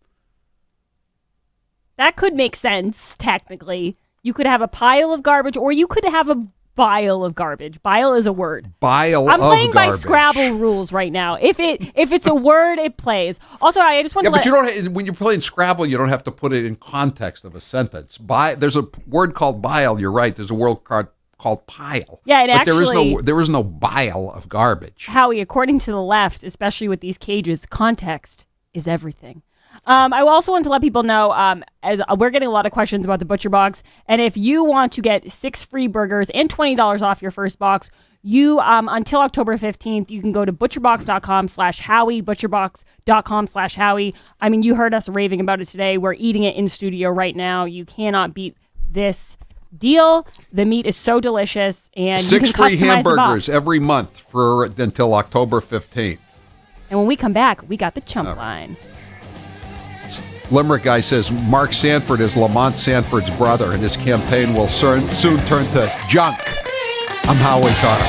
That could make sense, technically. You could have a pile of garbage, or you could have a bile of garbage. Bile is a word. Bile I'm of playing by garbage. Scrabble rules right now. If it's a word, it plays. Also, I just want to but you don't. When you're playing Scrabble, you don't have to put it in context of a sentence. There's a word called bile. You're right. There's a word called pile. Yeah, but there is no bile of garbage. Howie, according to the left, especially with these cages, context is everything. I also want to let people know, as we're getting a lot of questions about the Butcher Box, and if you want to get 6 free burgers and $20 off your first box, you until October 15th, you can go to butcherbox.com/Howie, butcherbox.com/Howie. I mean, you heard us raving about it today. We're eating it in studio right now. You cannot beat this deal. The meat is so delicious, and 6 you can free customize hamburgers the box every month until October 15th. And when we come back, we got the chump line. Limerick guy says Mark Sanford is Lamont Sanford's brother, and his campaign will soon turn to junk. I'm Howie Carr.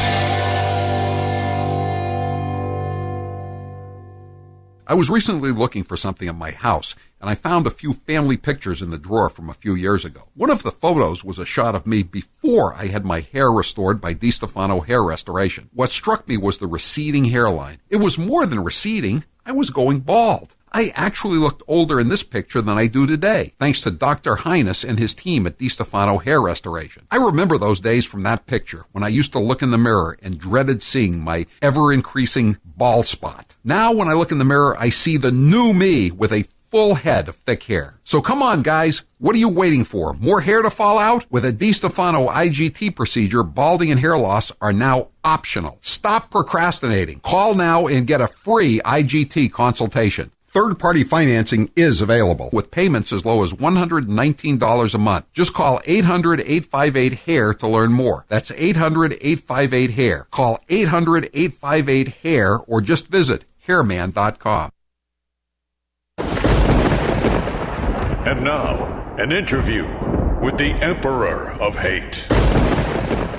I was recently looking for something in my house, and I found a few family pictures in the drawer from a few years ago. One of the photos was a shot of me before I had my hair restored by DiStefano Hair Restoration. What struck me was the receding hairline. It was more than receding. I was going bald. I actually looked older in this picture than I do today, thanks to Dr. Highness and his team at DiStefano Hair Restoration. I remember those days from that picture when I used to look in the mirror and dreaded seeing my ever-increasing bald spot. Now when I look in the mirror, I see the new me with a full head of thick hair. So come on, guys. What are you waiting for? More hair to fall out? With a DiStefano IGT procedure, balding and hair loss are now optional. Stop procrastinating. Call now and get a free IGT consultation. Third-party financing is available with payments as low as $119 a month. Just call 800-858-HAIR to learn more. That's 800-858-HAIR. Call 800-858-HAIR or just visit hairman.com. And now, an interview with the Emperor of Hate,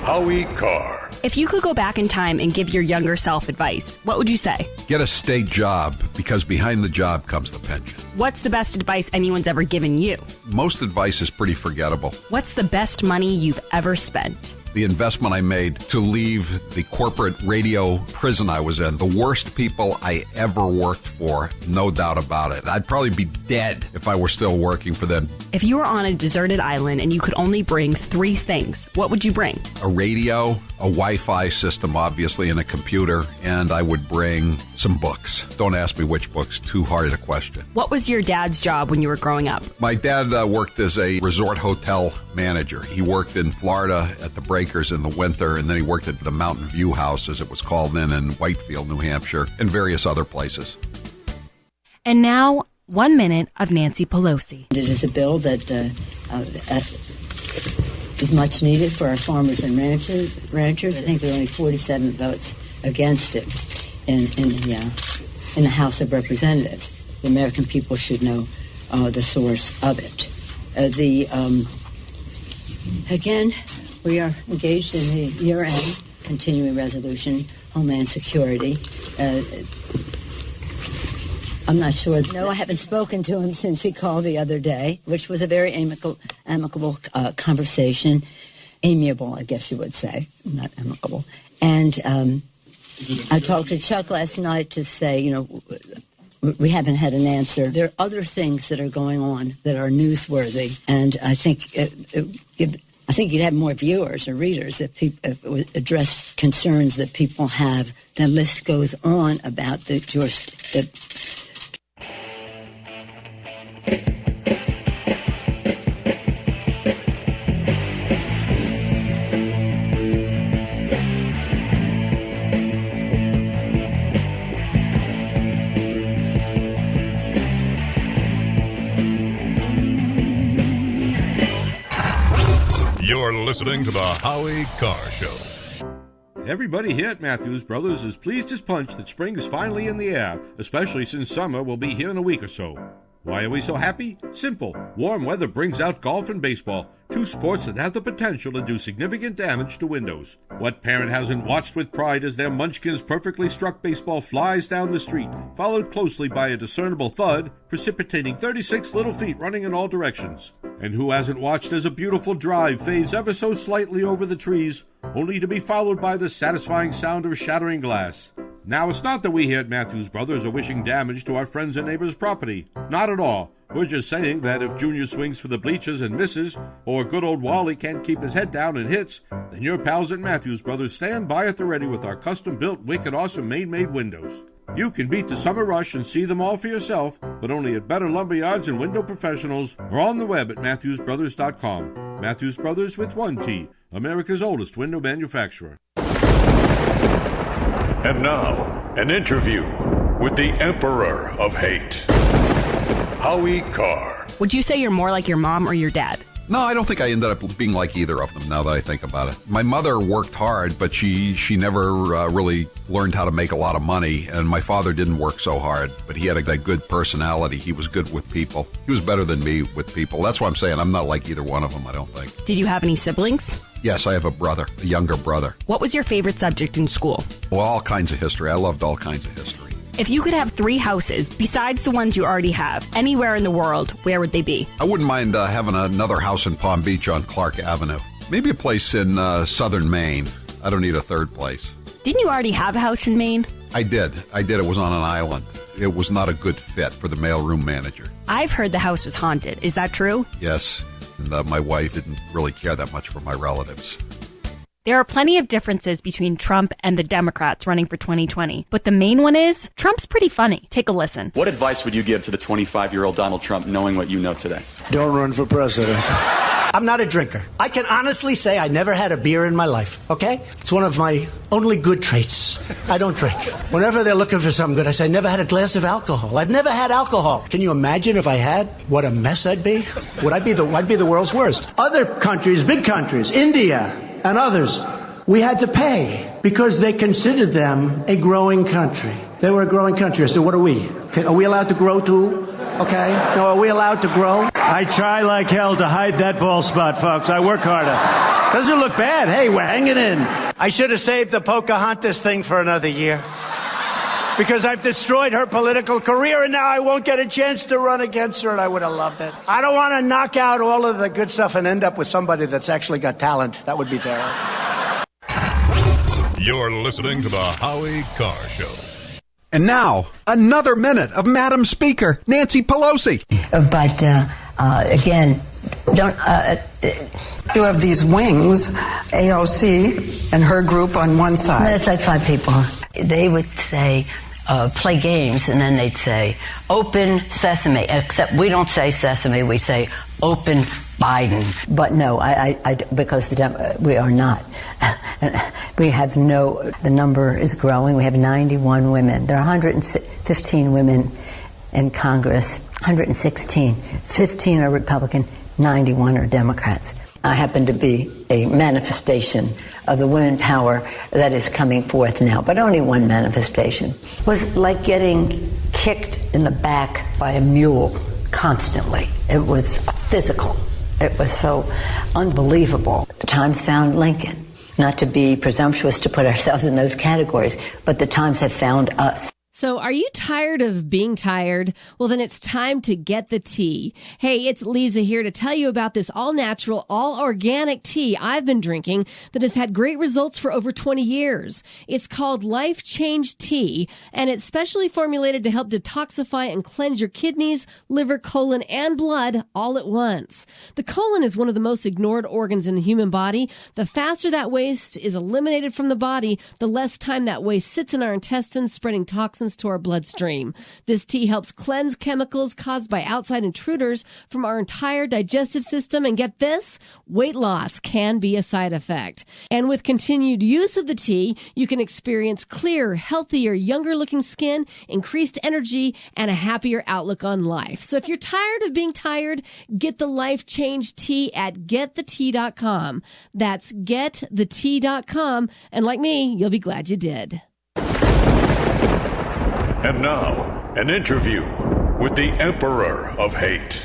Howie Carr. If you could go back in time and give your younger self advice, what would you say? Get a state job, because behind the job comes the pension. What's the best advice anyone's ever given you? Most advice is pretty forgettable. What's the best money you've ever spent? The investment I made to leave the corporate radio prison I was in. The worst people I ever worked for, no doubt about it. I'd probably be dead if I were still working for them. If you were on a deserted island and you could only bring 3 things, what would you bring? A radio, a Wi-Fi system, obviously, and a computer, and I would bring some books. Don't ask me which books, too hard a question. What was your dad's job when you were growing up? My dad worked as a resort hotel manager. He worked in Florida at the Breakers in the winter, and then he worked at the Mountain View House, as it was called then, in Whitefield, New Hampshire, and various other places. And now, 1 minute of Nancy Pelosi. It is a bill that is much needed for our farmers and ranchers. I think there are only 47 votes against it in the House of Representatives. The American people should know the source of it. Again, we are engaged in the year-end continuing resolution, Homeland Security. I'm not sure. No, I haven't spoken to him since he called the other day, which was a very amicable conversation. Amiable, I guess you would say, not amicable. And I talked to Chuck last night to say, we haven't had an answer. There are other things that are going on that are newsworthy, and I think you'd have more viewers or readers if people address concerns that people have. The list goes on about the You're listening to the Howie Carr Show. Everybody here at Matthews Brothers is pleased as punch that spring is finally in the air, especially since summer will be here in a week or so. Why are we so happy? Simple. Warm weather brings out golf and baseball, two sports that have the potential to do significant damage to windows. What parent hasn't watched with pride as their Munchkin's perfectly struck baseball flies down the street, followed closely by a discernible thud, precipitating 36 little feet running in all directions? And who hasn't watched as a beautiful drive fades ever so slightly over the trees, only to be followed by the satisfying sound of shattering glass? Now, it's not that we here at Matthews Brothers are wishing damage to our friends and neighbors' property. Not at all. We're just saying that if Junior swings for the bleachers and misses, or good old Wally can't keep his head down and hits, then your pals at Matthews Brothers stand by at the ready with our custom-built, wicked awesome Maine-made windows. You can beat the summer rush and see them all for yourself, but only at better lumberyards and window professionals, or on the web at MatthewsBrothers.com. Matthews Brothers with one T, America's oldest window manufacturer. And now, an interview with the Emperor of Hate, Howie Carr. Would you say you're more like your mom or your dad? No, I don't think I ended up being like either of them, now that I think about it. My mother worked hard, but she never really learned how to make a lot of money, and my father didn't work so hard, but he had a good personality. He was good with people. He was better than me with people. That's why I'm saying I'm not like either one of them, I don't think. Did you have any siblings? Yes, I have a brother, a younger brother. What was your favorite subject in school? Well, all kinds of history. I loved all kinds of history. If you could have 3 houses, besides the ones you already have, anywhere in the world, where would they be? I wouldn't mind having another house in Palm Beach on Clark Avenue. Maybe a place in southern Maine. I don't need a third place. Didn't you already have a house in Maine? I did. It was on an island. It was not a good fit for the mailroom manager. I've heard the house was haunted. Is that true? Yes. And my wife didn't really care that much for my relatives. There are plenty of differences between Trump and the Democrats running for 2020. But the main one is, Trump's pretty funny. Take a listen. What advice would you give to the 25-year-old Donald Trump knowing what you know today? Don't run for president. I'm not a drinker. I can honestly say I never had a beer in my life, okay? It's one of my only good traits. I don't drink. Whenever they're looking for something good, I say, I never had a glass of alcohol. I've never had alcohol. Can you imagine if I had? What a mess I'd be. I'd be the world's worst. Other countries, big countries, India and others, we had to pay because they considered them a growing country. They were a growing country. I said, what are we? Are we allowed to grow too? Okay. No, are we allowed to grow? I try like hell to hide that bald spot, folks. I work harder. Doesn't look bad. Hey, we're hanging in. I should have saved the Pocahontas thing for another year. Because I've destroyed her political career and now I won't get a chance to run against her, and I would have loved it. I don't want to knock out all of the good stuff and end up with somebody that's actually got talent. That would be terrible. You're listening to the Howie Carr Show. And now, another minute of Madam Speaker, Nancy Pelosi. But again, You have these wings, AOC and her group on one side. That's like 5 people. They would say, play games, and then they'd say, open sesame. Except we don't say sesame, we say open Biden. But no, because we are not. We have the number is growing. We have 91 women. There are 115 women in Congress, 116. 15 are Republican, 91 are Democrats. I happen to be a manifestation of the women power that is coming forth now, but only one manifestation. It was like getting kicked in the back by a mule constantly. It was physical. It was so unbelievable. The Times found Lincoln. Not to be presumptuous to put ourselves in those categories, but the Times have found us. So are you tired of being tired? Well, then it's time to get the tea. Hey, it's Lisa here to tell you about this all-natural, all-organic tea I've been drinking that has had great results for over 20 years. It's called Life Change Tea, and it's specially formulated to help detoxify and cleanse your kidneys, liver, colon, and blood all at once. The colon is one of the most ignored organs in the human body. The faster that waste is eliminated from the body, the less time that waste sits in our intestines, spreading toxins to our bloodstream. This tea helps cleanse chemicals caused by outside intruders from our entire digestive system. And get this, weight loss can be a side effect. And with continued use of the tea, you can experience clearer, healthier, younger looking skin, increased energy, and a happier outlook on life. So if you're tired of being tired, get the Life Change Tea at getthetea.com. That's getthetea.com. And like me, you'll be glad you did. And now, an interview with the Emperor of Hate,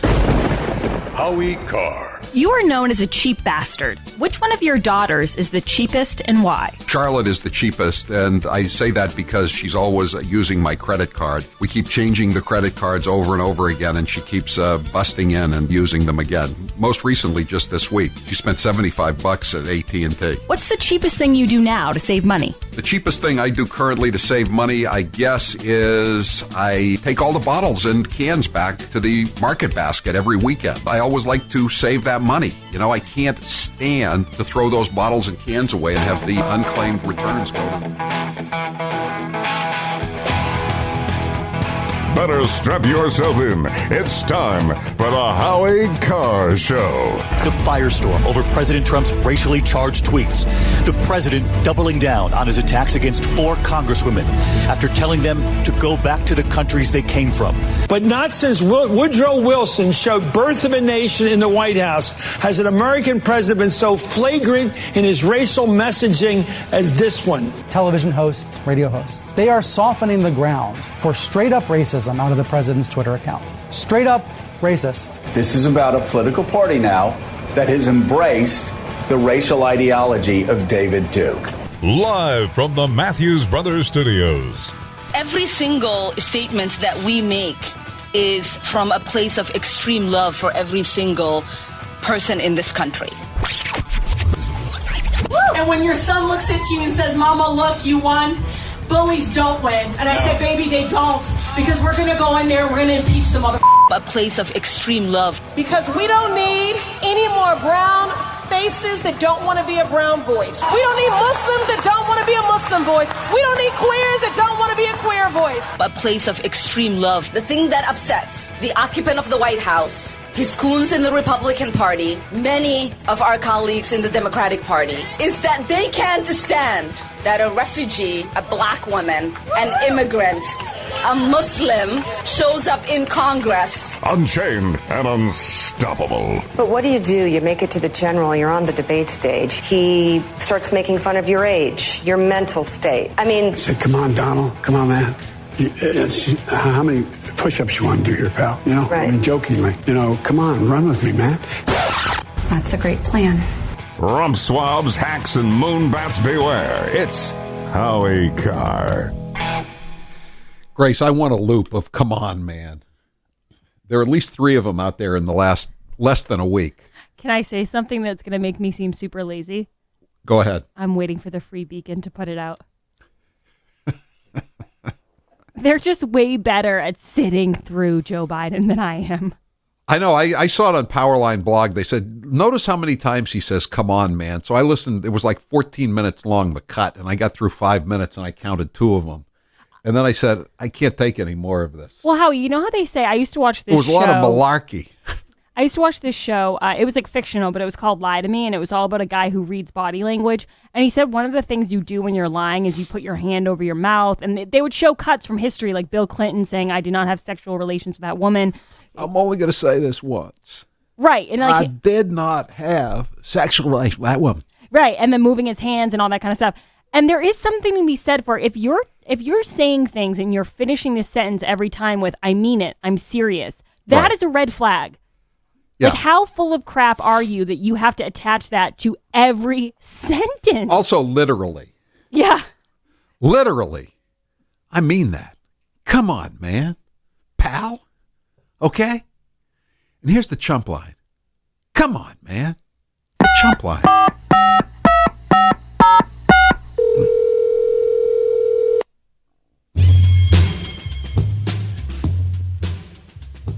Howie Carr. You are known as a cheap bastard. Which one of your daughters is the cheapest and why? Charlotte is the cheapest, and I say that because she's always using my credit card. We keep changing the credit cards over and over again, and she keeps busting in and using them again. Most recently, just this week, she spent $75 at AT&T. What's the cheapest thing you do now to save money? The cheapest thing I do currently to save money, I guess, is I take all the bottles and cans back to the market basket every weekend. I always like to save that money. You know, I can't stand to throw those bottles and cans away and have the unclaimed returns go to. Better strap yourself in. It's time for the Howie Carr Show. The firestorm over President Trump's racially charged tweets. The president doubling down on his attacks against 4 congresswomen after telling them to go back to the countries they came from. But not since Woodrow Wilson showed Birth of a Nation in the White House has an American president been so flagrant in his racial messaging as this one. Television hosts, radio hosts, they are softening the ground for straight up racism out of the president's Twitter account. Straight up racist. This is about a political party now that has embraced the racial ideology of David Duke. Live from the Matthews Brothers Studios. Every single statement that we make is from a place of extreme love for every single person in this country. And when your son looks at you and says, "Mama, look, you won," bullies don't win. And I said, baby, they don't. Because we're going to go in there and we're going to impeach the mother. A place of extreme love. Because we don't need any more brown faces that don't want to be a brown voice. We don't need Muslims that don't want to be a Muslim voice. We don't need queers that don't want to be a queer voice. A place of extreme love. The thing that upsets the occupant of the White House, his goons in the Republican Party, many of our colleagues in the Democratic Party, is that they can't stand that a refugee, a black woman, an immigrant, a Muslim shows up in Congress. Unchained and unstoppable. But what do? You make it to the general, you're on the debate stage. He starts making fun of your age, your mental state. I mean... I said, come on, Donald. Come on, man. How many push-ups you want to do here, pal? You know, right. I mean, jokingly. You know, come on, run with me, man. That's a great plan. Rump swabs, hacks, and moonbats beware. It's Howie Carr. Grace, I want a loop of "Come On, Man." There are at least 3 of them out there in the last less than a week. Can I say something that's going to make me seem super lazy? Go ahead. I'm waiting for the Free Beacon to put it out. They're just way better at sitting through Joe Biden than I am. I know. I saw it on Powerline blog. They said, notice how many times he says, "Come on, man." So I listened. It was like 14 minutes long, the cut, and I got through 5 minutes and I counted 2 of them. And then I said, I can't take any more of this. Well, Howie, you know how they say, I used to watch this show. It was a lot of malarkey. I used to watch this show. It was like fictional, but it was called Lie to Me, and it was all about a guy who reads body language. And he said one of the things you do when you're lying is you put your hand over your mouth, and they would show cuts from history, like Bill Clinton saying, "I did not have sexual relations with that woman." I'm only going to say this once. Right. And like, I did not have sexual relations with that woman. Right. And then moving his hands and all that kind of stuff. And there is something to be said for if you're saying things and you're finishing this sentence every time with, I mean it, I'm serious, that is a red flag. Yeah. Like, how full of crap are you that you have to attach that to every sentence? Also, literally. Yeah. Literally. I mean that. Come on, man. Pal. Okay? And here's the chump line. Come on, man. The chump line.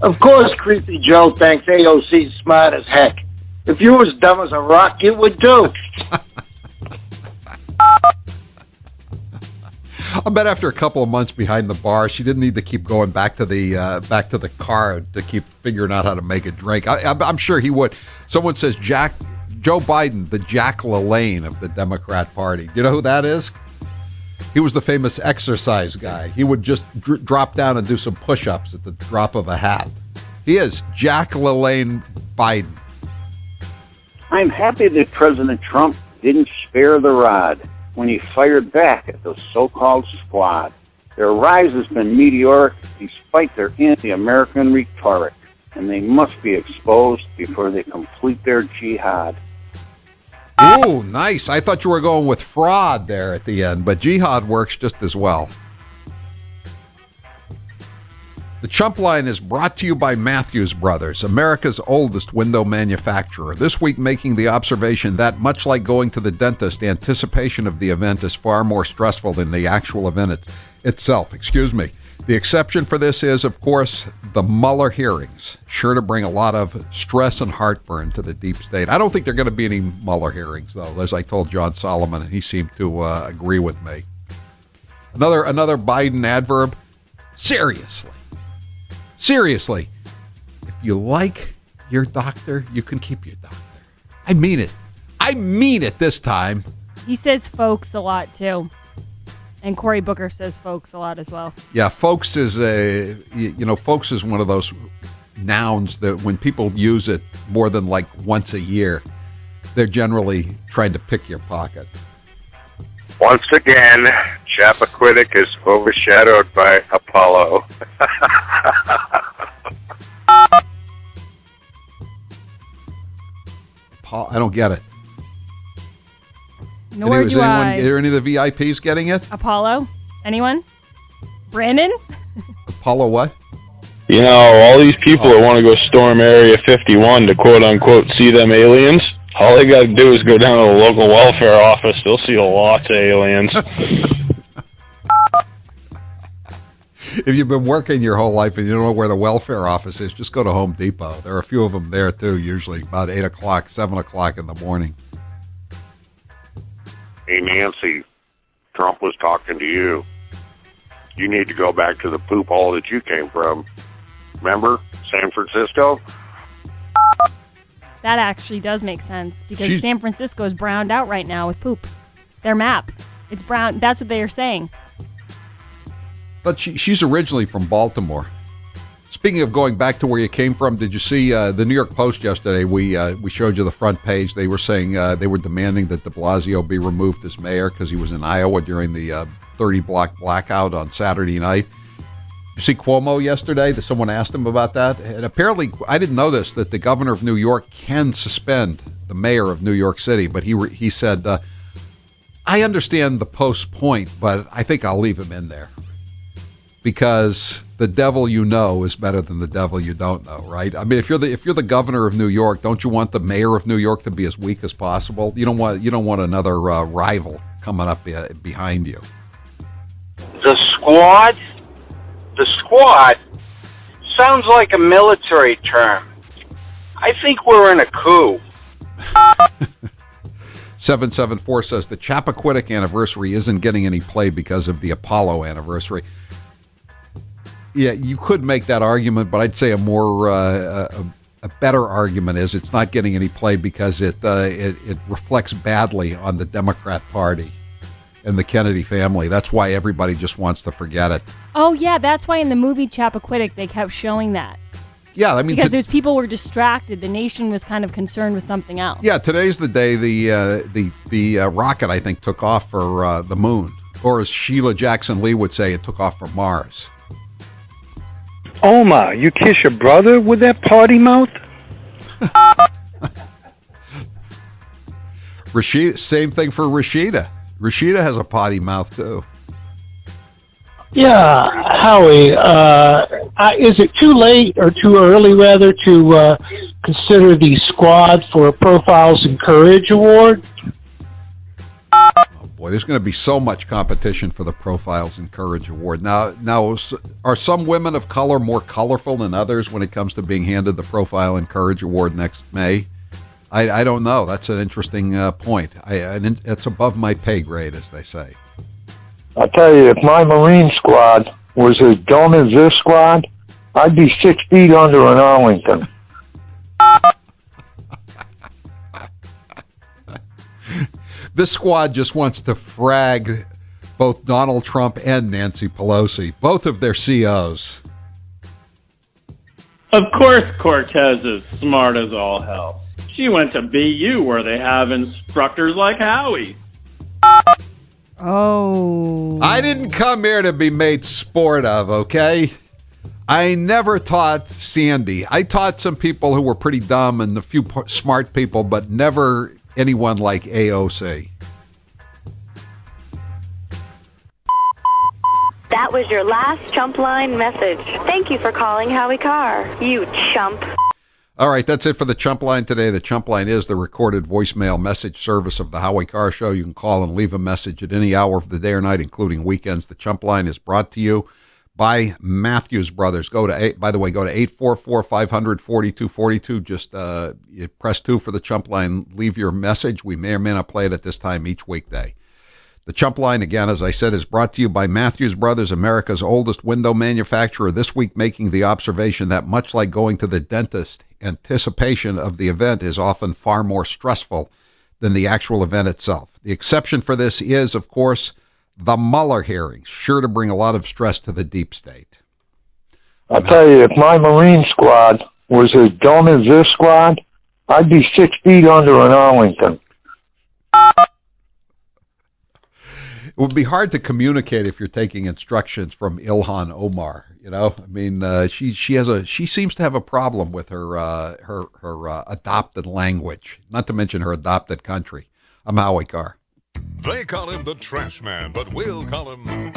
Of course, Creepy Joe thinks AOC's smart as heck. If you were as dumb as a rock, you would too. I bet after a couple of months behind the bar, she didn't need to keep going back to the car to keep figuring out how to make a drink. I'm sure he would. Someone says Joe Biden, the Jack LaLanne of the Democrat Party. You know who that is? He was the famous exercise guy. He would just drop down and do some push-ups at the drop of a hat. He is Jack LaLanne Biden. I'm happy that President Trump didn't spare the rod when he fired back at the so-called squad. Their rise has been meteoric despite their anti-American rhetoric, and they must be exposed before they complete their jihad. Ooh, nice. I thought you were going with fraud there at the end, but jihad works just as well. The Chump Line is brought to you by Matthews Brothers, America's oldest window manufacturer. This week making the observation that, much like going to the dentist, anticipation of the event is far more stressful than the actual event itself. The exception for this is, of course, the Mueller hearings, sure to bring a lot of stress and heartburn to the deep state. I don't think there are going to be any Mueller hearings, though, as I told John Solomon, and he seemed to agree with me. Another Biden adverb, seriously. Seriously, if you like your doctor, you can keep your doctor. I mean it. I mean it this time. He says folks a lot, too. And Cory Booker says folks a lot as well. Yeah, folks is folks is one of those nouns that when people use it more than like once a year, they're generally trying to pick your pocket. Once again, Chappaquiddick is overshadowed by Apollo. Paul, I don't get it. Nor do I. Are any of the VIPs getting it? Apollo? Anyone? Brandon? Apollo what? You know, all these people that want to go storm Area 51 to quote-unquote see them aliens, all they got to do is go down to the local welfare office. They'll see lots of aliens. If you've been working your whole life and you don't know where the welfare office is, just go to Home Depot. There are a few of them there, too, usually about 8 o'clock, 7 o'clock in the morning. Hey, Nancy, Trump was talking to you. You need to go back to the poop hole that you came from. Remember? San Francisco? That actually does make sense because San Francisco is browned out right now with poop. Their map. It's brown. That's what they are saying. But she's originally from Baltimore. Speaking of going back to where you came from, did you see the New York Post yesterday? We showed you the front page. They were saying they were demanding that de Blasio be removed as mayor because he was in Iowa during the 30-block blackout on Saturday night. You see Cuomo yesterday? Someone asked him about that. And apparently, I didn't know this, that the governor of New York can suspend the mayor of New York City. But he said, I understand the Post's point, but I think I'll leave him in there. Because the devil you know is better than the devil you don't know, right? I mean, if you're the governor of New York, don't you want the mayor of New York to be as weak as possible? You don't want another rival coming up behind you. The squad sounds like a military term. I think we're in a coup. 774 says the Chappaquiddick anniversary isn't getting any play because of the Apollo anniversary. Yeah, you could make that argument, but I'd say a better argument is it's not getting any play because it reflects badly on the Democrat Party and the Kennedy family. That's why everybody just wants to forget it. Oh, yeah, that's why in the movie Chappaquiddick they kept showing that. Yeah, I mean, because those people were distracted. The nation was kind of concerned with something else. Yeah, today's the day the rocket, I think, took off for the moon. Or as Sheila Jackson Lee would say, it took off for Mars. Oma, you kiss your brother with that potty mouth? Rashida, same thing for Rashida. Rashida has a potty mouth, too. Yeah, Howie, is it too late or too early, rather, to consider the squad for a Profiles in Courage Award? Boy, there's going to be so much competition for the Profiles in Courage Award. Now, are some women of color more colorful than others when it comes to being handed the Profile in Courage Award next May? I don't know. That's an interesting point. It's above my pay grade, as they say. I'll tell you, if my Marine squad was as dumb as this squad, I'd be 6 feet under an Arlington. This squad just wants to frag both Donald Trump and Nancy Pelosi, both of their COs. Of course Cortez is smart as all hell. She went to BU where they have instructors like Howie. Oh. I didn't come here to be made sport of, okay? I never taught Sandy. I taught some people who were pretty dumb and a few smart people, but never anyone like AOC. That was your last chump line message. Thank you for calling Howie Carr, you chump. All right, that's it for the Chump Line today. The Chump Line is the recorded voicemail message service of the Howie Carr Show. You can call and leave a message at any hour of the day or night, including weekends. The Chump Line is brought to you by Matthews Brothers. Go to 844-500-4242. Just you press 2 for the Chump Line. Leave your message. We may or may not play it at this time each weekday. The Chump Line, again, as I said, is brought to you by Matthews Brothers, America's oldest window manufacturer. This week making the observation that much like going to the dentist, anticipation of the event is often far more stressful than the actual event itself. The exception for this is, of course, the Mueller hearings, sure to bring a lot of stress to the deep state. I'll tell you, if my Marine squad was as dumb as this squad, I'd be 6 feet under an Arlington. It would be hard to communicate if you're taking instructions from Ilhan Omar. You know, I mean, she seems to have a problem with her adopted language, not to mention her adopted country. I'm Howie Carr. They call him the Trash Man, but we'll call him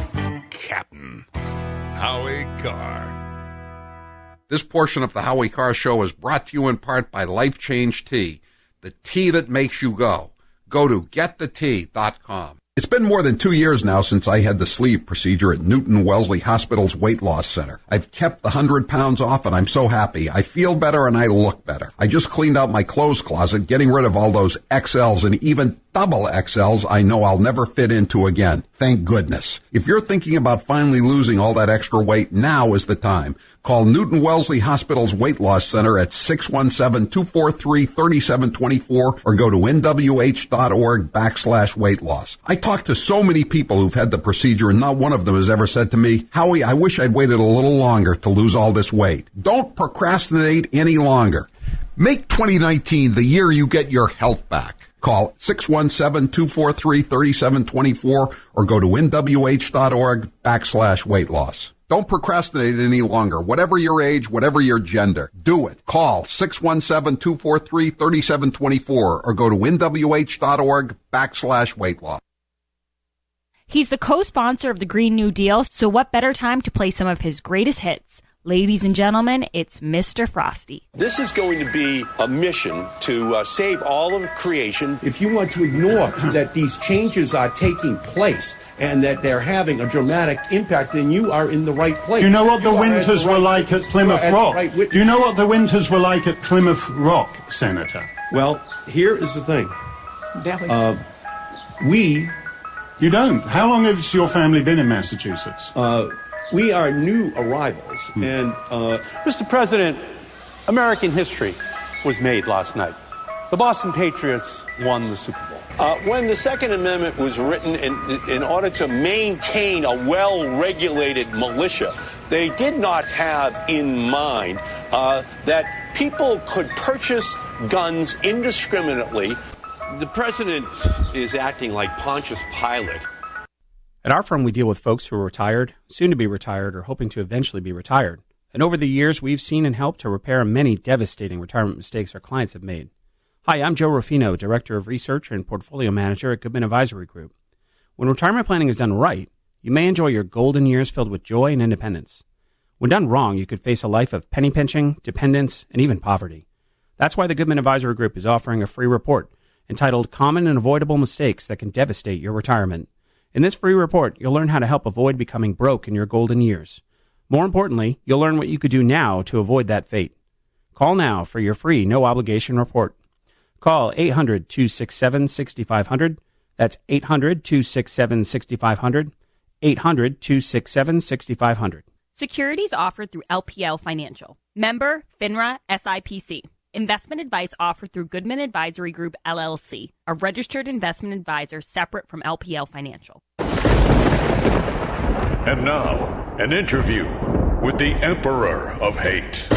Captain Howie Carr. This portion of the Howie Carr Show is brought to you in part by Life Change Tea, the tea that makes you go. Go to getthetea.com. It's been more than 2 years now since I had the sleeve procedure at Newton Wellesley Hospital's Weight Loss Center. I've kept the 100 pounds off and I'm so happy. I feel better and I look better. I just cleaned out my clothes closet, getting rid of all those XLs and even double XLs I know I'll never fit into again. Thank goodness. If you're thinking about finally losing all that extra weight, now is the time. Call Newton Wellesley Hospital's Weight Loss Center at 617-243-3724 or go to nwh.org/weight loss. I talked to so many people who've had the procedure and not one of them has ever said to me, Howie, I wish I'd waited a little longer to lose all this weight. Don't procrastinate any longer. Make 2019 the year you get your health back. Call 617-243-3724 or go to nwh.org/weight loss. Don't procrastinate any longer. Whatever your age, whatever your gender, do it. Call 617-243-3724 or go to nwh.org/weight loss. He's the co-sponsor of the Green New Deal, so what better time to play some of his greatest hits? Ladies and gentlemen, it's Mr. Frosty. This is going to be a mission to save all of creation. If you want to ignore that these changes are taking place and that they're having a dramatic impact, then you are in the right place. Do you know what the winters were like at Plymouth Rock? Do you know what the winters were like at Plymouth Rock, Senator? Well, here is the thing. You don't. How long has your family been in Massachusetts? We are new arrivals, and Mr. President, American history was made last night. The Boston Patriots won the Super Bowl. When the Second Amendment was written in order to maintain a well-regulated militia, they did not have in mind that people could purchase guns indiscriminately. The president is acting like Pontius Pilate. At our firm, we deal with folks who are retired, soon to be retired, or hoping to eventually be retired. And over the years, we've seen and helped to repair many devastating retirement mistakes our clients have made. Hi, I'm Joe Ruffino, Director of Research and Portfolio Manager at Goodman Advisory Group. When retirement planning is done right, you may enjoy your golden years filled with joy and independence. When done wrong, you could face a life of penny pinching, dependence, and even poverty. That's why the Goodman Advisory Group is offering a free report entitled Common and Avoidable Mistakes That Can Devastate Your Retirement. In this free report, you'll learn how to help avoid becoming broke in your golden years. More importantly, you'll learn what you could do now to avoid that fate. Call now for your free no-obligation report. Call 800-267-6500. That's 800-267-6500. 800-267-6500. Securities offered through LPL Financial. Member FINRA SIPC. Investment advice offered through Goodman Advisory Group, LLC, a registered investment advisor separate from LPL Financial. And now, an interview with the Emperor of Hate,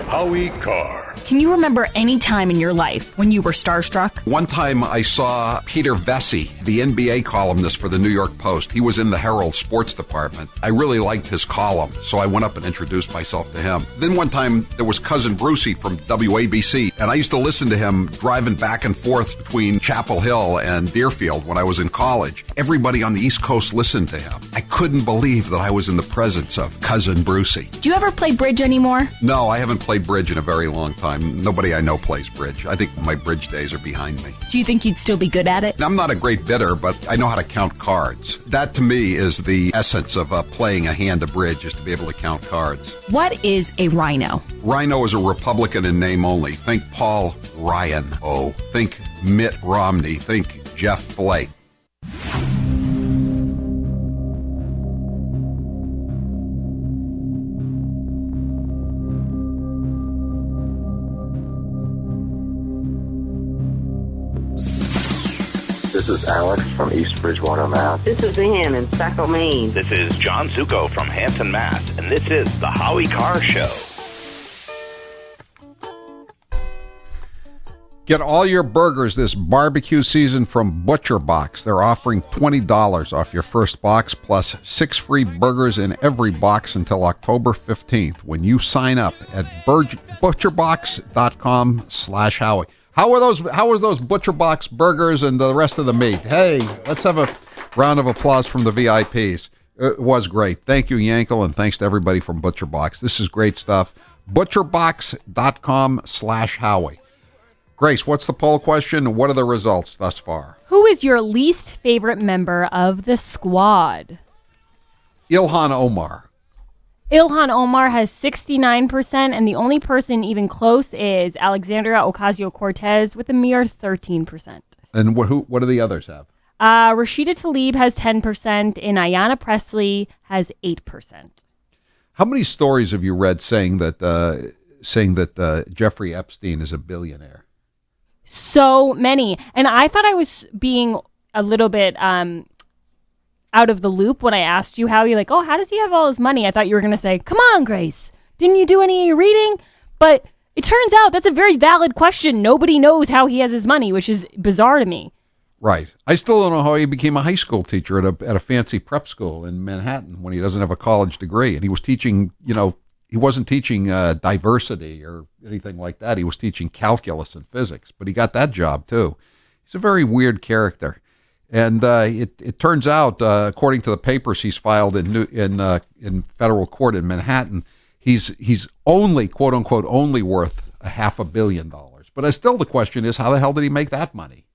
Howie Carr. Can you remember any time in your life when you were starstruck? One time I saw Peter Vesey, the NBA columnist for the New York Post. He was in the Herald sports department. I really liked his column, so I went up and introduced myself to him. Then one time there was Cousin Brucey from WABC, and I used to listen to him driving back and forth between Chapel Hill and Deerfield when I was in college. Everybody on the East Coast listened to him. I couldn't believe that I was in the presence of Cousin Brucey. Do you ever play bridge anymore? No, I haven't played bridge in a very long time. Nobody I know plays bridge. I think my bridge days are behind me. Do you think you'd still be good at it? I'm not a great bidder, but I know how to count cards. That to me is the essence of playing a hand of bridge, is to be able to count cards. What is a rhino? Rhino is a Republican in name only. Think Paul Ryan. Oh, think Mitt Romney. Think Jeff Flake. This is Alex from East Bridgewater, Mass. This is Ann in Saco, Maine. This is John Zuko from Hampton, Mass. And this is The Howie Carr Show. Get all your burgers this barbecue season from Butcher Box. They're offering $20 off your first box plus 6 free burgers in every box until October 15th when you sign up at butcherbox.com/Howie. How was those Butcher Box burgers and the rest of the meat? Hey, let's have a round of applause from the VIPs. It was great. Thank you, Yankel, and thanks to everybody from Butcher Box. This is great stuff. butcherbox.com/Howie. Grace, what's the poll question and what are the results thus far? Who is your least favorite member of the squad? Ilhan Omar. Ilhan Omar has 69%, and the only person even close is Alexandria Ocasio-Cortez with a mere 13%. And what do the others have? Rashida Tlaib has 10%, and Ayanna Pressley has 8%. How many stories have you read saying that Jeffrey Epstein is a billionaire? So many. And I thought I was being a little bit out of the loop when I asked you, Howie, like, oh, how does he have all his money? I thought you were going to say, come on, Grace, didn't you do any reading? But it turns out that's a very valid question. Nobody knows how he has his money, which is bizarre to me. Right. I still don't know how he became a high school teacher at a fancy prep school in Manhattan when he doesn't have a college degree. And he was teaching, he wasn't teaching diversity or anything like that. He was teaching calculus and physics, but he got that job too. He's a very weird character. And it turns out, according to the papers he's filed in federal court in Manhattan, he's only, quote unquote, only worth $500 million. But still, the question is, how the hell did he make that money?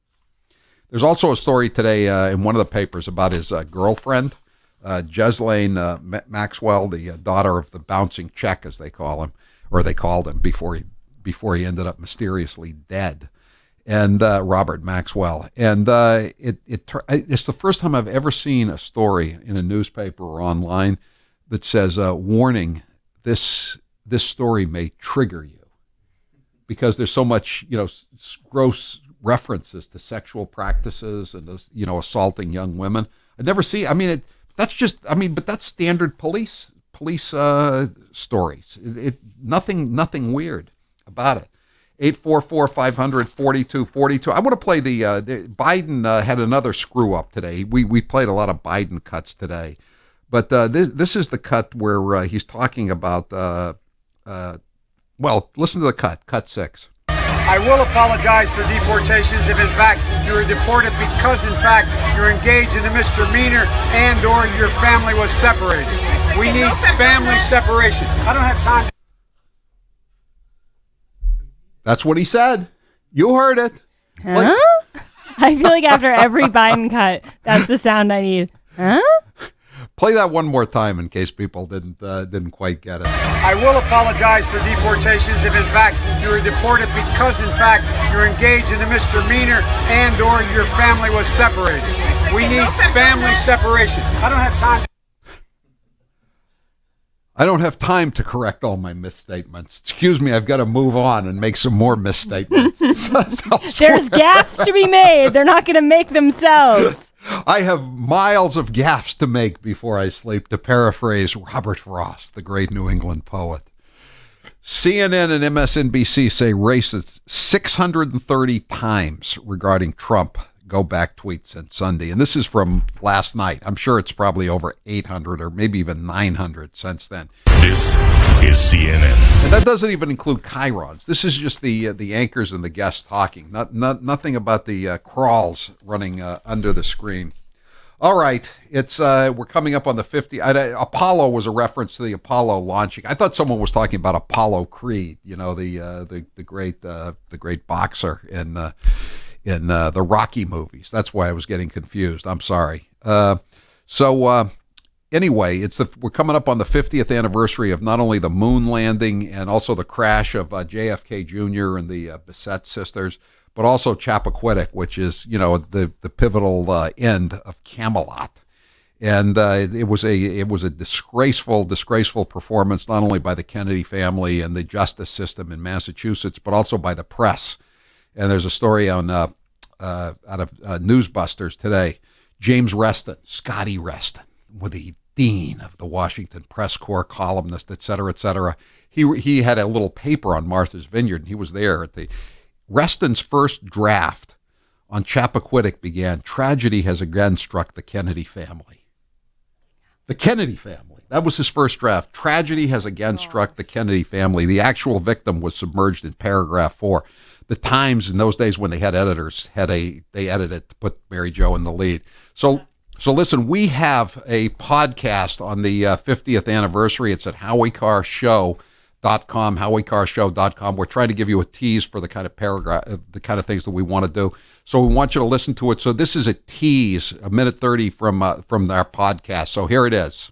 There's also a story today in one of the papers about his girlfriend, Ghislaine Maxwell, the daughter of the bouncing check, as they call him, or they called him before he ended up mysteriously dead. And Robert Maxwell. And it's the first time I've ever seen a story in a newspaper or online that says, warning, this story may trigger you. Because there's so much, gross references to sexual practices and, assaulting young women. I'd never see. I mean, but that's standard police stories. Nothing weird about it. 844-500-4242. I want to play the Biden had another screw up today. We played a lot of Biden cuts today, but this is the cut where he's talking about. Listen to the cut 6. I will apologize for deportations if in fact you were deported because in fact you're engaged in a misdemeanor and or your family was separated. We need family separation. I don't have time. That's what he said. You heard it. Huh? I feel like after every Biden cut, that's the sound I need. Huh? Play that one more time in case people didn't quite get it. I will apologize for deportations if in fact you were deported because in fact you're engaged in a misdemeanor and or your family was separated. We need family separation. I don't have time. I don't have time to correct all my misstatements. Excuse me, I've got to move on and make some more misstatements. There's gaffes to be made. They're not going to make themselves. I have miles of gaffes to make before I sleep, to paraphrase Robert Frost, the great New England poet. CNN and MSNBC say racist 630 times regarding Trump go back tweets since Sunday. And this is from last night. I'm sure it's probably over 800 or maybe even 900 since then. This is CNN. And that doesn't even include chyrons. This is just the anchors and the guests talking. Nothing about the crawls running under the screen. All right, it's we're coming up on the 50. Apollo was a reference to the Apollo launching. I thought someone was talking about Apollo Creed, the great boxer in the Rocky movies. That's why I was getting confused. I'm sorry. Anyway, we're coming up on the 50th anniversary of not only the moon landing and also the crash of JFK Jr. and the Bissett sisters, but also Chappaquiddick, which is the pivotal end of Camelot. And it was a disgraceful performance, not only by the Kennedy family and the justice system in Massachusetts, but also by the press. And there's a story on out of Newsbusters today. James Reston, Scotty Reston, with the dean of the Washington Press Corps, columnist, et cetera, et cetera. He had a little paper on Martha's Vineyard, and he was there at the Reston's first draft on Chappaquiddick began, "Tragedy has again struck the Kennedy family." The Kennedy family. That was his first draft. "Tragedy has again struck the Kennedy family. The actual victim was submerged in paragraph 4. The Times, in those days when they had editors, they edited it to put Mary Jo in the lead. So listen, we have a podcast on the 50th anniversary. It's at HowieCarrShow.com, HowieCarrShow.com. We're trying to give you a tease for the kind of the kind of things that we want to do. So we want you to listen to it. So this is a tease, a minute 30 from our podcast. So here it is.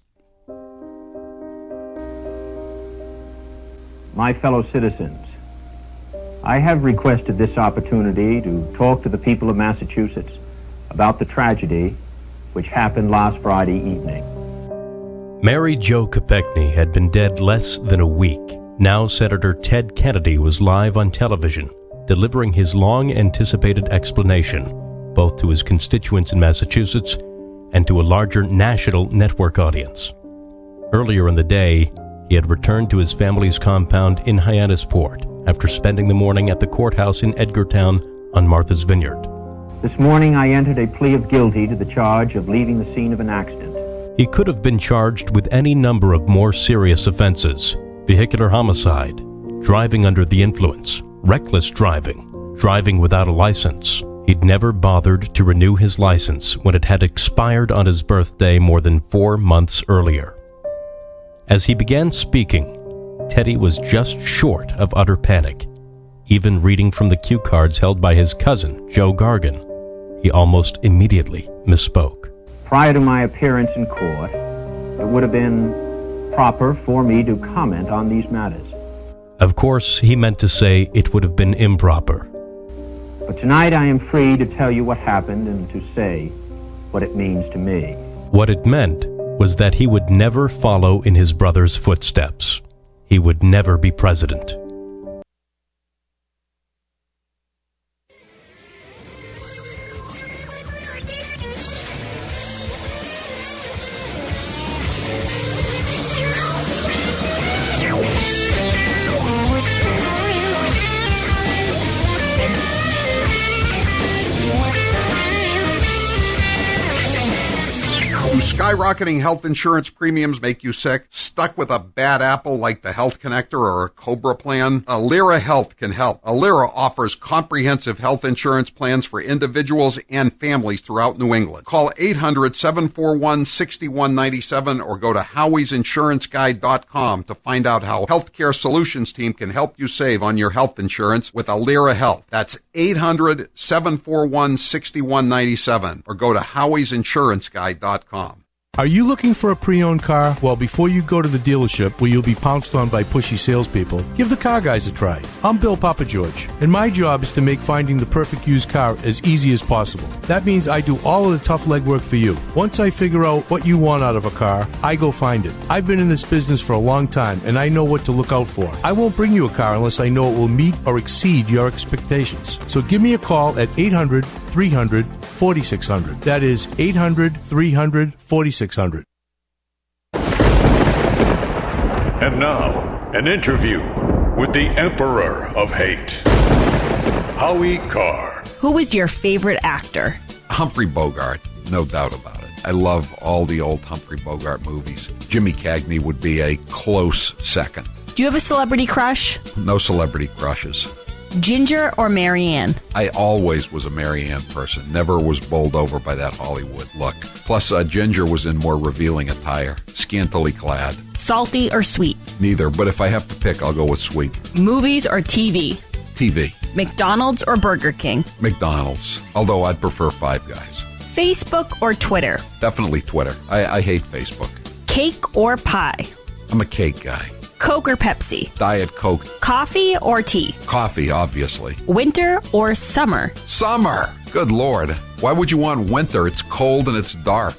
My fellow citizens, I have requested this opportunity to talk to the people of Massachusetts about the tragedy which happened last Friday evening. Mary Jo Kopechne had been dead less than a week. Now Senator Ted Kennedy was live on television, delivering his long-anticipated explanation, both to his constituents in Massachusetts and to a larger national network audience. Earlier in the day, he had returned to his family's compound in Hyannisport after spending the morning at the courthouse in Edgartown on Martha's Vineyard. This morning I entered a plea of guilty to the charge of leaving the scene of an accident. He could have been charged with any number of more serious offenses: vehicular homicide, driving under the influence, reckless driving, driving without a license. He'd never bothered to renew his license when it had expired on his birthday more than 4 months earlier. As he began speaking, Teddy was just short of utter panic. Even reading from the cue cards held by his cousin, Joe Gargan, he almost immediately misspoke. Prior to my appearance in court, it would have been proper for me to comment on these matters. Of course, he meant to say it would have been improper. But tonight I am free to tell you what happened and to say what it means to me. What it meant was that he would never follow in his brother's footsteps. He would never be president. Do skyrocketing health insurance premiums make you sick? Stuck with a bad apple like the Health Connector or a Cobra plan? Alira Health can help. Alira offers comprehensive health insurance plans for individuals and families throughout New England. Call 800-741-6197 or go to howiesinsuranceguide.com to find out how Healthcare Solutions Team can help you save on your health insurance with Alira Health. That's 800-741-6197 or go to howiesinsuranceguide.com. Are you looking for a pre-owned car? Well, before you go to the dealership where you'll be pounced on by pushy salespeople, give the Car Guys a try. I'm Bill Papageorge, and my job is to make finding the perfect used car as easy as possible. That means I do all of the tough legwork for you. Once I figure out what you want out of a car, I go find it. I've been in this business for a long time, and I know what to look out for. I won't bring you a car unless I know it will meet or exceed your expectations. So give me a call at 800-300-4600. That is 800-300-4600. And now, an interview with the Emperor of Hate, Howie Carr. Who was your favorite actor? Humphrey Bogart, no doubt about it. I love all the old Humphrey Bogart movies. Jimmy Cagney would be a close second. Do you have a celebrity crush? No celebrity crushes. Ginger or Marianne? I always was a Marianne person. Never was bowled over by that Hollywood look. Plus, Ginger was in more revealing attire, scantily clad. Salty or sweet? Neither, but if I have to pick, I'll go with sweet. Movies or TV? TV. McDonald's or Burger King? McDonald's, although I'd prefer Five Guys. Facebook or Twitter? Definitely Twitter. I hate Facebook. Cake or pie? I'm a cake guy. Coke or Pepsi? Diet Coke. Coffee or tea? Coffee, obviously. Winter or summer? Summer! Good Lord. Why would you want winter? It's cold and it's dark.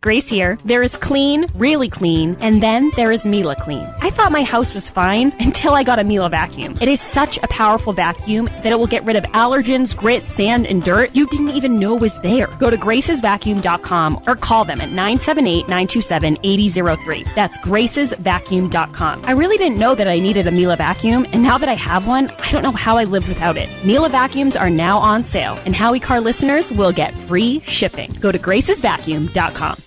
Grace here. There is clean, really clean, and then there is Miele Clean. I thought my house was fine until I got a Miele vacuum. It is such a powerful vacuum that it will get rid of allergens, grit, sand, and dirt you didn't even know was there. Go to gracesvacuum.com or call them at 978-927-8003. That's gracesvacuum.com. I really didn't know that I needed a Miele vacuum, and now that I have one, I don't know how I lived without it. Miele vacuums are now on sale, and Howie Carr listeners will get free shipping. Go to gracesvacuum.com.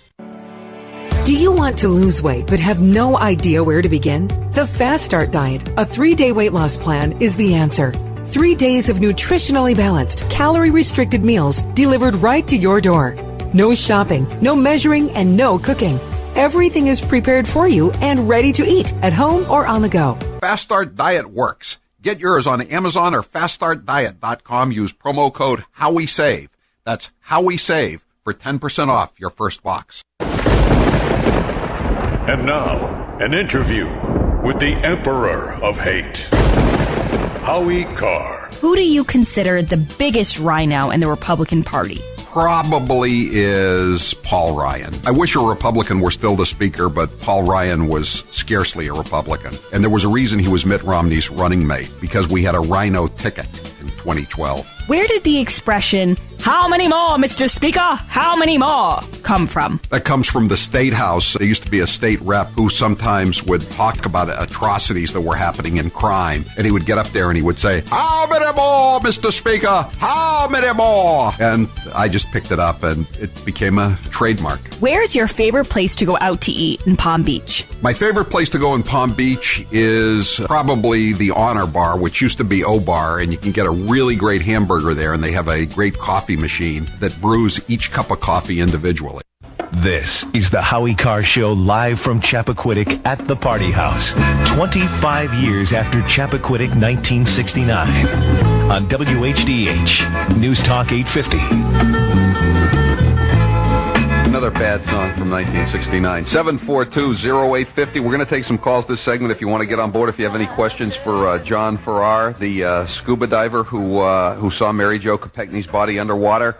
Do you want to lose weight but have no idea where to begin? The Fast Start Diet, a 3-day weight loss plan, is the answer. 3 days of nutritionally balanced, calorie-restricted meals delivered right to your door. No shopping, no measuring, and no cooking. Everything is prepared for you and ready to eat at home or on the go. Fast Start Diet works. Get yours on Amazon or faststartdiet.com. Use promo code HowieSave. That's HowieSave for 10% off your first box. And now, an interview with the Emperor of Hate, Howie Carr. Who do you consider the biggest rhino in the Republican Party? Probably is Paul Ryan. I wish a Republican were still the speaker, but Paul Ryan was scarcely a Republican. And there was a reason he was Mitt Romney's running mate, because we had a rhino ticket in 2012. Where did the expression, "How many more, Mr. Speaker? How many more?" come from? That comes from the State House. There used to be a state rep who sometimes would talk about atrocities that were happening in crime. And he would get up there and he would say, "How many more, Mr. Speaker? How many more?" And I just picked it up and it became a trademark. Where's your favorite place to go out to eat in Palm Beach? My favorite place to go in Palm Beach is probably the Honor Bar, which used to be O-Bar, and you can get a really great hamburger there, and they have a great coffee machine that brews each cup of coffee individually. This is the Howie Carr Show, live from Chappaquiddick at the Party House, 25 years after Chappaquiddick 1969, on WHDH, News Talk 850. Another bad song from 1969. 742-0850. We're going to take some calls this segment if you want to get on board. If you have any questions for John Farrar, the scuba diver who saw Mary Jo Kopechne's body underwater.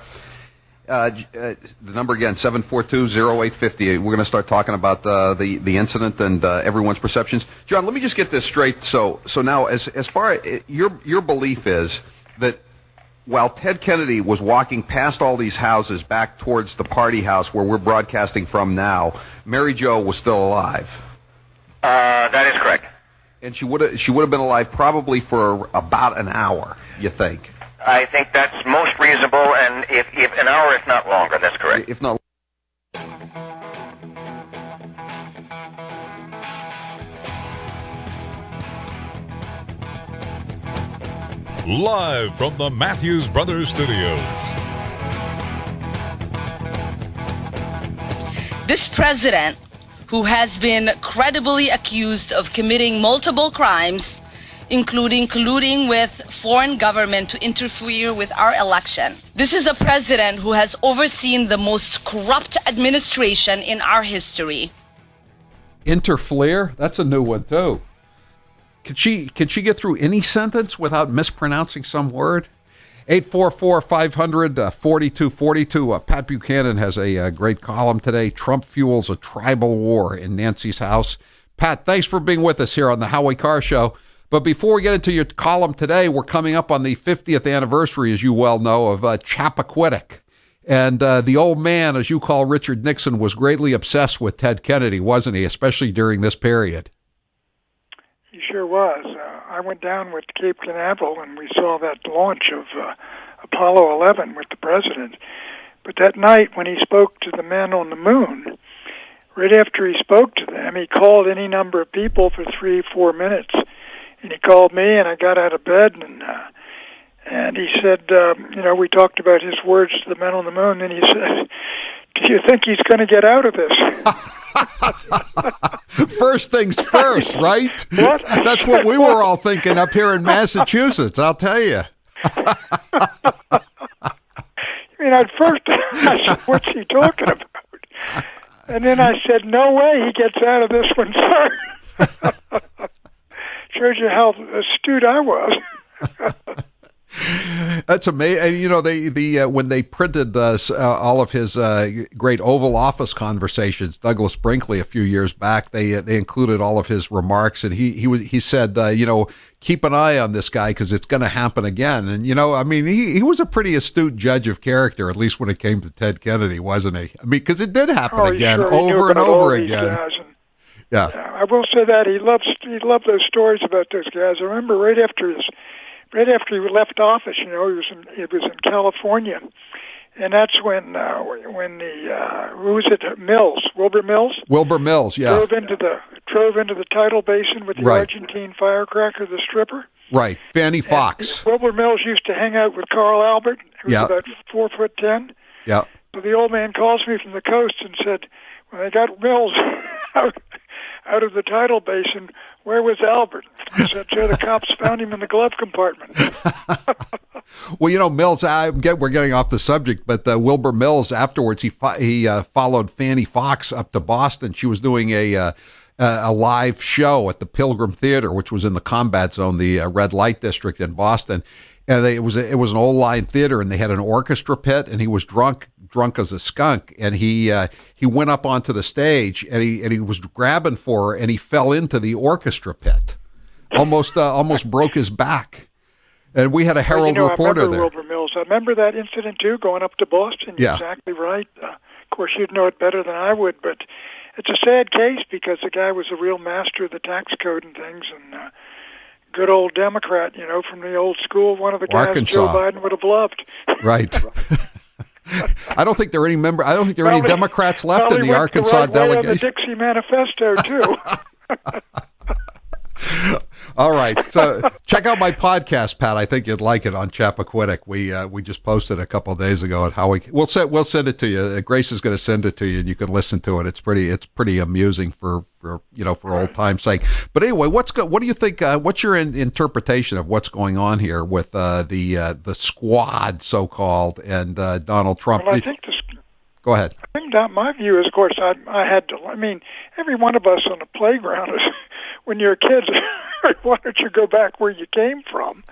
The number again, 742-0850. We're going to start talking about the incident and everyone's perceptions. John, let me just get this straight. So now, as far as your belief is that while Ted Kennedy was walking past all these houses back towards the Party House where we're broadcasting from now, Mary Jo was still alive. That is correct. And she would have been alive probably for about an hour, you think? I think that's most reasonable, and if an hour, if not longer, that's correct. If not, live from the Matthews Brothers Studios. This president, who has been credibly accused of committing multiple crimes, including colluding with foreign government to interfere with our election. This is a president who has overseen the most corrupt administration in our history. Interfere? That's a new one, too. Can she get through any sentence without mispronouncing some word? 844-500-4242. Pat Buchanan has a great column today. Trump fuels a tribal war in Nancy's house. Pat, thanks for being with us here on the Howie Carr Show. But before we get into your column today, we're coming up on the 50th anniversary, as you well know, of Chappaquiddick. And the old man, as you call Richard Nixon, was greatly obsessed with Ted Kennedy, wasn't he, especially during this period? He sure was. I went down with Cape Canaveral, and we saw that launch of Apollo 11 with the president. But that night when he spoke to the men on the moon, right after he spoke to them, he called any number of people for 3-4 minutes. And he called me, and I got out of bed, and he said, we talked about his words to the men on the moon, and he said, do you think he's going to get out of this? First things first, right? What? That's what we were all thinking up here in Massachusetts, I'll tell you. At first I said, what's he talking about? And then I said, no way he gets out of this one, sir. Shows you how astute I was. That's amazing. And, when they printed all of his great Oval Office conversations, Douglas Brinkley a few years back, they included all of his remarks, and he said, keep an eye on this guy because it's going to happen again. And he was a pretty astute judge of character, at least when it came to Ted Kennedy, wasn't he? because it did happen again, over and over again. Yeah, I will say that he loved those stories about those guys. I remember right after he left office, he was in California, and that's when Wilbur Mills, yeah, drove into the tidal basin with the Argentine firecracker, the stripper. Right, Fanny Fox. And Wilbur Mills used to hang out with Carl Albert, who was about 4'10". Yeah. So the old man calls me from the coast and said, when they got Mills out of the tidal basin, where was Albert? I said, sure, the cops found him in the glove compartment. Well, Mills, we're getting off the subject, but Wilbur Mills, afterwards, he followed Fanny Fox up to Boston. She was doing a live show at the Pilgrim Theater, which was in the combat zone, the red light district in Boston. And it was an old line theater, and they had an orchestra pit, and he was drunk as a skunk, and he went up onto the stage, and he was grabbing for her, and he fell into the orchestra pit, almost broke his back. And we had a Herald reporter there. Wilbur Mills. I remember that incident too, going up to Boston. You're exactly right. Of course, you'd know it better than I would, but it's a sad case because the guy was a real master of the tax code and things, and good old Democrat, from the old school, one of the guys Arkansas. Joe Biden would have loved. Right. I don't think there are any any Democrats left in the Arkansas delegation. The Dixie Manifesto too. All right, so check out my podcast, Pat. I think you'd like it on Chappaquiddick. We just posted a couple of days ago at Howie. We'll send it to you. Grace is going to send it to you, and you can listen to it. It's pretty amusing for old time's sake. But anyway, what do you think? What's your interpretation of what's going on here with the squad, so called, and Donald Trump? Well, I think Go ahead. I think that my view is, of course, I had to. I mean, every one of us on the playground is when you're kids. Why don't you go back where you came from?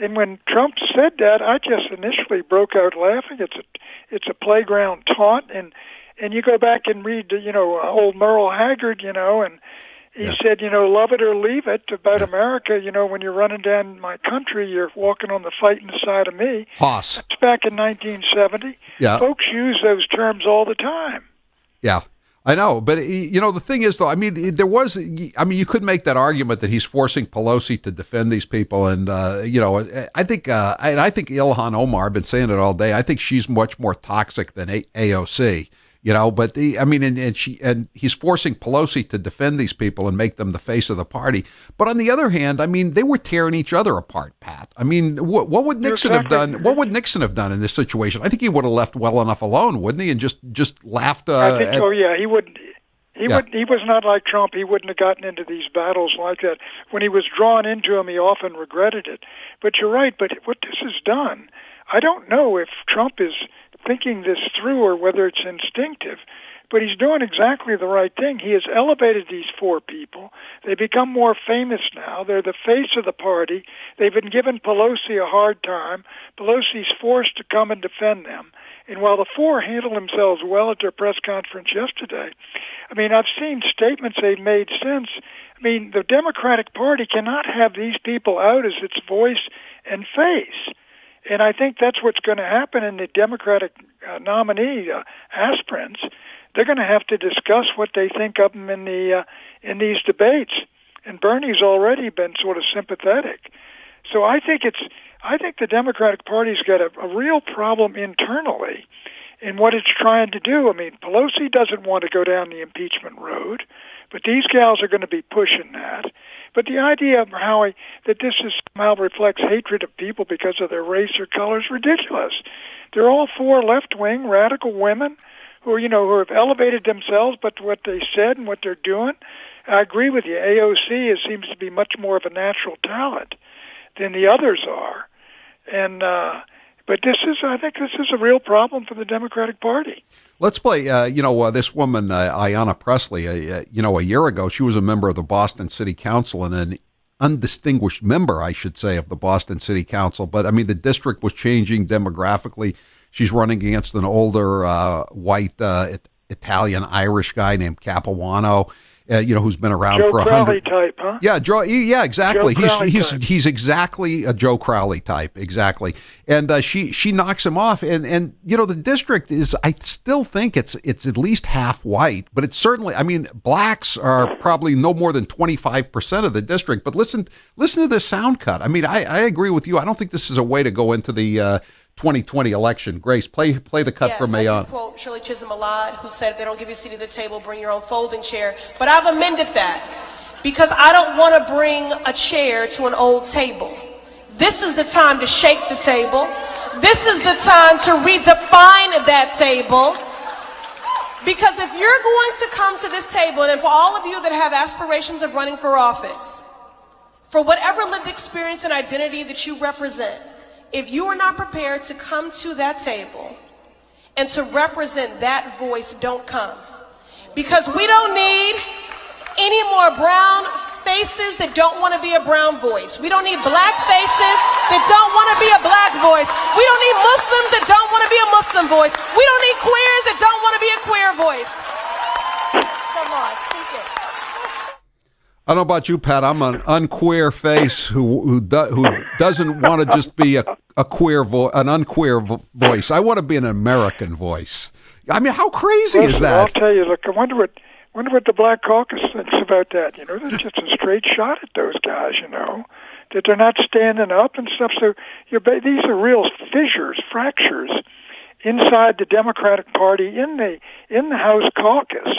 And when Trump said that, I just initially broke out laughing. It's a playground taunt, and you go back and read, old Merle Haggard, and he said, love it or leave it about America. When you're running down my country, you're walking on the fighting side of me. Hoss. That's back in 1970. Yeah. Folks use those terms all the time. Yeah. I know, but the thing is, though, you could make that argument that he's forcing Pelosi to defend these people, and I think Ilhan Omar, I've been saying it all day. I think she's much more toxic than AOC. But and he's forcing Pelosi to defend these people and make them the face of the party. But on the other hand, they were tearing each other apart, Pat. What would Nixon have done? What would Nixon have done in this situation? I think he would have left well enough alone, wouldn't he? And just laughed. I think so. Yeah, he would. He was not like Trump. He wouldn't have gotten into these battles like that. When he was drawn into them, he often regretted it. But you're right. But what this has done, I don't know if Trump is thinking this through or whether it's instinctive, but he's doing exactly the right thing. He has elevated these four people. They become more famous now. They're the face of the party. They've been giving Pelosi a hard time. Pelosi's forced to come and defend them. And while the four handled themselves well at their press conference yesterday, I've seen statements they've made since. The Democratic Party cannot have these people out as its voice and face. And I think that's what's going to happen in the Democratic nominee aspirants. They're going to have to discuss what they think of them in these debates. And Bernie's already been sort of sympathetic. So I think the Democratic Party's got a real problem internally in what it's trying to do. Pelosi doesn't want to go down the impeachment road, but these gals are going to be pushing that. But the idea, Howie, that this somehow reflects hatred of people because of their race or color is ridiculous. They're all four left-wing radical women who have elevated themselves, but what they said and what they're doing. I agree with you. AOC seems to be much more of a natural talent than the others are. And but I think this is a real problem for the Democratic Party. Let's play, this woman, Ayanna Pressley, a year ago, she was a member of the Boston City Council and an undistinguished member, I should say, of the Boston City Council. But, the district was changing demographically. She's running against an older white Italian-Irish guy named Capuano. Who's been around Joe for 100 100. type, huh? Yeah, exactly. He's exactly a Joe Crowley type, exactly. And she knocks him off. And the district is, I still think it's at least half white, but it's certainly, blacks are probably no more than 25% of the district. But listen to this sound cut. I agree with you. I don't think this is a way to go into the 2020 election. Grace, play the cut from Ayanna. Quote Shirley Chisholm a lot, who said, if they don't give you a seat at the table, bring your own folding chair. But I've amended that because I don't want to bring a chair to an old table. This is the time to shake the table. This is the time to redefine that table. Because if you're going to come to this table, and for all of you that have aspirations of running for office, for whatever lived experience and identity that you represent, if you are not prepared to come to that table and to represent that voice, don't come. Because we don't need any more brown faces that don't want to be a brown voice. We don't need black faces that don't want to be a black voice. We don't need Muslims that don't want to be a Muslim voice. We don't need queers that don't want to be a queer voice. Come on, speak it. I don't know about you, Pat. I'm an unqueer face who doesn't want to just be an unqueer voice. I want to be an American voice. How crazy is that? I'll tell you. Look, I wonder what the Black Caucus thinks about that. They're just a straight shot at those guys. That they're not standing up and stuff. So these are real fissures, fractures inside the Democratic Party in the House caucus.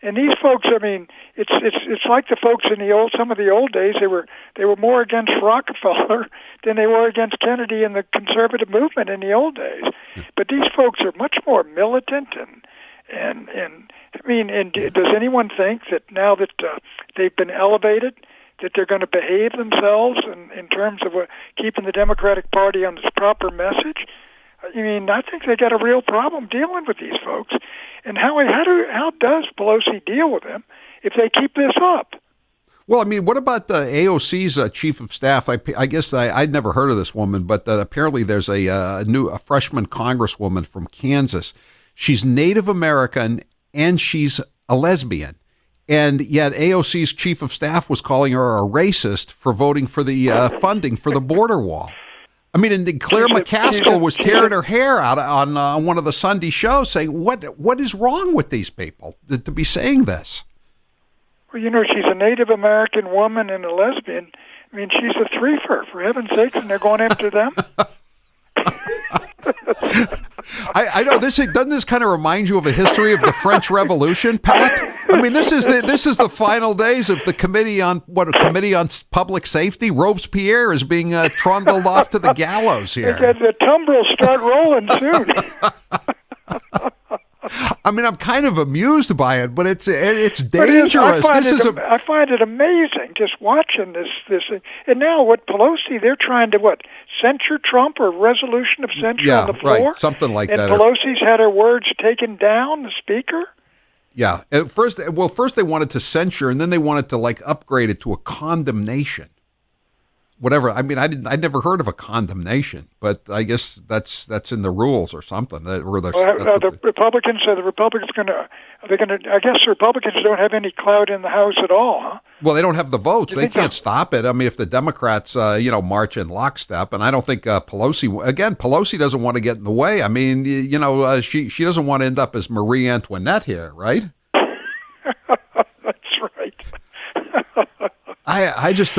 And these folks, it's like the folks in some of the old days. They were more against Rockefeller than they were against Kennedy and the conservative movement in the old days. But these folks are much more militant and does anyone think that now that they've been elevated, that they're going to behave themselves in terms of keeping the Democratic Party on its proper message? I think they got a real problem dealing with these folks. And how does Pelosi deal with them if they keep this up? Well, what about the AOC's chief of staff? I guess I'd never heard of this woman, but apparently there's a freshman congresswoman from Kansas. She's Native American and she's a lesbian. And yet AOC's chief of staff was calling her a racist for voting for the funding for the border wall. And Claire McCaskill was tearing her hair out on one of the Sunday shows saying, what is wrong with these people to be saying this? Well, she's a Native American woman and a lesbian. She's a threefer, for heaven's sakes, and they're going after them. I know doesn't this kind of remind you of a history of the French Revolution, Pat? I mean, this is the final days of the Committee on Public Safety. Robespierre is being trundled off to the gallows here. The tumbrils start rolling soon. I mean, I'm kind of amused by it, but it's dangerous. I find it amazing just watching this. And now what Pelosi, they're trying to censure Trump or resolution of censure on the floor? Right, something like and that. And Pelosi's had her words taken down, the speaker? Yeah. First they wanted to censure, and then they wanted to upgrade it to a condemnation. Whatever. I mean, I'd never heard of a condemnation, but I guess that's in the rules or something. The Republicans are going to. I guess the Republicans don't have any clout in the House at all, huh? Well, they don't have the votes. They can't stop it. I mean, if the Democrats, march in lockstep, and I don't think Pelosi doesn't want to get in the way. I mean, she doesn't want to end up as Marie Antoinette here, right? That's right. It's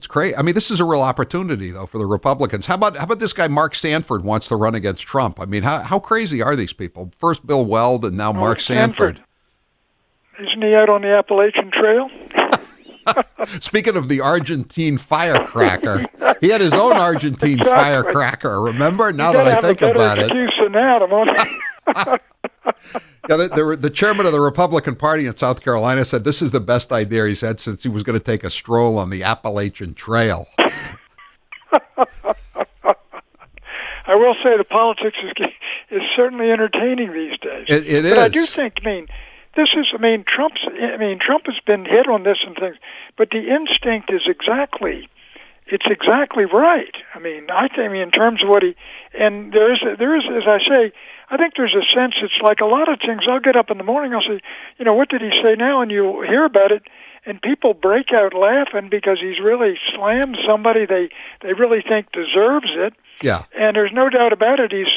crazy. I mean, this is a real opportunity though for the Republicans. How about this guy Mark Sanford wants to run against Trump? I mean, how crazy are these people? First Bill Weld and now Mark Sanford. Isn't he out on the Appalachian Trail? Speaking of the Argentine firecracker, he had his own Argentine firecracker. Remember? Now that I think about it. Yeah, the chairman of the Republican Party in South Carolina said this is the best idea he's had since he was going to take a stroll on the Appalachian Trail. I will say the politics is certainly entertaining these days. It is. But I do think, Trump has been hit on this and things, but the instinct is exactly right. I mean, in terms of what there is, as I say, I think there's a sense, it's like a lot of things. I'll get up in the morning, I'll say, what did he say now? And you'll hear about it, and people break out laughing because he's really slammed somebody they really think deserves it. Yeah. And there's no doubt about it. He's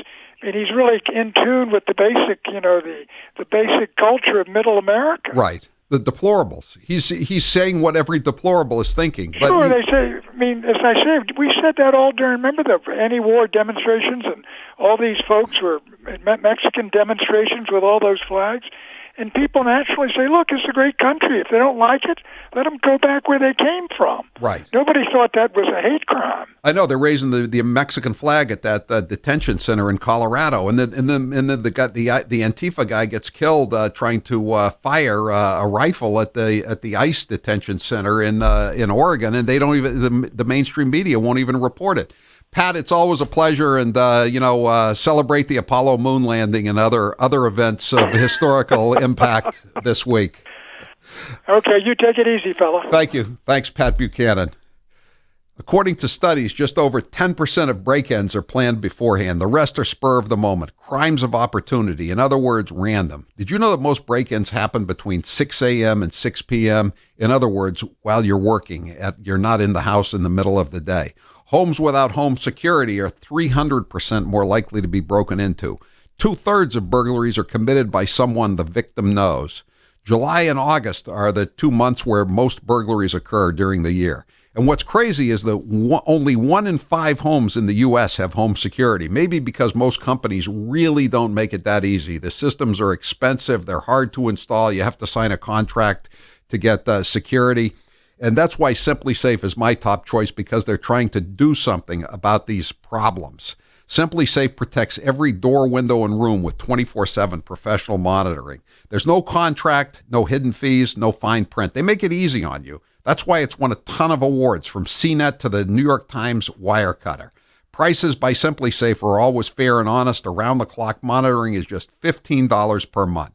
really in tune with the basic, the basic culture of middle America. Right. The deplorables. He's saying what every deplorable is thinking. But sure, they say. As I say, we said that all during. Remember the anti-war demonstrations, and all these folks were Mexican demonstrations with all those flags, and people naturally say, "Look, it's a great country. If they don't like it, let them go back where they came from." Right. Nobody thought that was a hate crime. I know they're raising the Mexican flag at that detention center in Colorado, and then the Antifa guy gets killed trying to fire a rifle at the ICE detention center in Oregon, and they don't even the mainstream media won't even report it. Pat, it's always a pleasure, and celebrate the Apollo moon landing and other events of historical impact this week. Okay, you take it easy, fella. Thank you. Thanks, Pat Buchanan. According to studies, just over 10% of break-ins are planned beforehand. The rest are spur of the moment, crimes of opportunity, in other words, random. Did you know that most break-ins happen between 6 a.m. and 6 p.m.? In other words, while you're working, you're not in the house in the middle of the day. Homes without home security are 300% more likely to be broken into. 2/3 of burglaries are committed by someone the victim knows. July and August are the 2 months where most burglaries occur during the year. And what's crazy is that only 1 in 5 homes in the U.S. have home security, maybe because most companies really don't make it that easy. The systems are expensive. They're hard to install. You have to sign a contract to get security. And that's why SimpliSafe is my top choice, because they're trying to do something about these problems. SimpliSafe protects every door, window, and room with 24/7 professional monitoring. There's no contract, no hidden fees, no fine print. They make it easy on you. That's why it's won a ton of awards, from CNET to the New York Times Wirecutter. Prices by SimpliSafe are always fair and honest. Around-the-clock monitoring is just $15 per month.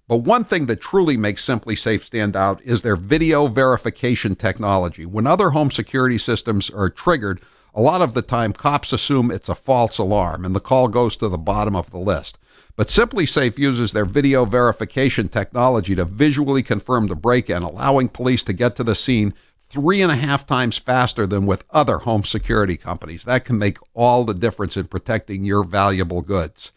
But one thing that truly makes SimpliSafe stand out is their video verification technology. When other home security systems are triggered, a lot of the time cops assume it's a false alarm and the call goes to the bottom of the list. But SimpliSafe uses their video verification technology to visually confirm the break-in, allowing police to get to the scene 3.5 times faster than with other home security companies. That can make all the difference in protecting your valuable goods.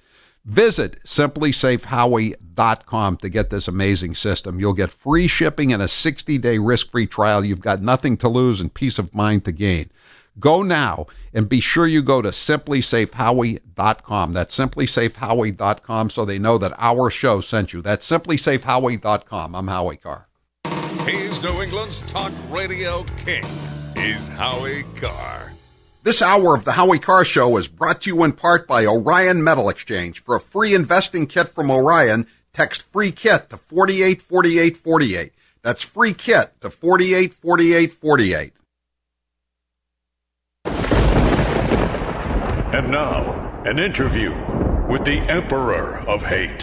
Visit simplysafehowie.com to get this amazing system. You'll get free shipping and a 60-day risk-free trial. You've got nothing to lose and peace of mind to gain. Go now and be sure you go to simplysafehowie.com. That's simplysafehowie.com so they know that our show sent you. That's simplysafehowie.com. I'm Howie Carr. He's New England's talk radio king. He's Howie Carr. This hour of the Howie Carr Show is brought to you in part by Orion Metal Exchange. For a free investing kit from Orion, text free kit to 484848. That's free kit to 484848. And now, an interview with the Emperor of Hate,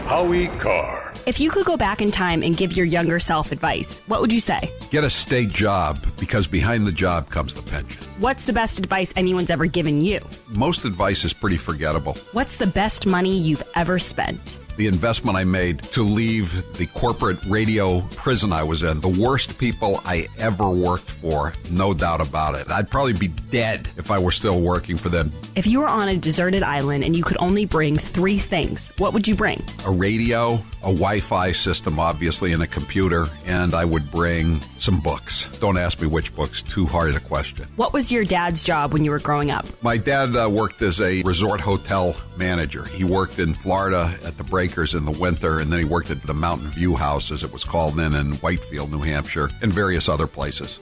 Howie Carr. If you could go back in time and give your younger self advice, what would you say? Get a state job, because behind the job comes the pension. What's the best advice anyone's ever given you? Most advice is pretty forgettable. What's the best money you've ever spent? The investment I made to leave the corporate radio prison I was in, the worst people I ever worked for, no doubt about it. I'd probably be dead if I were still working for them. If you were on a deserted island and you could only bring 3 things, what would you bring? A radio, a Wi-Fi system, obviously, and a computer, and I would bring some books. Don't ask me which books, too hard a question. What was your dad's job when you were growing up? My dad worked as a resort hotel manager. He worked in Florida at the Breakers in the winter, and then he worked at the Mountain View House, as it was called then, in Whitefield, New Hampshire, and various other places.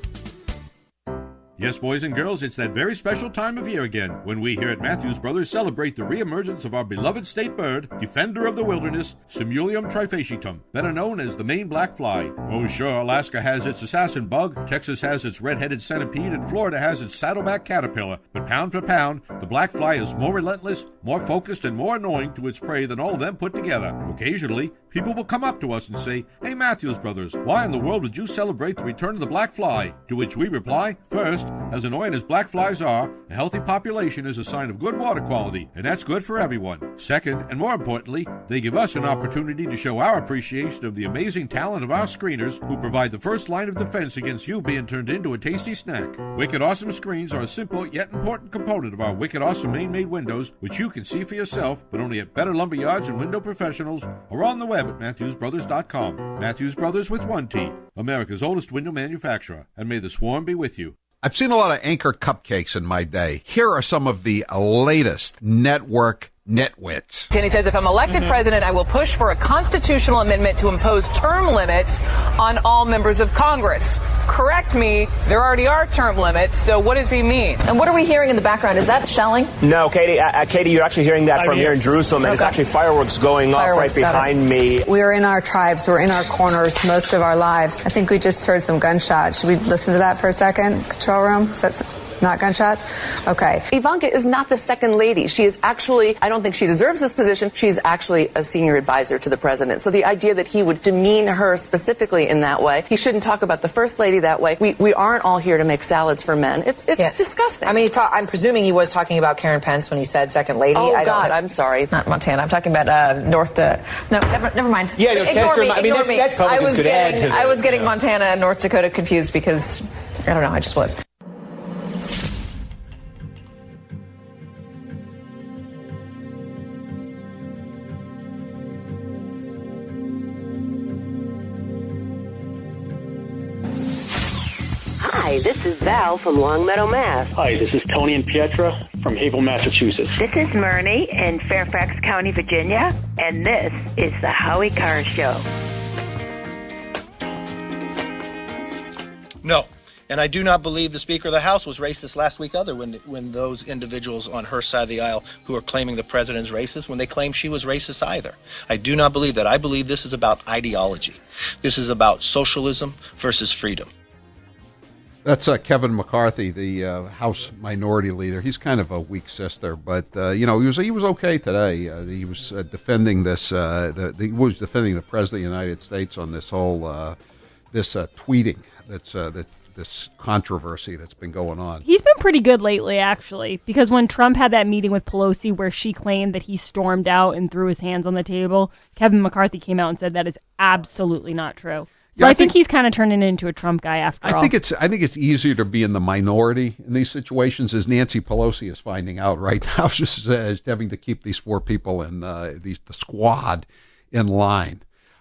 Yes, boys and girls, it's that very special time of year again when we here at Matthews Brothers celebrate the reemergence of our beloved state bird, defender of the wilderness, Simulium trifasciatum, better known as the Maine black fly. Oh, sure, Alaska has its assassin bug, Texas has its red-headed centipede, and Florida has its saddleback caterpillar. But pound for pound, the black fly is more relentless, more focused, and more annoying to its prey than all of them put together. Occasionally, people will come up to us and say, "Hey, Matthews Brothers, why in the world would you celebrate the return of the black fly?" To which we reply, first, as annoying as black flies are, a healthy population is a sign of good water quality, and that's good for everyone. Second, and more importantly, they give us an opportunity to show our appreciation of the amazing talent of our screeners who provide the first line of defense against you being turned into a tasty snack. Wicked Awesome screens are a simple yet important component of our Wicked Awesome Maine-made windows, which you can see for yourself, but only at better lumberyards and window professionals, or on the web at MatthewsBrothers.com. Matthews Brothers with one T, America's oldest window manufacturer, and may the swarm be with you. I've seen a lot of Anchor cupcakes in my day. Here are some of the latest network nitwits. Taney says, if I'm elected president, I will push for a constitutional amendment to impose term limits on all members of Congress. Correct me, there already are term limits, so what does he mean? And what are we hearing in the background? Is that shelling? No, Katie, you're actually hearing that from here in Jerusalem, and it's actually fireworks going off right behind me. We're in our tribes, we're in our corners most of our lives. I think we just heard some gunshots. Should we listen to that for a second? Control room? Is that not gunshots? Okay. Ivanka is not the second lady. She is actually, I don't think she deserves this position. She's actually a senior advisor to the president. So the idea that he would demean her specifically in that way, he shouldn't talk about the first lady that way. We aren't all here to make salads for men. It's disgusting. I mean, I'm presuming he was talking about Karen Pence when he said second lady. Oh, God, I'm sorry. Not Montana. I'm talking about no, never mind. Yeah, no, ignore me. I mean, that's Republicans could add to that. I was getting Montana and North Dakota confused because, I don't know, I just was. Hi, this is Val from Longmeadow, Mass. Hi, this is Tony and Pietra from Haverhill, Massachusetts. This is Myrnie in Fairfax County, Virginia, and this is the Howie Carr Show. No, and I do not believe the Speaker of the House was racist last week either when those individuals on her side of the aisle who are claiming the president is racist, when they claim she was racist either. I do not believe that. I believe this is about ideology. This is about socialism versus freedom. That's Kevin McCarthy, the House Minority Leader. He's kind of a weak sister, but he was okay today. He was defending this. He was defending the President of the United States on this whole this tweeting this controversy that's been going on. He's been pretty good lately, actually, because when Trump had that meeting with Pelosi where she claimed that he stormed out and threw his hands on the table, Kevin McCarthy came out and said that is absolutely not true. So yeah, I think he's kind of turning into a Trump guy after all. I think it's easier to be in the minority in these situations, as Nancy Pelosi is finding out right now. She's having to keep these 4 people in the squad in line.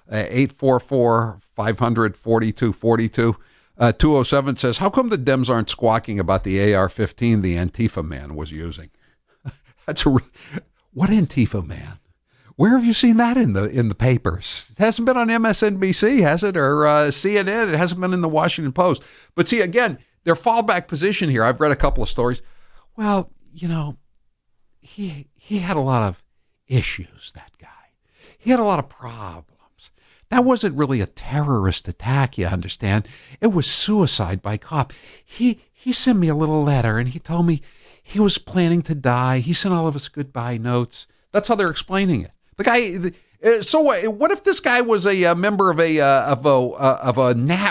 844-500-4242. 207 says, how come the Dems aren't squawking about the AR-15 the Antifa man was using? What Antifa man? Where have you seen that in the papers? It hasn't been on MSNBC, has it? Or CNN? It hasn't been in the Washington Post. But see, again, their fallback position here, I've read a couple of stories. Well, he had a lot of issues, that guy. He had a lot of problems. That wasn't really a terrorist attack, you understand. It was suicide by cop. He sent me a little letter, and he told me he was planning to die. He sent all of us goodbye notes. That's how they're explaining it. The guy. So what if this guy was a member of a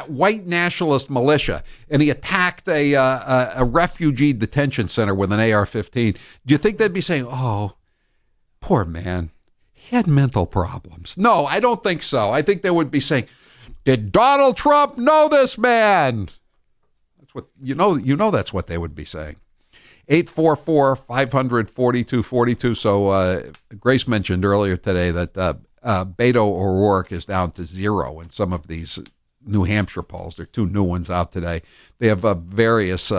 white nationalist militia, and he attacked a refugee detention center with an AR-15? Do you think they'd be saying, "Oh, poor man, he had mental problems"? No, I don't think so. I think they would be saying, "Did Donald Trump know this man?" That's what you know. That's what they would be saying. 844-500-4242. So Grace mentioned earlier today that Beto O'Rourke is down to 0 in some of these New Hampshire polls. There are 2 new ones out today. They have various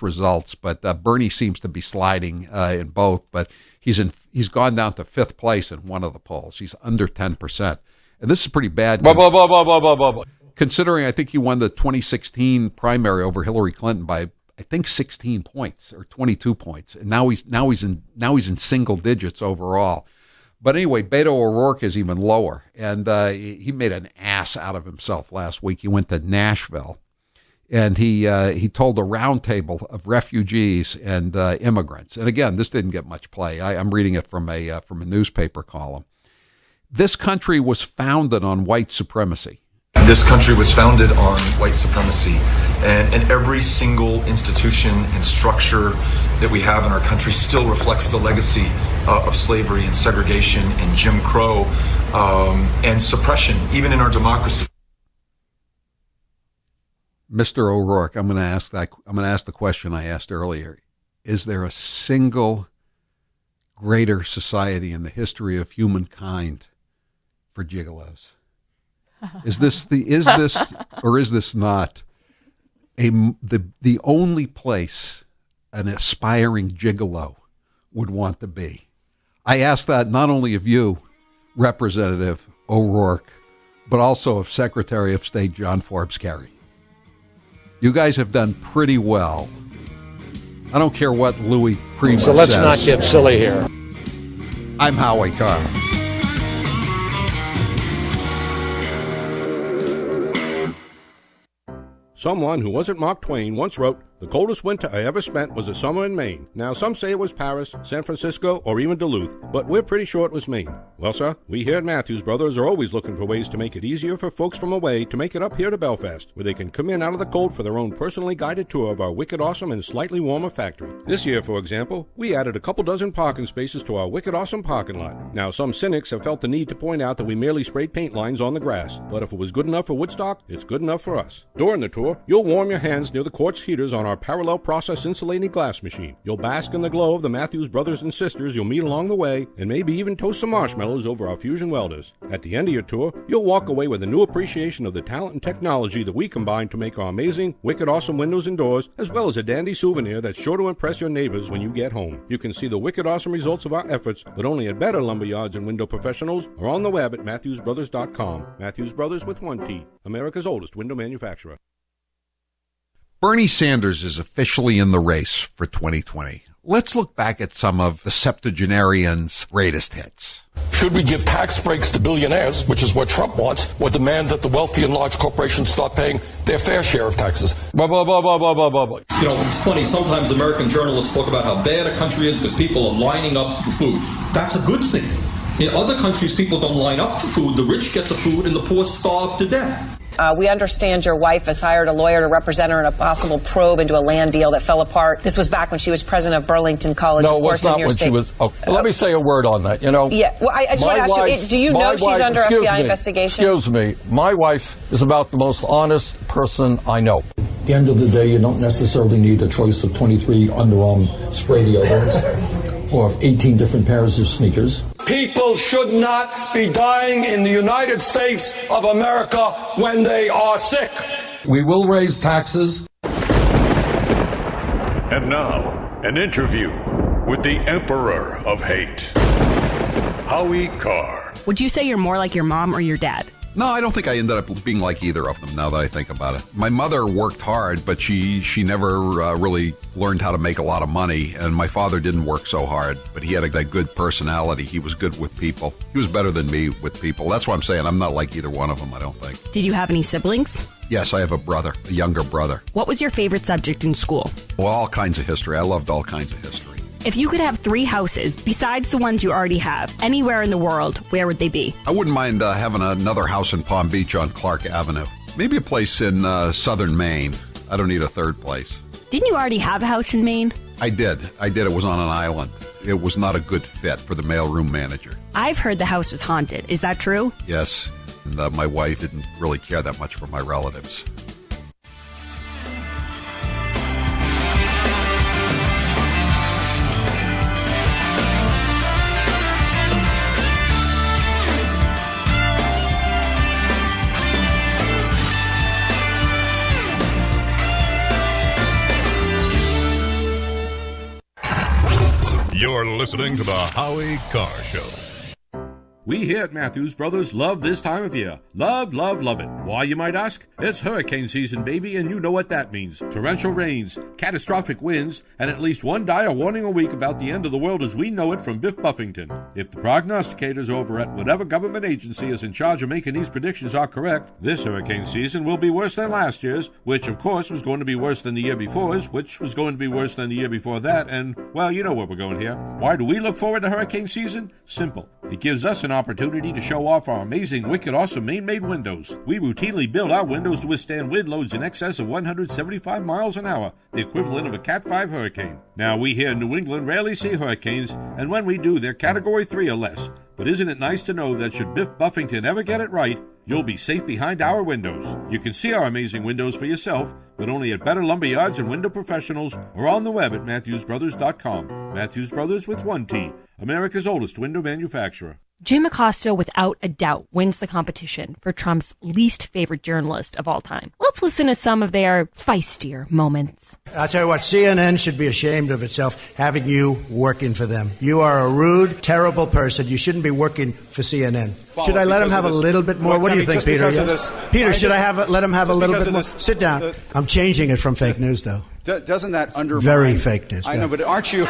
results, but Bernie seems to be sliding in both. But he's gone down to 5th place in one of the polls. He's under 10%, and this is pretty bad. Considering I think he won the 2016 primary over Hillary Clinton by, I think, 16 points or 22 points, and now he's in single digits overall. But anyway, Beto O'Rourke is even lower, and he made an ass out of himself last week. He went to Nashville, and he told a roundtable of refugees and immigrants. And again, this didn't get much play. I'm reading it from a newspaper column. This country was founded on white supremacy. This country was founded on white supremacy, and every single institution and structure that we have in our country still reflects the legacy of slavery and segregation and Jim Crow and suppression, even in our democracy. Mr. O'Rourke, I'm going to ask the question I asked earlier. Is there a single greater society in the history of humankind for gigolos? Is this or is this not the only place an aspiring gigolo would want to be? I ask that not only of you, Representative O'Rourke, but also of Secretary of State John Forbes Kerry. You guys have done pretty well. I don't care what Louis Prima says. So let's not get silly here. I'm Howie Carr. Someone who wasn't Mark Twain once wrote, "The coldest winter I ever spent was a summer in Maine." Now, some say it was Paris, San Francisco, or even Duluth, but we're pretty sure it was Maine. Well, sir, we here at Matthews Brothers are always looking for ways to make it easier for folks from away to make it up here to Belfast, where they can come in out of the cold for their own personally guided tour of our wicked awesome and slightly warmer factory. This year, for example, we added a couple dozen parking spaces to our wicked awesome parking lot. Now, some cynics have felt the need to point out that we merely sprayed paint lines on the grass, but if it was good enough for Woodstock, it's good enough for us. During the tour, you'll warm your hands near the quartz heaters on our parallel process insulating glass machine. You'll bask in the glow of the Matthews brothers and sisters you'll meet along the way, and maybe even toast some marshmallows over our fusion welders. At the end of your tour, you'll walk away with a new appreciation of the talent and technology that we combine to make our amazing, wicked awesome windows and doors, as well as a dandy souvenir that's sure to impress your neighbors when you get home. You can see the wicked awesome results of our efforts, but only at better lumberyards and window professionals, or on the web at MatthewsBrothers.com. Matthews Brothers with 1 T, America's oldest window manufacturer. Bernie Sanders is officially in the race for 2020. Let's look back at some of the septuagenarian's greatest hits. Should we give tax breaks to billionaires, which is what Trump wants, or demand that the wealthy and large corporations start paying their fair share of taxes? You know, it's funny, sometimes American journalists talk about how bad a country is because people are lining up for food. That's a good thing. In other countries, people don't line up for food. The rich get the food and the poor starve to death. We understand your wife has hired a lawyer to represent her in a possible probe into a land deal that fell apart. This was back when she was president of Burlington College. No, it was not when she was. Oh, let me say a word on that. You know. Yeah. Well, I just want to ask you: do you know she's under FBI investigation? Excuse me. My wife is about the most honest person I know. At the end of the day, you don't necessarily need a choice of 23 underarm spray deodorants or 18 different pairs of sneakers. People should not be dying in the United States of America when they are sick. We will raise taxes. And now, an interview with the Emperor of Hate, Howie Carr. Would you say you're more like your mom or your dad? No, I don't think I ended up being like either of them, now that I think about it. My mother worked hard, but she never really learned how to make a lot of money, and my father didn't work so hard, but he had a good personality. He was good with people. He was better than me with people. That's why I'm saying I'm not like either one of them, I don't think. Did you have any siblings? Yes, I have a brother, a younger brother. What was your favorite subject in school? Well, all kinds of history. I loved all kinds of history. If you could have 3 houses, besides the ones you already have, anywhere in the world, where would they be? I wouldn't mind having another house in Palm Beach on Clark Avenue. Maybe a place in southern Maine. I don't need a third place. Didn't you already have a house in Maine? I did. It was on an island. It was not a good fit for the mailroom manager. I've heard the house was haunted. Is that true? Yes. And my wife didn't really care that much for my relatives. You're listening to the Howie Carr Show. We here at Matthews Brothers love this time of year. Love, love, love it. Why, you might ask? It's hurricane season, baby, and you know what that means. Torrential rains, catastrophic winds, and at least one dire warning a week about the end of the world as we know it from Biff Buffington. If the prognosticators over at whatever government agency is in charge of making these predictions are correct, this hurricane season will be worse than last year's, which of course was going to be worse than the year before's, which was going to be worse than the year before that, and, well, you know where we're going here. Why do we look forward to hurricane season? Simple. It gives us an opportunity to show off our amazing, wicked, awesome Maine-made windows. We routinely build our windows to withstand wind loads in excess of 175 miles an hour, the equivalent of a Cat 5 hurricane. Now, we here in New England rarely see hurricanes, and when we do, they're Category 3 or less. But isn't it nice to know that should Biff Buffington ever get it right, you'll be safe behind our windows. You can see our amazing windows for yourself, but only at Better Lumberyards and Window Professionals, or on the web at MatthewsBrothers.com. Matthews Brothers with 1 T, America's oldest window manufacturer. Jim Acosta, without a doubt, wins the competition for Trump's least favorite journalist of all time. Let's listen to some of their feistier moments. I'll tell you what, CNN should be ashamed of itself having you working for them. You are a rude, terrible person. You shouldn't be working for CNN. Should I let him have a little bit more? What do you think, Peter? Peter, should I let him have a little bit more? Sit down. I'm changing it from fake news, though. Doesn't that undermine... Very fake news. I know, but aren't you...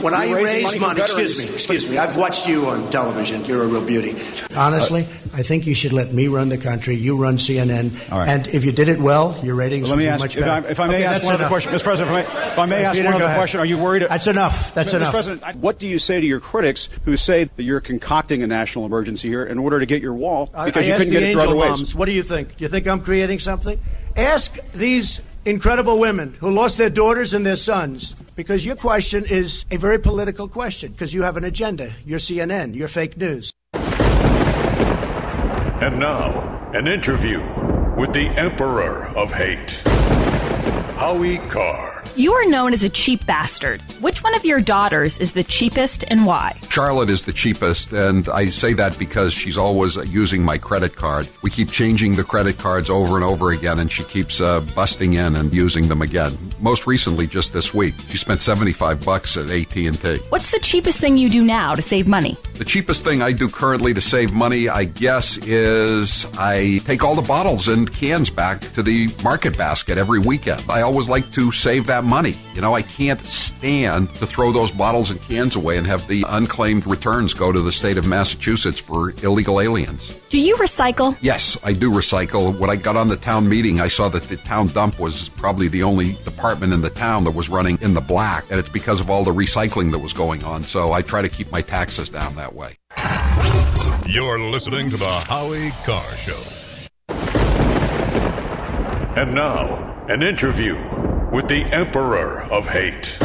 When I raise money... Excuse me. I've watched you on television. You're a real beauty. Honestly, I think you should let me run the country. You run CNN. All right. And if you did it well, your ratings would be much better. If I may ask one other question. Mr. President, if I may ask one other question, are you worried... That's enough. That's enough. Mr. President, what do you say to your critics who say that you're concocting a national emergency here in order to get your wall because you couldn't get it through other ways? What do you think? Do you think I'm creating something? Ask these incredible women who lost their daughters and their sons, because your question is a very political question, because you have an agenda. You're CNN. You're fake news. And now, an interview with the Emperor of Hate, Howie Carr. You are known as a cheap bastard. Which one of your daughters is the cheapest and why? Charlotte is the cheapest, and I say that because she's always using my credit card. We keep changing the credit cards over and over again, and she keeps busting in and using them again. Most recently, just this week, she spent $75 at AT&T. What's the cheapest thing you do now to save money? The cheapest thing I do currently to save money, I guess, is I take all the bottles and cans back to the market basket every weekend. I always like to save that money. You know, I can't stand to throw those bottles and cans away and have the unclaimed returns go to the state of Massachusetts for illegal aliens. Do you recycle? Yes, I do recycle. When I got on the town meeting, I saw that the town dump was probably the only department in the town that was running in the black, and it's because of all the recycling that was going on. So I try to keep my taxes down that way. You're listening to the Howie Carr Show. And now, an interview with the Emperor of Hate,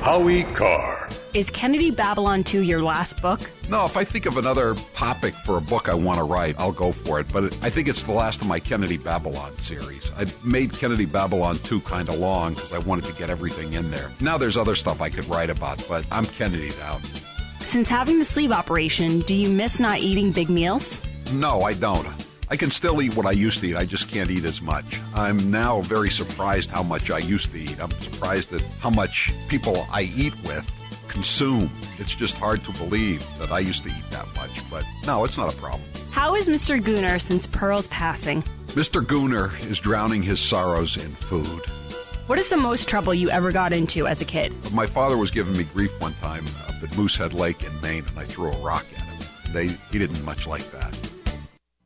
Howie Carr. Is Kennedy Babylon 2 your last book? No, if I think of another topic for a book I want to write, I'll go for it. But I think it's the last of my Kennedy Babylon series. I made Kennedy Babylon 2 kind of long because I wanted to get everything in there. Now there's other stuff I could write about, but I'm Kennedy now. Since having the sleeve operation, do you miss not eating big meals? No, I don't. I can still eat what I used to eat. I just can't eat as much. I'm now very surprised how much I used to eat. I'm surprised at how much people I eat with consume. It's just hard to believe that I used to eat that much. But no, it's not a problem. How is Mr. Gooner since Pearl's passing? Mr. Gooner is drowning his sorrows in food. What is the most trouble you ever got into as a kid? My father was giving me grief one time up at Moosehead Lake in Maine, and I threw a rock at him. He didn't much like that.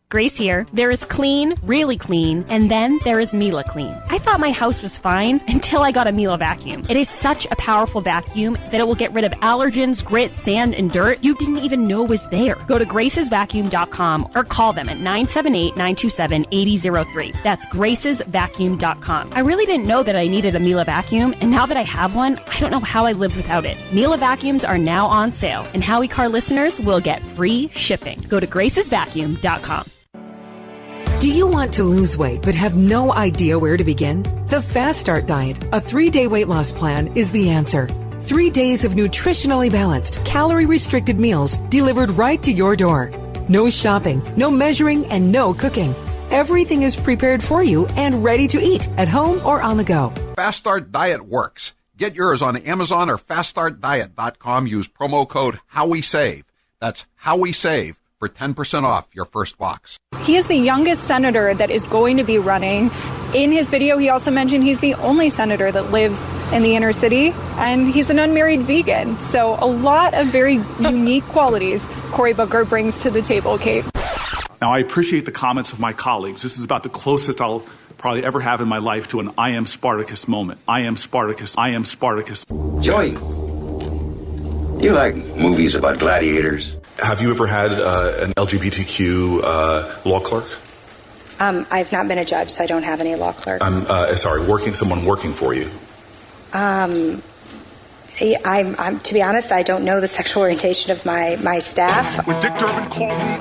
Grace here. There is clean, really clean, and then there is Miele Clean. I thought my house was fine until I got a Miele vacuum. It is such a powerful vacuum that it will get rid of allergens, grit, sand, and dirt you didn't even know was there. Go to gracesvacuum.com or call them at 978-927-8003. That's gracesvacuum.com. I really didn't know that I needed a Miele vacuum, and now that I have one, I don't know how I lived without it. Miele vacuums are now on sale, and Howie Carr listeners will get free shipping. Go to gracesvacuum.com. Do you want to lose weight but have no idea where to begin? The Fast Start Diet, a 3-day weight loss plan, is the answer. 3 days of nutritionally balanced, calorie-restricted meals delivered right to your door. No shopping, no measuring, and no cooking. Everything is prepared for you and ready to eat at home or on the go. Fast Start Diet works. Get yours on Amazon or faststartdiet.com. Use promo code HowieSave. That's HowieSave for 10% off your first box. He is the youngest senator that is going to be running. In his video, he also mentioned he's the only senator that lives in the inner city, and he's an unmarried vegan. So a lot of very unique qualities Cory Booker brings to the table, Kate. Now, I appreciate the comments of my colleagues. This is about the closest I'll probably ever have in my life to an I am Spartacus moment. I am Spartacus. I am Spartacus. Joey, you like movies about gladiators? Have you ever had an LGBTQ law clerk? I've not been a judge, so I don't have any law clerks. Someone working for you. I'm to be honest, I don't know the sexual orientation of my staff. When Dick Durbin called me,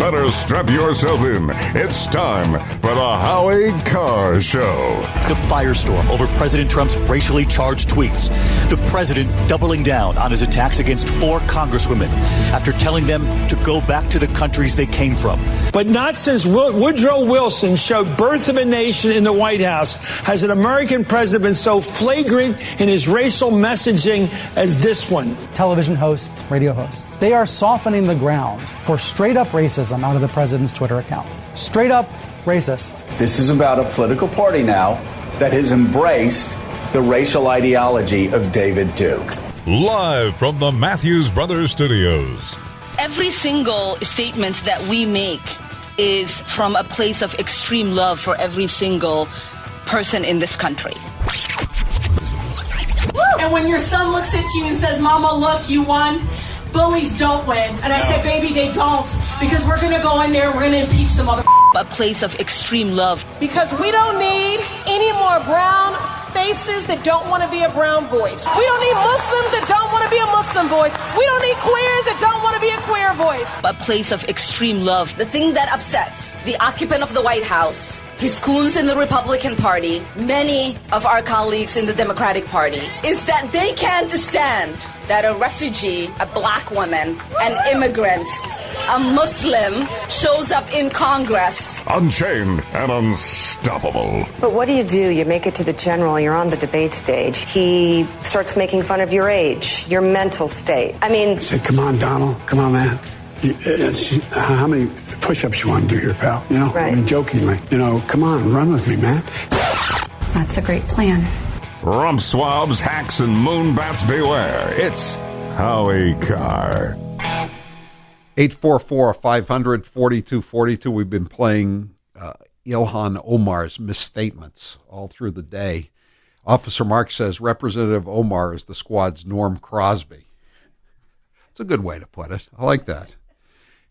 Better strap yourself in. It's time for the Howie Carr Show. The firestorm over President Trump's racially charged tweets. The president doubling down on his attacks against 4 congresswomen after telling them to go back to the countries they came from. But not since Woodrow Wilson showed Birth of a Nation in the White House has an American president been so flagrant in his racial messaging as this one. Television hosts, radio hosts, they are softening the ground for straight-up racism out of the president's Twitter account. Straight up racist. This is about a political party now that has embraced the racial ideology of David Duke. Live from the Matthews Brothers Studios. Every single statement that we make is from a place of extreme love for every single person in this country. And when your son looks at you and says, "Mama, look, you won," bullies don't win. And I say, baby, they don't. Because we're going to go in there, we're going to impeach the mother. A place of extreme love. Because we don't need any more brown faces that don't want to be a brown voice. We don't need Muslims that don't want to be a Muslim voice. We don't need queers that don't want to be a queer voice. A place of extreme love. The thing that upsets the occupant of the White House, his goons in the Republican Party, many of our colleagues in the Democratic Party, is that they can't stand that a refugee, a black woman, an immigrant, a Muslim shows up in Congress. Unchained and unstoppable. But what do? You make it to the general, you're on the debate stage. He starts making fun of your age, your mental state. I mean... I said, come on, Donald. Come on, man. How many push-ups you want to do here, pal? You know, right. I mean, jokingly. You know, come on, run with me, man. That's a great plan. Rump swabs, hacks, and moonbats beware. It's Howie Carr. 844-500-4242. We've been playing Ilhan Omar's misstatements all through the day. Officer Mark says Representative Omar is the squad's Norm Crosby. It's a good way to put it. I like that.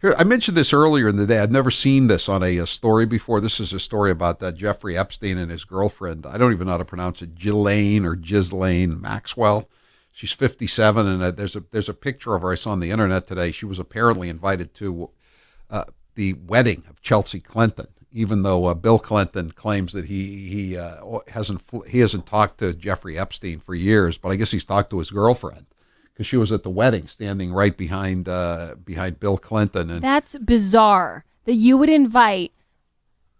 Here, I mentioned this earlier in the day. I'd never seen this on a story before. This is a story about Jeffrey Epstein and his girlfriend. I don't even know how to pronounce it. Ghislaine Maxwell. She's 57, and there's a picture of her I saw on the internet today. She was apparently invited to the wedding of Chelsea Clinton, even though Bill Clinton claims that he hasn't talked to Jeffrey Epstein for years, but I guess he's talked to his girlfriend because she was at the wedding, standing right behind Bill Clinton. And that's bizarre that you would invite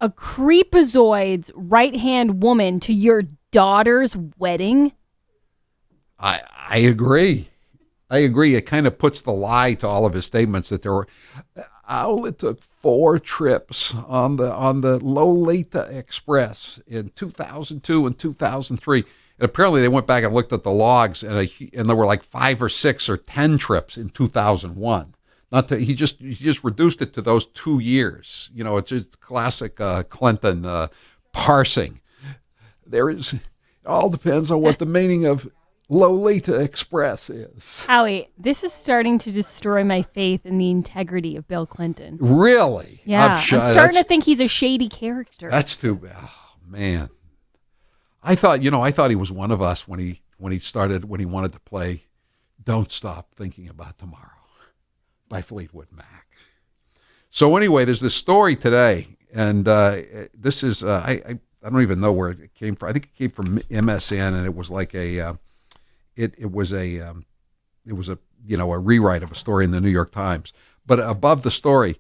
a creepazoid's right-hand woman to your daughter's wedding. I agree. It kind of puts the lie to all of his statements that there were. It took 4 trips on the Lolita Express in 2002 and 2003. And apparently they went back and looked at the logs, and there were like 5 or 6 or 10 trips in 2001. He just reduced it to those 2 years. It's just classic Clinton parsing. It all depends on what the meaning of Lolita Express is. Howie, this is starting to destroy my faith in the integrity of Bill Clinton. Really? Yeah. I'm starting to think he's a shady character. That's too bad. Oh, man. I thought he was one of us when he wanted to play Don't Stop Thinking About Tomorrow by Fleetwood Mac. So anyway, there's this story today, and this is I don't even know where it came from. I think it came from MSN, and it was like a rewrite of a story in the New York Times. But above the story,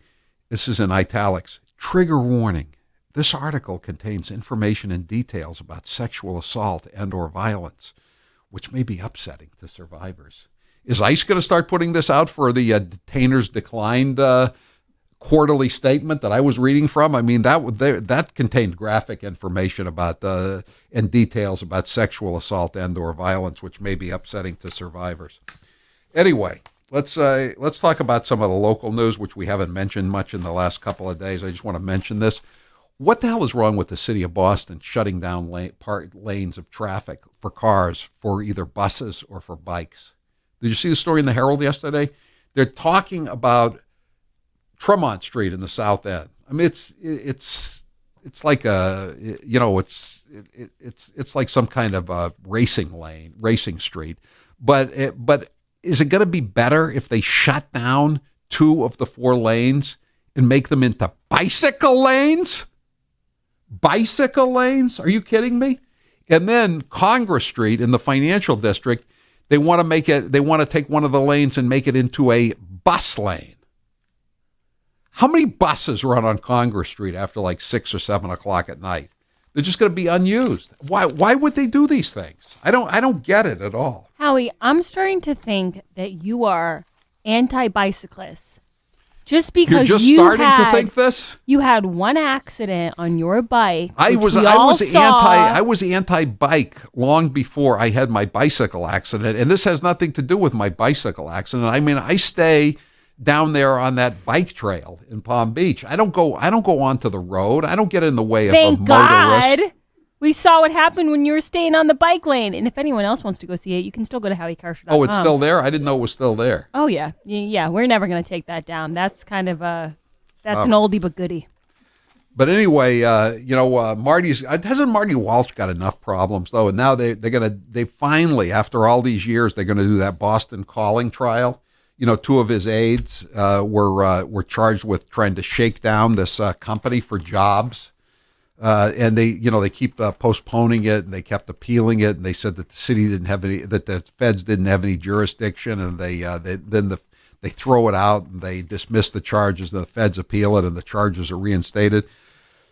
this is in italics, trigger warning. This article contains information and details about sexual assault and or violence, which may be upsetting to survivors. Is ICE going to start putting this out for the detainers declined quarterly statement that I was reading from? I mean, that contained graphic information about and details about sexual assault and or violence, which may be upsetting to survivors. Anyway, let's talk about some of the local news, which we haven't mentioned much in the last couple of days. I just want to mention this. What the hell is wrong with the city of Boston shutting down lanes of traffic for cars, for either buses or for bikes? Did you see the story in the Herald yesterday? They're talking about Tremont Street in the South End. I mean, it's like it's like some kind of a racing street. But is it going to be better if they shut down 2 of the 4 lanes and make them into bicycle lanes? Bicycle lanes? Are you kidding me? And then Congress Street in the financial district, they want to take one of the lanes and make it into a bus lane. How many buses run on Congress Street after like 6 or 7 o'clock at night? They're just going to be unused. Why would they do these things? I don't get it at all. Howie, I'm starting to think that you are anti-bicyclist. Just because you're just starting to think this? You had one accident on your bike. I was anti-bike long before I had my bicycle accident, and this has nothing to do with my bicycle accident. I mean, I stay down there on that bike trail in Palm Beach. I don't go onto the road. I don't get in the way of a motorist. Thank God. We saw what happened when you were staying on the bike lane. And if anyone else wants to go see it, you can still go to HowieCarr.com. Oh, it's still there? I didn't know it was still there. Oh, yeah. Yeah, we're never going to take that down. That's kind of an oldie but goodie. But anyway, hasn't Marty Walsh got enough problems, though? And now they finally, after all these years, they're going to do that Boston Calling trial. 2 of his aides were charged with trying to shake down this company for jobs. And they keep postponing it, and they kept appealing it, and they said that the city didn't have any, that the feds didn't have any jurisdiction, and they throw it out and they dismiss the charges, and the feds appeal it, and the charges are reinstated.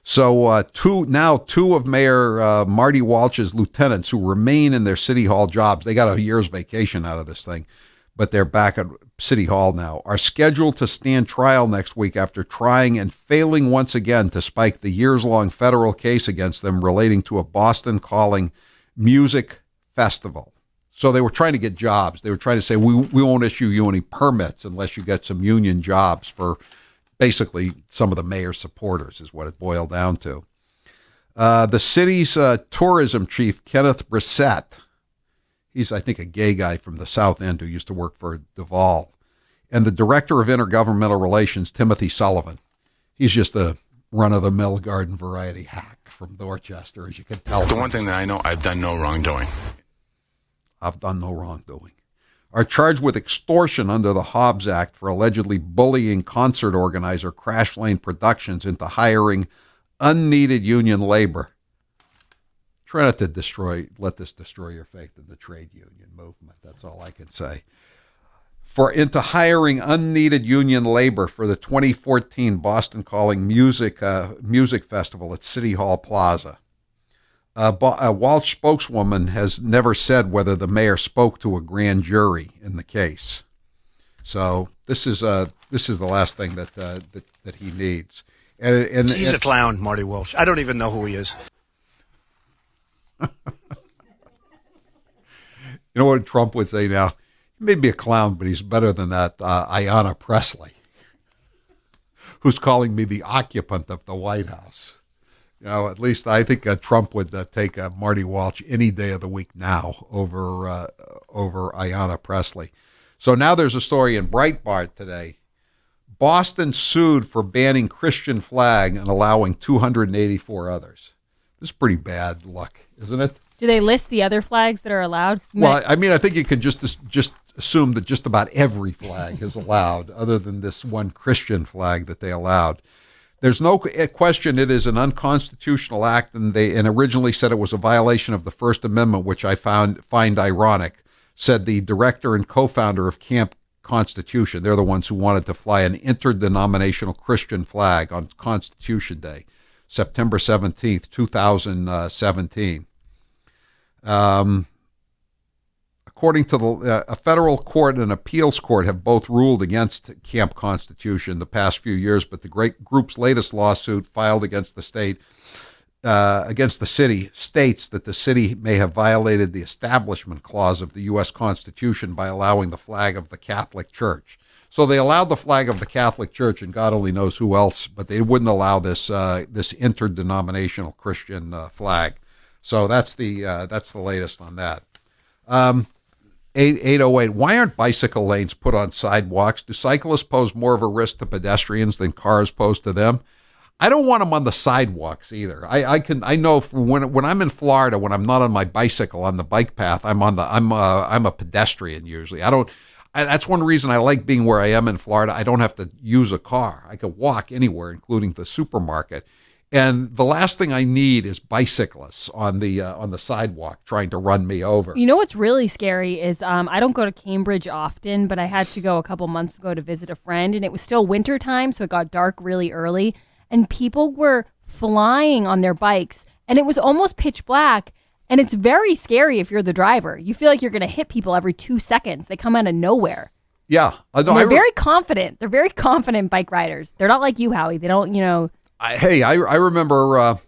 So 2 of Mayor Marty Walsh's lieutenants who remain in their city hall jobs, they got a year's vacation out of this thing, but they're back at City Hall now, are scheduled to stand trial next week after trying and failing once again to spike the years-long federal case against them relating to a Boston Calling music festival. So they were trying to get jobs. They were trying to say, we won't issue you any permits unless you get some union jobs for basically some of the mayor's supporters is what it boiled down to. The city's tourism chief, Kenneth Brissett, he's, I think, a gay guy from the South End who used to work for Duval. And the director of intergovernmental relations, Timothy Sullivan. He's just a run-of-the-mill garden variety hack from Dorchester, as you can tell. The one thing that I know, I've done no wrongdoing. I've done no wrongdoing. Are charged with extortion under the Hobbs Act for allegedly bullying concert organizer Crash Lane Productions into hiring unneeded union labor. Try not to let this destroy your faith in the trade union movement. That's all I can say. into hiring unneeded union labor for the 2014 Boston Calling Music Festival at City Hall Plaza. A Walsh spokeswoman has never said whether the mayor spoke to a grand jury in the case. So this is the last thing that he needs. And he's a clown, Marty Walsh. I don't even know who he is. You know what Trump would say now? He may be a clown, but he's better than that Ayanna Pressley, who's calling me the occupant of the White House. You know, at least I think Trump would take Marty Walsh any day of the week now over Ayanna Pressley. So now there's a story in Breitbart today. Boston sued for banning Christian flag and allowing 284 others. This is pretty bad luck, isn't it? Do they list the other flags that are allowed? Well, I mean, I think you can just assume that just about every flag is allowed, other than this one Christian flag that they allowed. There's no question it is an unconstitutional act, and they originally said it was a violation of the First Amendment, which I find ironic, said the director and co-founder of Camp Constitution. They're the ones who wanted to fly an interdenominational Christian flag on Constitution Day, September 17th, 2017. According to a federal court and an appeals court have both ruled against Camp Constitution the past few years, but the great group's latest lawsuit filed against the city states that the city may have violated the Establishment Clause of the U.S. Constitution by allowing the flag of the Catholic Church. So they allowed the flag of the Catholic Church, and God only knows who else, but they wouldn't allow this interdenominational Christian flag. So that's the latest on that. 808. Why aren't bicycle lanes put on sidewalks? Do cyclists pose more of a risk to pedestrians than cars pose to them? I don't want them on the sidewalks either. I know when I'm in Florida, when I'm not on my bicycle on the bike path, I'm a pedestrian usually. That's one reason I like being where I am in Florida. I don't have to use a car. I can walk anywhere, including the supermarket. And the last thing I need is bicyclists on the sidewalk trying to run me over. You know what's really scary is I don't go to Cambridge often, but I had to go a couple months ago to visit a friend, and it was still winter time, so it got dark really early, and people were flying on their bikes, and it was almost pitch black, and it's very scary if you're the driver. You feel like you're going to hit people every 2 seconds. They come out of nowhere. Yeah. They're very confident. They're very confident bike riders. They're not like you, Howie. They don't, I remember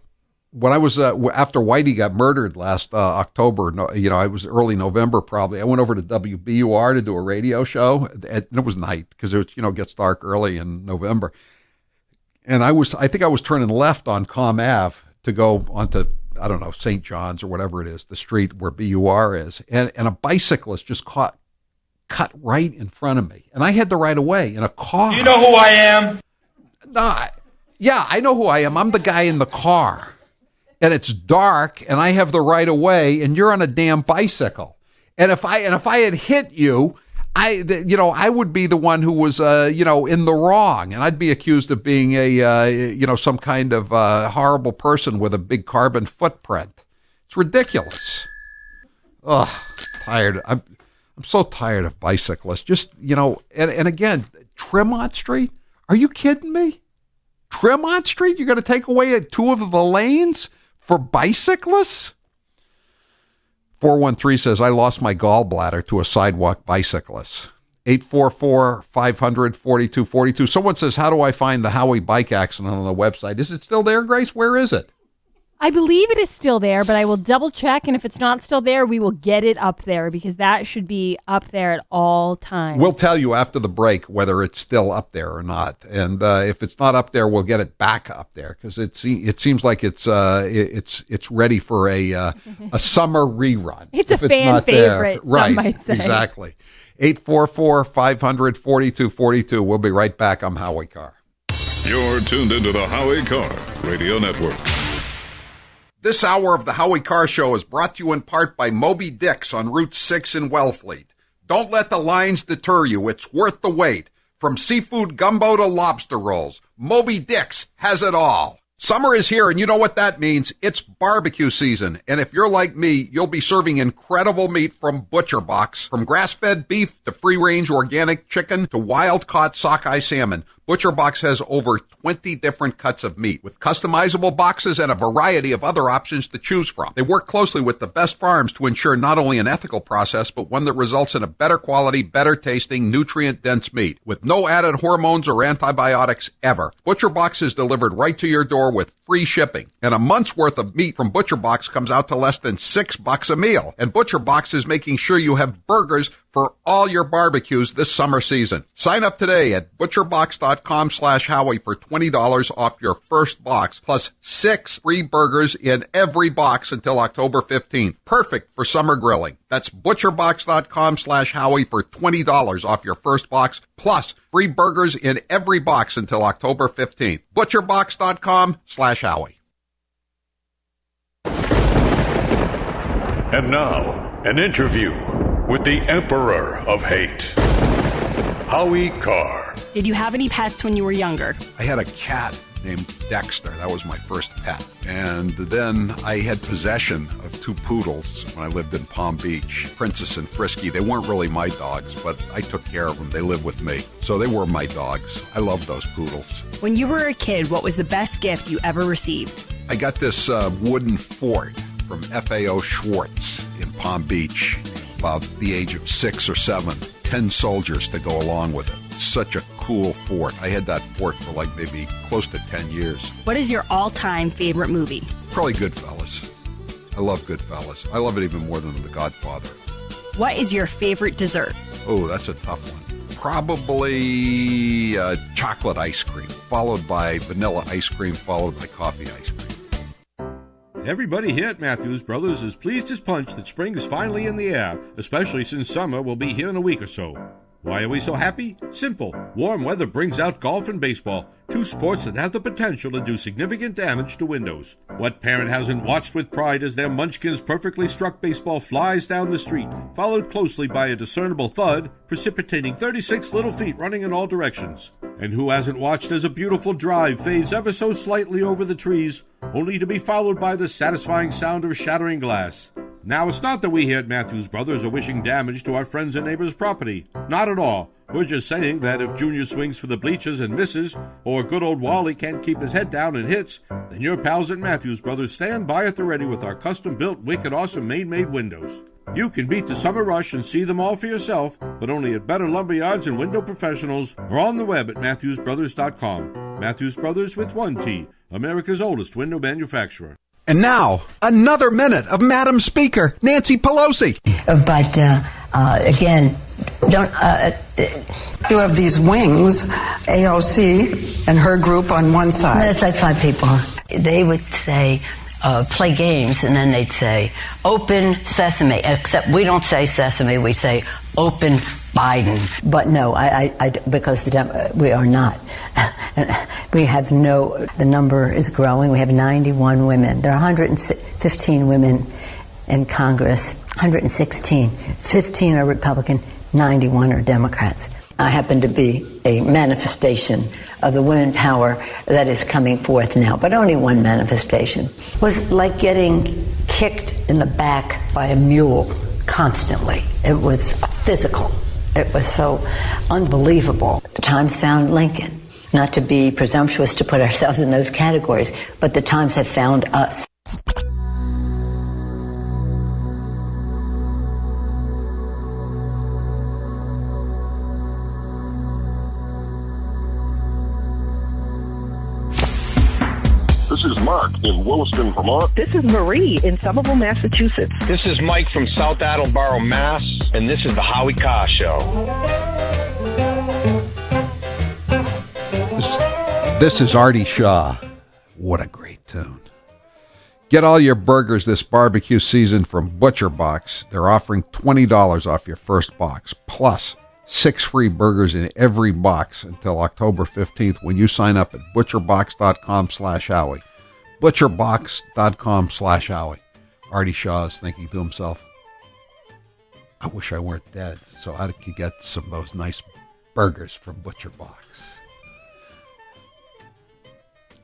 when I was after Whitey got murdered last October. I was early November probably. I went over to WBUR to do a radio show, and it was night because it gets dark early in November. And I think I was turning left on Com Ave to go onto St. John's or whatever it is, the street where BUR is, and a bicyclist just cut right in front of me, and I had the right of way in a car. You know who I am? Nah. Yeah, I know who I am. I'm the guy in the car, and it's dark, and I have the right of way, and you're on a damn bicycle. And if I had hit you, I would be the one who was in the wrong, and I'd be accused of being some kind of horrible person with a big carbon footprint. It's ridiculous. Ugh, tired. I'm so tired of bicyclists. Just and again, Tremont Street. Are you kidding me? Tremont Street, you're going to take away 2 of the lanes for bicyclists? 413 says, I lost my gallbladder to a sidewalk bicyclist. 844-500-4242. Someone says, how do I find the Howie bike accident on the website? Is it still there, Grace? Where is it? I believe it is still there, but I will double check, and if it's not still there, we will get it up there because that should be up there at all times. We'll tell you after the break whether it's still up there or not, and if it's not up there, we'll get it back up there because it seems like it's ready for a summer rerun. It's a fan favorite, right? Some might say. Exactly. 844-500-4242. We'll be right back. I'm Howie Carr. You're tuned into the Howie Carr Radio Network. This hour of the Howie Carr Show is brought to you in part by Moby Dick's on Route 6 in Wellfleet. Don't let the lines deter you. It's worth the wait. From seafood gumbo to lobster rolls, Moby Dick's has it all. Summer is here, and you know what that means. It's barbecue season. And if you're like me, you'll be serving incredible meat from ButcherBox. From grass-fed beef to free-range organic chicken to wild-caught sockeye salmon, ButcherBox has over 20 different cuts of meat with customizable boxes and a variety of other options to choose from. They work closely with the best farms to ensure not only an ethical process, but one that results in a better quality, better tasting, nutrient-dense meat with no added hormones or antibiotics ever. ButcherBox is delivered right to your door with free shipping. And a month's worth of meat from ButcherBox comes out to less than $6 a meal. And ButcherBox is making sure you have burgers for all your barbecues this summer season. Sign up today at butcherbox.com/Howie for $20 off your first box, plus 6 free burgers in every box until October 15th. Perfect for summer grilling. That's butcherbox.com/Howie for $20 off your first box, plus free burgers in every box until October 15th. butcherbox.com/Howie. And now, an interview with the Emperor of Hate, Howie Carr. Did you have any pets when you were younger? I had a cat named Dexter. That was my first pet. And then I had possession of 2 poodles when I lived in Palm Beach, Princess and Frisky. They weren't really my dogs, but I took care of them. They lived with me. So they were my dogs. I love those poodles. When you were a kid, what was the best gift you ever received? I got this wooden fort from FAO Schwartz in Palm Beach, about the age of 6 or 7, 10 soldiers to go along with it. Such a cool fort. I had that fort for like maybe close to 10 years. What is your all-time favorite movie? Probably Goodfellas. I love Goodfellas. I love it even more than The Godfather. What is your favorite dessert? Oh, that's a tough one. Probably chocolate ice cream, followed by vanilla ice cream, followed by coffee ice cream. Everybody here at Matthews Brothers is pleased as punch that spring is finally in the air, especially since summer will be here in a week or so. Why are we so happy? Simple. Warm weather brings out golf and baseball, 2 sports that have the potential to do significant damage to windows. What parent hasn't watched with pride as their Munchkin's perfectly struck baseball flies down the street, followed closely by a discernible thud, precipitating 36 little feet running in all directions? And who hasn't watched as a beautiful drive fades ever so slightly over the trees, only to be followed by the satisfying sound of shattering glass? Now, it's not that we here at Matthews Brothers are wishing damage to our friends and neighbors' property. Not at all. We're just saying that if Junior swings for the bleachers and misses, or good old Wally can't keep his head down and hits, then your pals at Matthews Brothers stand by at the ready with our custom-built, wicked awesome Maine-made windows. You can beat the summer rush and see them all for yourself, but only at better lumberyards and window professionals, or on the web at MatthewsBrothers.com. Matthews Brothers with 1 T, America's oldest window manufacturer. And now, another minute of Madam Speaker, Nancy Pelosi. But again, don't. You have these wings, AOC and her group on one side. It's like 5 people. They would say, play games, and then they'd say, open sesame. Except we don't say sesame, we say open Biden. But no, because we are not. We have the number is growing. We have 91 women. There are 115 women in Congress, 116. 15 are Republican, 91 are Democrats. I happen to be a manifestation of the women power that is coming forth now, but only one manifestation. It was like getting kicked in the back by a mule constantly. It was physical. It was so unbelievable. The Times found Lincoln. Not to be presumptuous to put ourselves in those categories, but the Times have found us. This is Mark in Williston, Vermont. This is Marie in Somerville, Massachusetts. This is Mike from South Attleboro, Mass. And this is the Howie Carr Show. This is Artie Shaw. What a great tune. Get all your burgers this barbecue season from ButcherBox. They're offering $20 off your first box, plus 6 free burgers in every box until October 15th when you sign up at butcherbox.com/Howie. Butcherbox.com/Howie. Artie Shaw is thinking to himself, I wish I weren't dead so I could get some of those nice burgers from ButcherBox.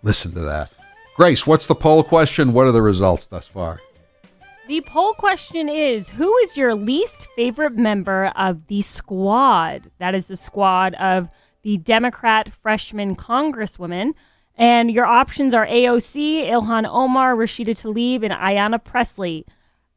Listen to that. Grace, what's the poll question? What are the results thus far? The poll question is, who is your least favorite member of the squad? That is the squad of the Democrat freshman congresswoman. And your options are AOC, Ilhan Omar, Rashida Tlaib, and Ayanna Pressley.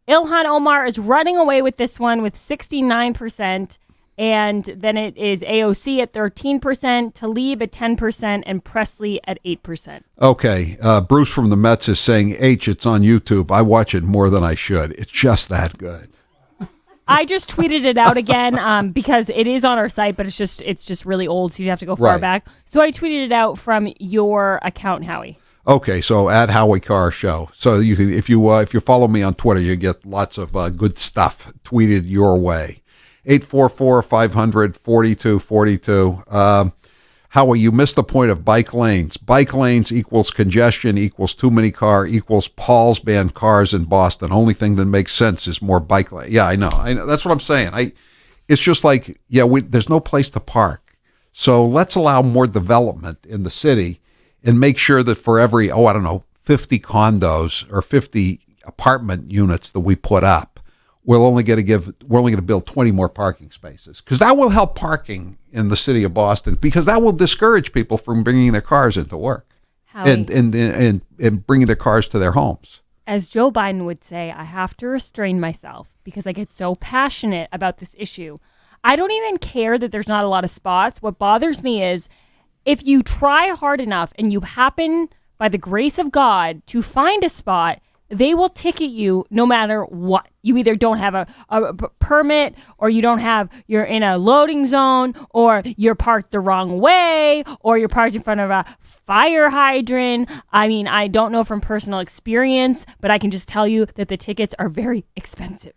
Ilhan Omar is running away with this one with 69%. And then it is AOC at 13%, Tlaib at 10%, and Pressley at 8%. Okay. Bruce from the Mets is saying, H, it's on YouTube. I watch it more than I should. It's just that good. I just tweeted it out again because it is on our site, but it's just really old, so you have to go far back. So I tweeted it out from your account, Howie. Okay, so at Howie Carr Show. So you can, if you follow me on Twitter, you get lots of good stuff tweeted your way. 844-500-4242. Howie, you missed the point of bike lanes. Bike lanes equals congestion, equals too many car, equals Paul's banned cars in Boston. Only thing that makes sense is more bike lanes. Yeah, I know. That's what I'm saying. It's just like, there's no place to park. So let's allow more development in the city and make sure that for every, 50 condos or 50 apartment units that we put up, we're only going to build 20 more parking spaces, because that will help parking in the city of Boston, because that will discourage people from bringing their cars into work and bringing their cars to their homes. As Joe Biden would say, I have to restrain myself because I get so passionate about this issue. I don't even care that there's not a lot of spots. What bothers me is if you try hard enough and you happen, by the grace of God, to find a spot, they will ticket you no matter what. You either don't have a permit, or you're in a loading zone, or you're parked the wrong way, or you're parked in front of a fire hydrant. I mean, I don't know from personal experience, but I can just tell you that the tickets are very expensive.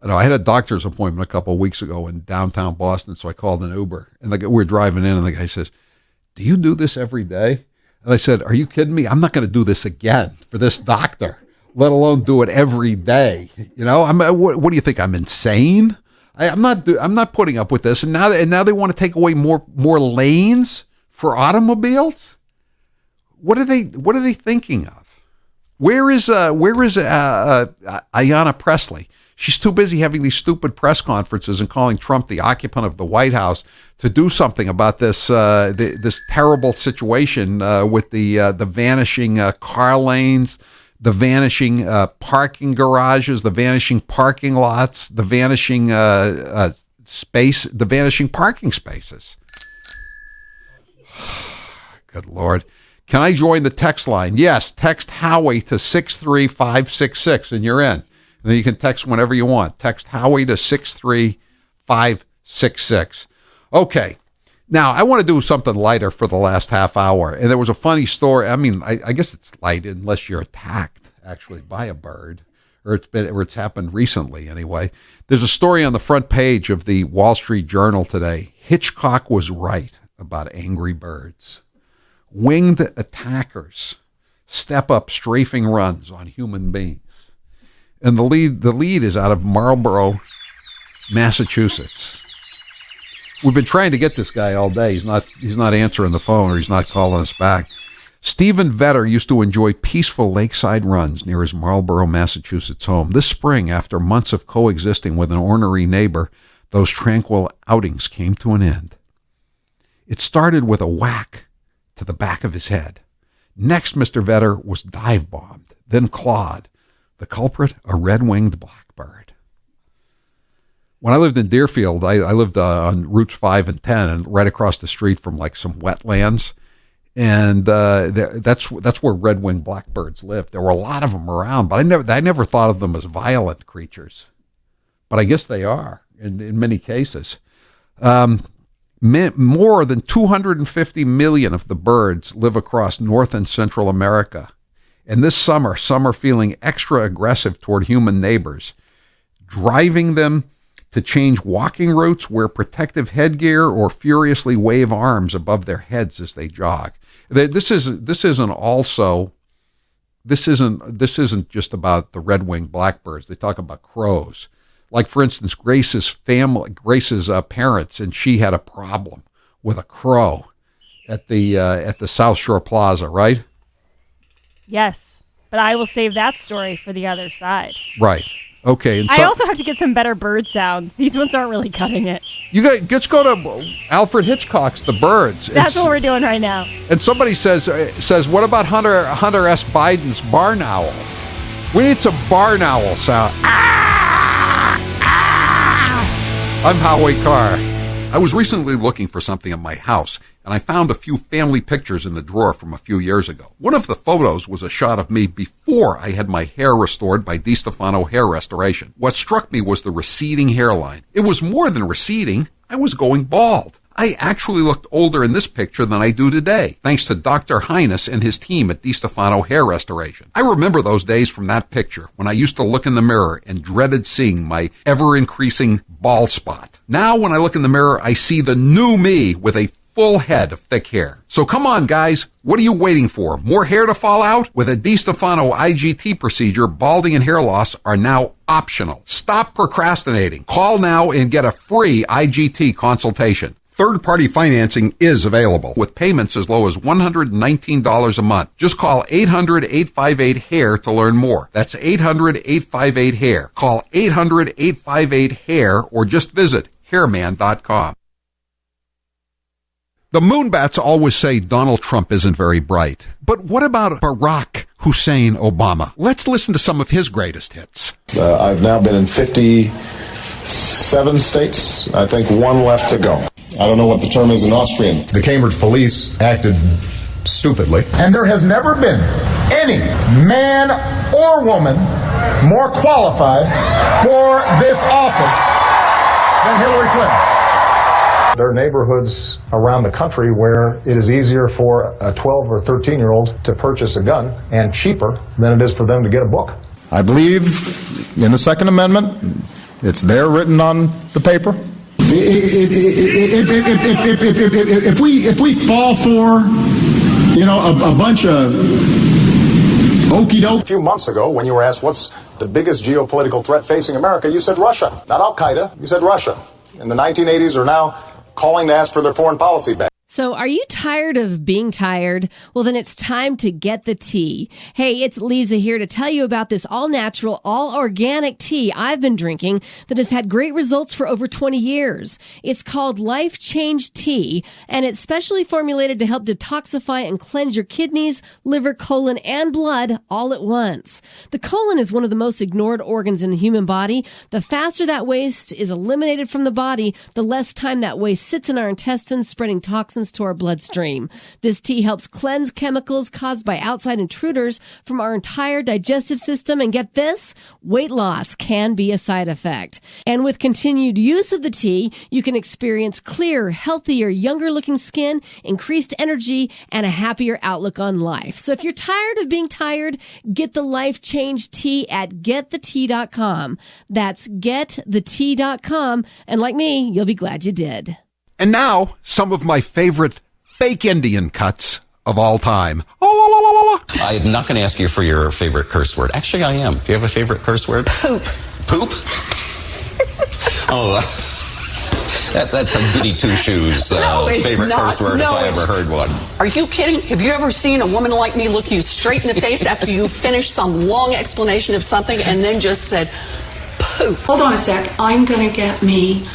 I had a doctor's appointment a couple of weeks ago in downtown Boston, so I called an Uber, and we're driving in, and the guy says, "Do you do this every day?" And I said, "Are you kidding me? I'm not going to do this again for this doctor, let alone do it every day. What do you think? I'm insane? I'm not putting up with this. And now they want to take away more lanes for automobiles. What are they thinking of? Where is Ayanna Pressley? She's too busy having these stupid press conferences and calling Trump the occupant of the White House to do something about this this terrible situation with the vanishing car lanes, the vanishing parking garages, the vanishing parking lots, the vanishing the vanishing parking spaces. Good Lord. Can I join the text line? Yes, text Howie to 63566 and you're in. And then you can text whenever you want. Text Howie to 63566. Okay. Now, I want to do something lighter for the last half hour. And there was a funny story. I mean, I guess it's light unless you're attacked, actually, by a bird. Or it's happened recently, anyway. There's a story on the front page of the Wall Street Journal today. Hitchcock was right about angry birds. Winged attackers step up strafing runs on human beings. And the lead is out of Marlborough, Massachusetts. We've been trying to get this guy all day. He's not answering the phone, or he's not calling us back. Stephen Vetter used to enjoy peaceful lakeside runs near his Marlborough, Massachusetts home. This spring, after months of coexisting with an ornery neighbor, those tranquil outings came to an end. It started with a whack to the back of his head. Next, Mr. Vetter was dive-bombed, then clawed. The culprit, a red-winged blackbird. When I lived in Deerfield, I lived on routes 5 and 10, and right across the street from like some wetlands, and that's where red-winged blackbirds lived. There were a lot of them around, but I never thought of them as violent creatures. But I guess they are in many cases. More than 250 million of the birds live across North and Central America. And this summer, some are feeling extra aggressive toward human neighbors, driving them to change walking routes, wear protective headgear, or furiously wave arms above their heads as they jog. This isn't just about the red-winged blackbirds. They talk about crows. Like, for instance, Grace's parents, and she had a problem with a crow at the South Shore Plaza, right? Yes, but I will save that story for the other side. Right. Okay. And I also have to get some better bird sounds. These ones aren't really cutting it. You guys, let's go to Alfred Hitchcock's The Birds. That's what we're doing right now. And somebody says, what about Hunter S. Biden's barn owl? We need some barn owl sound. I'm Howie Carr. I was recently looking for something in my house, and I found a few family pictures in the drawer from a few years ago. One of the photos was a shot of me before I had my hair restored by DiStefano Hair Restoration. What struck me was the receding hairline. It was more than receding. I was going bald. I actually looked older in this picture than I do today, thanks to Dr. Highness and his team at DiStefano Hair Restoration. I remember those days from that picture when I used to look in the mirror and dreaded seeing my ever-increasing bald spot. Now when I look in the mirror, I see the new me with a full head of thick hair. So come on, guys. What are you waiting for? More hair to fall out? With a DiStefano IGT procedure, balding and hair loss are now optional. Stop procrastinating. Call now and get a free IGT consultation. Third-party financing is available with payments as low as $119 a month. Just call 800-858-HAIR to learn more. That's 800-858-HAIR. Call 800-858-HAIR or just visit hairman.com. The Moonbats always say Donald Trump isn't very bright. But what about Barack Hussein Obama? Let's listen to some of his greatest hits. I've now been in 57 states. I think one left to go. I don't know what the term is in Austrian. The Cambridge police acted stupidly. And there has never been any man or woman more qualified for this office than Hillary Clinton. There are neighborhoods around the country where it is easier for a 12 or 13-year-old to purchase a gun and cheaper than it is for them to get a book. I believe in the Second Amendment. It's there written on the paper. If we fall for, a bunch of okey doke. A few months ago, when you were asked what's the biggest geopolitical threat facing America, you said Russia, not Al Qaeda. You said Russia. In the 1980s are now calling to ask for their foreign policy back. So are you tired of being tired? Well, then it's time to get the tea. Hey, it's Lisa here to tell you about this all-natural, all-organic tea I've been drinking that has had great results for over 20 years. It's called Life Change Tea, and it's specially formulated to help detoxify and cleanse your kidneys, liver, colon, and blood all at once. The colon is one of the most ignored organs in the human body. The faster that waste is eliminated from the body, the less time that waste sits in our intestines, spreading toxins to our bloodstream. This tea helps cleanse chemicals caused by outside intruders from our entire digestive system. And get this, weight loss can be a side effect. And with continued use of the tea, you can experience clearer, healthier, younger looking skin, increased energy, and a happier outlook on life. So if you're tired of being tired, get the Life Change Tea at getthetea.com. That's getthetea.com. And like me, you'll be glad you did. And now, some of my favorite fake Indian cuts of all time. I'm not going to ask you for your favorite curse word. Actually, I am. Do you have a favorite curse word? Poop. Poop? Oh, that's a goody two-shoes favorite curse word if I ever heard one. Are you kidding? Have you ever seen a woman like me look you straight in the face after you finished some long explanation of something and then just said, poop? Hold on a sec. I'm going to get me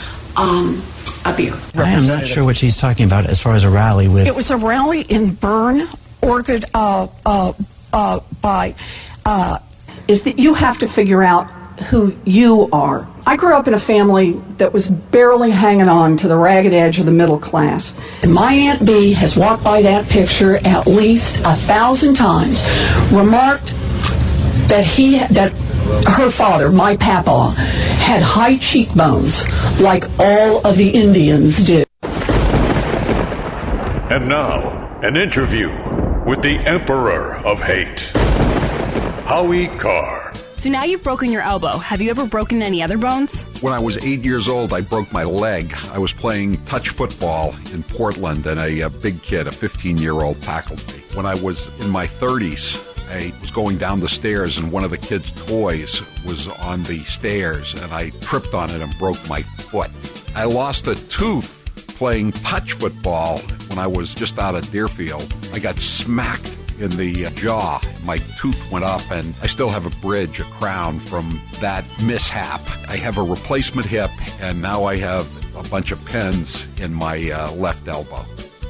a beer. I am not sure what she's talking about as far as a rally with. It was a rally in Bern, Oregon, is that you have to figure out who you are. I grew up in a family that was barely hanging on to the ragged edge of the middle class. And my Aunt Bee has walked by that picture at least 1,000 times, remarked that her father, my papa, had high cheekbones like all of the Indians do. And now, an interview with the Emperor of Hate, Howie Carr. So now you've broken your elbow. Have you ever broken any other bones? When I was 8 years old, I broke my leg. I was playing touch football in Portland, and a big kid, a 15-year-old, tackled me. When I was in my 30s, I was going down the stairs, and one of the kids' toys was on the stairs, and I tripped on it and broke my foot. I lost a tooth playing touch football when I was just out of Deerfield. I got smacked in the jaw, my tooth went up, and I still have a bridge, a crown from that mishap. I have a replacement hip, and now I have a bunch of pins in my left elbow.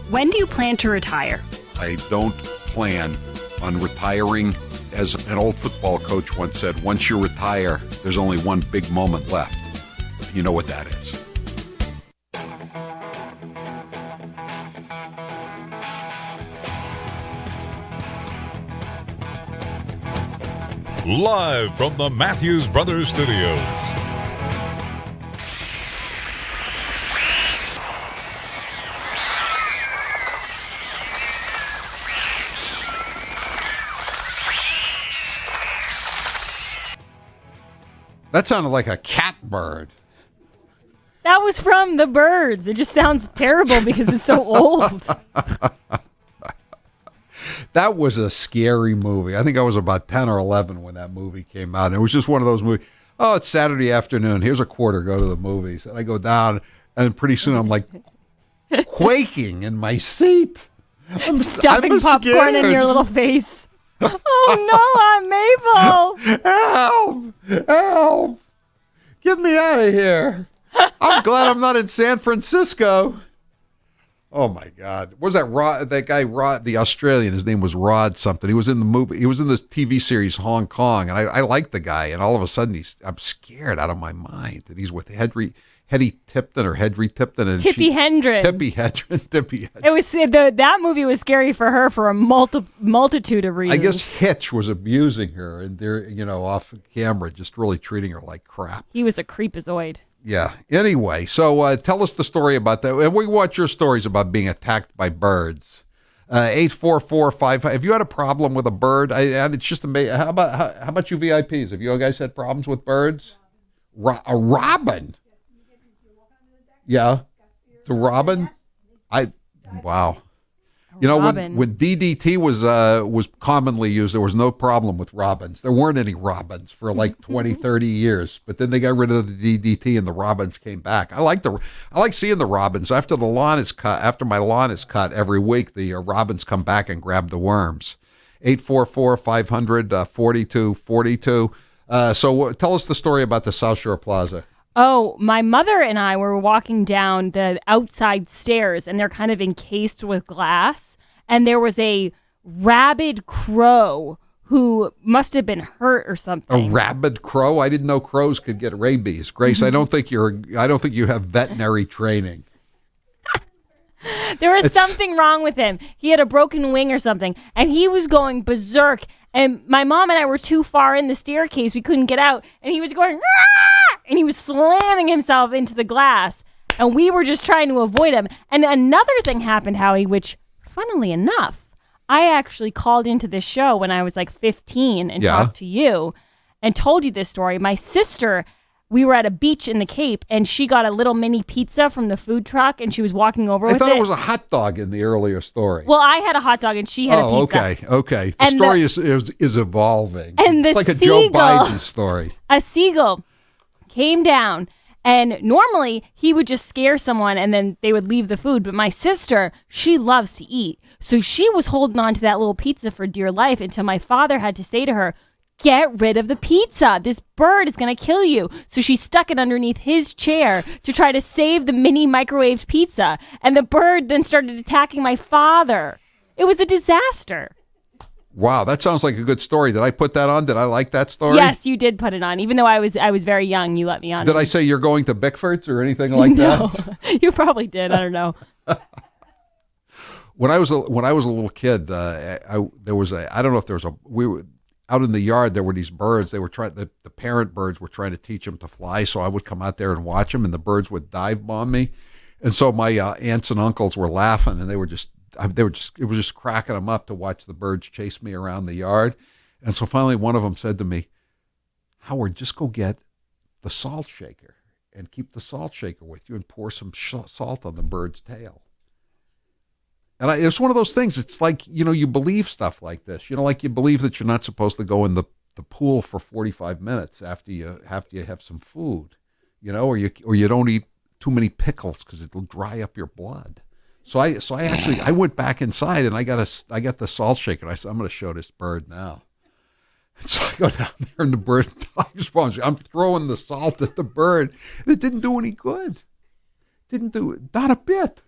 When do you plan to retire? I don't plan on retiring. As an old football coach once said, once you retire, there's only one big moment left. You know what that is. Live from the Matthews Brothers Studios. That sounded like a cat bird. That was from The Birds. It just sounds terrible because it's so old. That was a scary movie. I think I was about 10 or 11 when that movie came out. And it was just one of those movies. Oh, it's Saturday afternoon. Here's a quarter. Go to the movies. And I go down, and pretty soon I'm like quaking in my seat. Stuffing popcorn in your little face. Oh, no, Aunt Mabel. Help! Get me out of here. I'm glad I'm not in San Francisco. Oh, my God. What was that Rod? That guy, Rod, the Australian, his name was Rod something. He was in the movie. He was in this TV series, Hong Kong, and I liked the guy, and all of a sudden I'm scared out of my mind that he's with Hetty Tipton or Hedry Tipton. And Tippi Hedren. Tippi Hedren. It was that movie was scary for her for a multitude of reasons. I guess Hitch was abusing her, and they're off camera, just really treating her like crap. He was a creepazoid. Yeah. Anyway, so tell us the story about that. And we want your stories about being attacked by birds. 84455. Have you had a problem with a bird? And it's just amazing. How about you VIPs? Have you guys had problems with birds? A robin. Yeah. The robin. Wow. When DDT was commonly used, there was no problem with robins. There weren't any robins for like 20, 30 years. But then they got rid of the DDT and the robins came back. I like seeing the robins after the lawn is cut. After my lawn is cut every week, the robins come back and grab the worms. 844-500-4242. So tell us the story about the South Shore Plaza. Oh, my mother and I were walking down the outside stairs, and they're kind of encased with glass, and there was a rabid crow who must have been hurt or something. A rabid crow? I didn't know crows could get rabies. Grace, I don't think you have veterinary training. There was something wrong with him. He had a broken wing or something, and he was going berserk. And my mom and I were too far in the staircase. We couldn't get out. And he was going, "Rah!" And he was slamming himself into the glass. And we were just trying to avoid him. And another thing happened, Howie, which, funnily enough, I actually called into this show when I was like 15 and talked to you and told you this story. My sister, we were at a beach in the Cape, and she got a little mini pizza from the food truck, and she was walking over with it. I thought it was a hot dog in the earlier story. Well, I had a hot dog, and she had a pizza. Okay. The story is evolving. And it's like a Joe Biden story. A seagull came down, and normally he would just scare someone, and then they would leave the food. But my sister, she loves to eat. So she was holding on to that little pizza for dear life until my father had to say to her, "Get rid of the pizza. This bird is going to kill you." So she stuck it underneath his chair to try to save the mini microwaved pizza. And the bird then started attacking my father. It was a disaster. Wow, that sounds like a good story. Did I put that on? Did I like that story? Yes, you did put it on. Even though I was very young, you let me on. Did I say you're going to Bickford's or anything like that? You probably did. I don't know. When I was a little kid, I don't know if there was out in the yard, there were these birds. They were the parent birds were trying to teach them to fly. So I would come out there and watch them, and the birds would dive bomb me. And so my aunts and uncles were laughing, and it was just cracking them up to watch the birds chase me around the yard. And so finally one of them said to me, "Howard, just go get the salt shaker and keep the salt shaker with you and pour some salt on the bird's tail." And it's one of those things. It's like, you believe stuff like this. Like you believe that you're not supposed to go in the pool for 45 minutes after you have some food, or you don't eat too many pickles because it'll dry up your blood. So I actually I went back inside and I got the salt shaker. I said, I'm going to show this bird now. And so I go down there and the bird dives bombs. I'm throwing the salt at the bird. And it didn't do any good. Didn't do it, not a bit.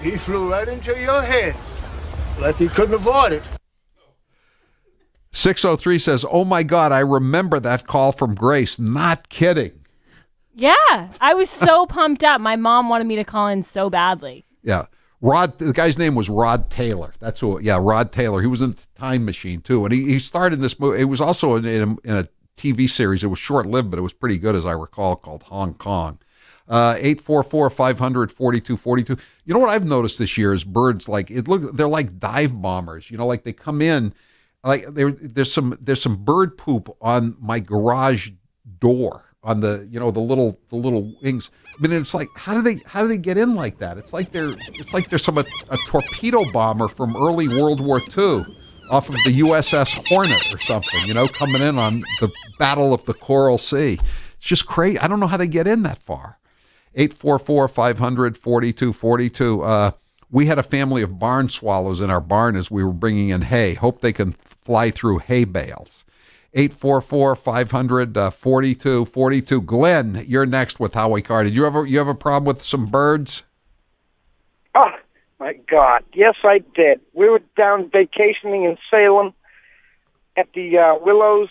He flew right into your head, like he couldn't avoid it. 603 says, oh my God, I remember that call from Grace. Not kidding. Yeah, I was so pumped up. My mom wanted me to call in so badly. Yeah. The guy's name was Rod Taylor. That's who, yeah, Rod Taylor. He was in the Time Machine too. And he starred in this movie. It was also in a TV series. It was short-lived, but it was pretty good as I recall, called Hong Kong. 844-500-4242. You know what I've noticed this year is birds they're like dive bombers. Like they come in, like there's some bird poop on my garage door on the the little wings. I mean, it's like how do they get in like that? It's like they're a torpedo bomber from early World War II off of the USS Hornet or something, coming in on the Battle of the Coral Sea. It's just crazy. I don't know how they get in that far. 844-500-4242. We had a family of barn swallows in our barn as we were bringing in hay. Hope they can fly through hay bales. 844-500-4242. Glenn, you're next with Howie Carr. Did you have a problem with some birds? Oh, my God. Yes, I did. We were down vacationing in Salem at the Willows.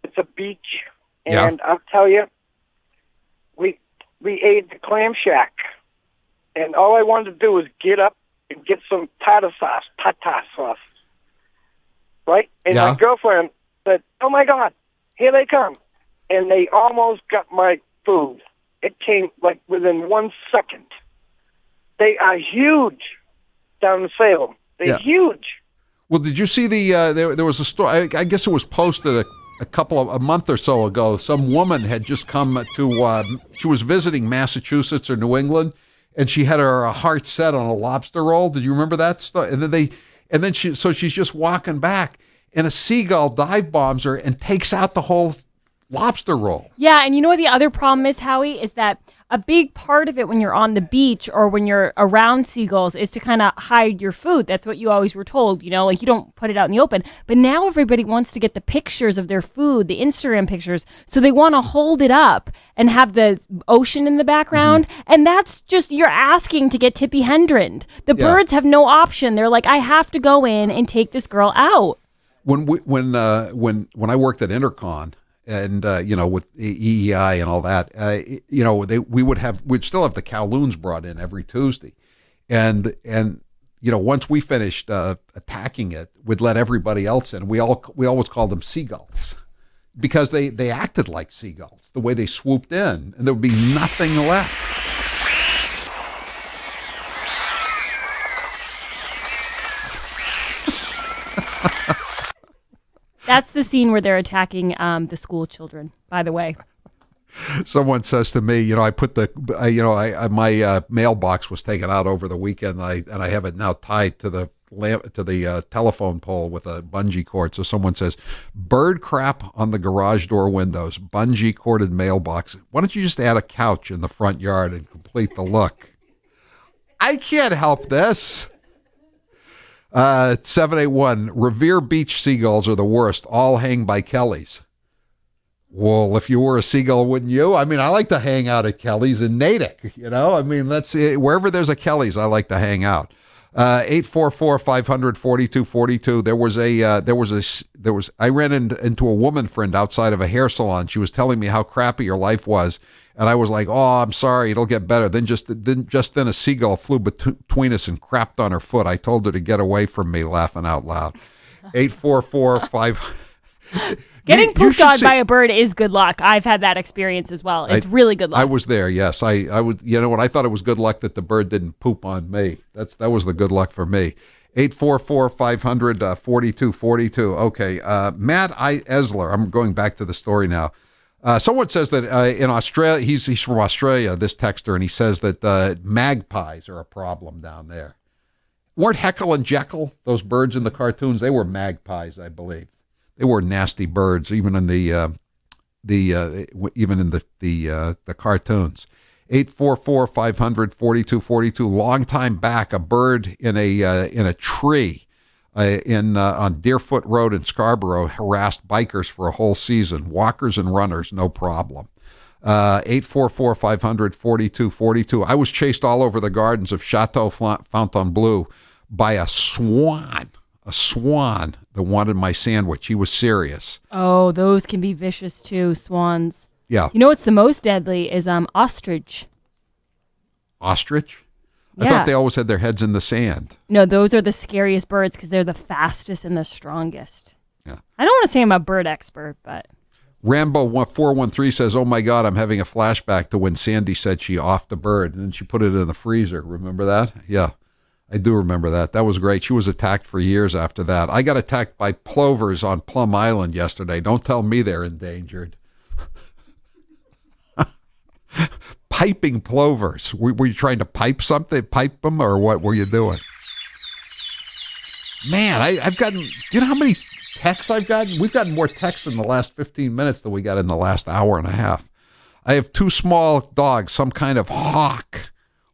It's a beach. And I'll tell you, we ate the clam shack. And all I wanted to do was get up and get some tartar sauce. Right? And my girlfriend said, oh, my God, here they come. And they almost got my food. It came like within 1 second. They are huge down in Salem. They're huge. Well, did you see there was a story, I guess it was posted a month or so ago. Some woman had just come to, she was visiting Massachusetts or New England, and she had her heart set on a lobster roll. Did you remember that story? And then she's just walking back, and a seagull dive bombs her and takes out the whole lobster roll. Yeah, and you know what the other problem is, Howie, is that a big part of it when you're on the beach or when you're around seagulls is to kind of hide your food. That's what you always were told, like you don't put it out in the open. But now everybody wants to get the pictures of their food, the Instagram pictures, so they want to hold it up and have the ocean in the background. Mm-hmm. And that's just, you're asking to get Tippi Hedren. The birds have no option. They're like, I have to go in and take this girl out. When I worked at Intercon, and with EEI and all that, we'd still have the Kowloons brought in every Tuesday, and once we finished attacking it, we'd let everybody else in. We always called them seagulls because they acted like seagulls the way they swooped in, and there would be nothing left. That's the scene where they're attacking the school children, by the way. Someone says to me, I put my mailbox was taken out over the weekend, and I have it now tied to the telephone pole with a bungee cord. So someone says, bird crap on the garage door windows, bungee corded mailbox. Why don't you just add a couch in the front yard and complete the look? I can't help this. 781, Revere Beach seagulls are the worst. All hang by Kelly's. Well, if you were a seagull, wouldn't you? I mean, I like to hang out at Kelly's in Natick, I mean, that's wherever there's a Kelly's, I like to hang out. 844-500-4242. I ran into a woman friend outside of a hair salon. She was telling me how crappy her life was. And I was like, oh, I'm sorry, it'll get better. Then a seagull flew between us and crapped on her foot. I told her to get away from me, laughing out loud. 844-5... Getting pooped on by a bird is good luck. I've had that experience as well. It's really good luck. I was there, yes. I would, I thought it was good luck that the bird didn't poop on me. That was the good luck for me. 844-500-4242. Okay, Matt Esler, I'm going back to the story now. Someone says that in Australia, he's from Australia, this texter, and he says that magpies are a problem down there. Weren't Heckle and Jekyll, those birds in the cartoons? They were magpies, I believe. They were nasty birds, even in the cartoons. 844-500-4242. Long time back, a bird in a tree on Deerfoot Road in Scarborough harassed bikers for a whole season. Walkers and runners, no problem. 844-500-4242. I was chased all over the gardens of Chateau Fontainebleau by a swan that wanted my sandwich. He was serious. Oh, those can be vicious too, swans. Yeah. You know what's the most deadly is ostrich. Ostrich? I Yeah. thought they always had their heads in the sand. No, those are the scariest birds because they're the fastest and the strongest. Yeah. I don't want to say I'm a bird expert, but Rambo 413 says, "Oh my God, I'm having a flashback to when Sandy said she offed the bird and then she put it in the freezer." Remember that? Yeah, I do remember that. That was great. She was attacked for years after that. I got attacked by plovers on Plum Island yesterday. Don't tell me they're endangered. Piping plovers. Were you trying to pipe them, or what were you doing? Man, I've gotten, you know how many texts I've gotten? We've gotten more texts in the last 15 minutes than we got in the last hour and a half. I have two small dogs. Some kind of hawk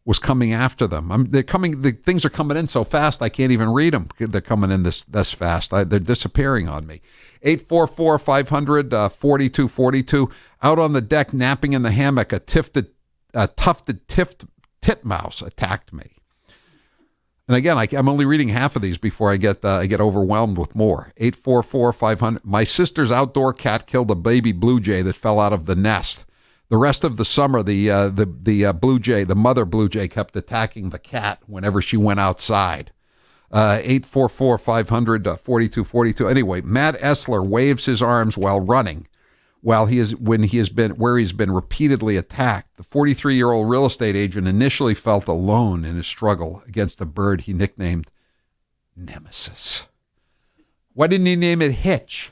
was coming after them. The things are coming in so fast I can't even read them. They're coming in this fast. They're disappearing on me. 844-500-4242. Out on the deck, napping in the hammock, a tufted titmouse attacked me. And again, I'm only reading half of these before I get overwhelmed with more. 844-500. My sister's outdoor cat killed a baby blue jay that fell out of the nest. The rest of the summer, the blue jay, the mother blue jay, kept attacking the cat whenever she went outside. 844-500-4242. Anyway, Matt Essler waves his arms while running, where he has been repeatedly attacked. The 43-year-old real estate agent initially felt alone in his struggle against the bird he nicknamed Nemesis. Why didn't he name it Hitch?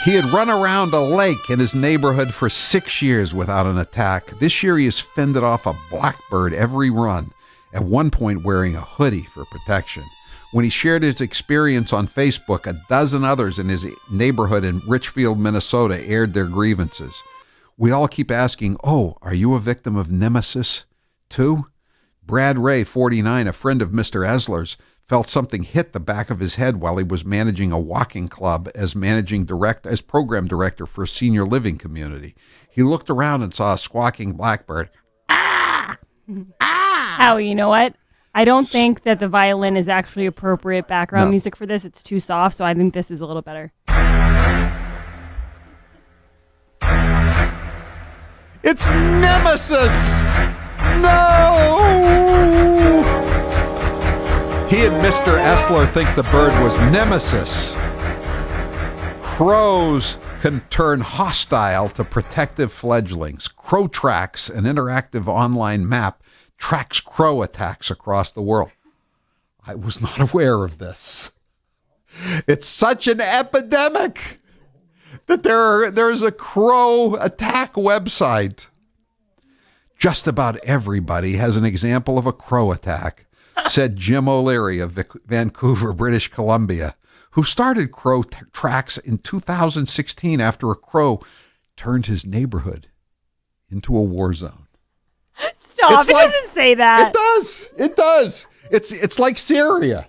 He had run around a lake in his neighborhood for 6 years without an attack. This year he has fended off a blackbird every run, at one point wearing a hoodie for protection. When he shared his experience on Facebook, a dozen others in his neighborhood in Richfield, Minnesota, aired their grievances. We all keep asking, "Oh, are you a victim of Nemesis too?" Brad Ray, 49, a friend of Mr. Esler's, felt something hit the back of his head while he was managing a walking club as program director for a senior living community. He looked around and saw a squawking blackbird. Ah! Ah! Howie, you know what? I don't think that the violin is actually appropriate background music for this. It's too soft, so I think this is a little better. It's Nemesis! No! He and Mr. Essler think the bird was Nemesis. Crows can turn hostile to protective fledglings. Crow Tracks, an interactive online map, tracks crow attacks across the world. I was not aware of this. It's such an epidemic that there's a crow attack website. Just about everybody has an example of a crow attack, said Jim O'Leary of Vancouver, British Columbia, who started Crow Tracks in 2016 after a crow turned his neighborhood into a war zone. Stop! It doesn't say that. It does. It does. It's like Syria.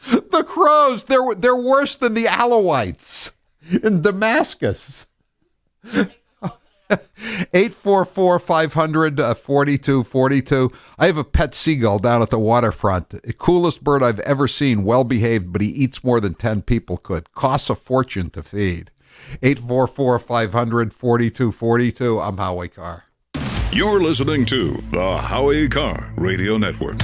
The crows, they're worse than the Alawites in Damascus. 844-500-4242. I have a pet seagull down at the waterfront. The coolest bird I've ever seen, well behaved, but he eats more than 10 people could. Costs a fortune to feed. 844-500-4242. I'm Howie Carr. You're listening to the Howie Carr Radio Network.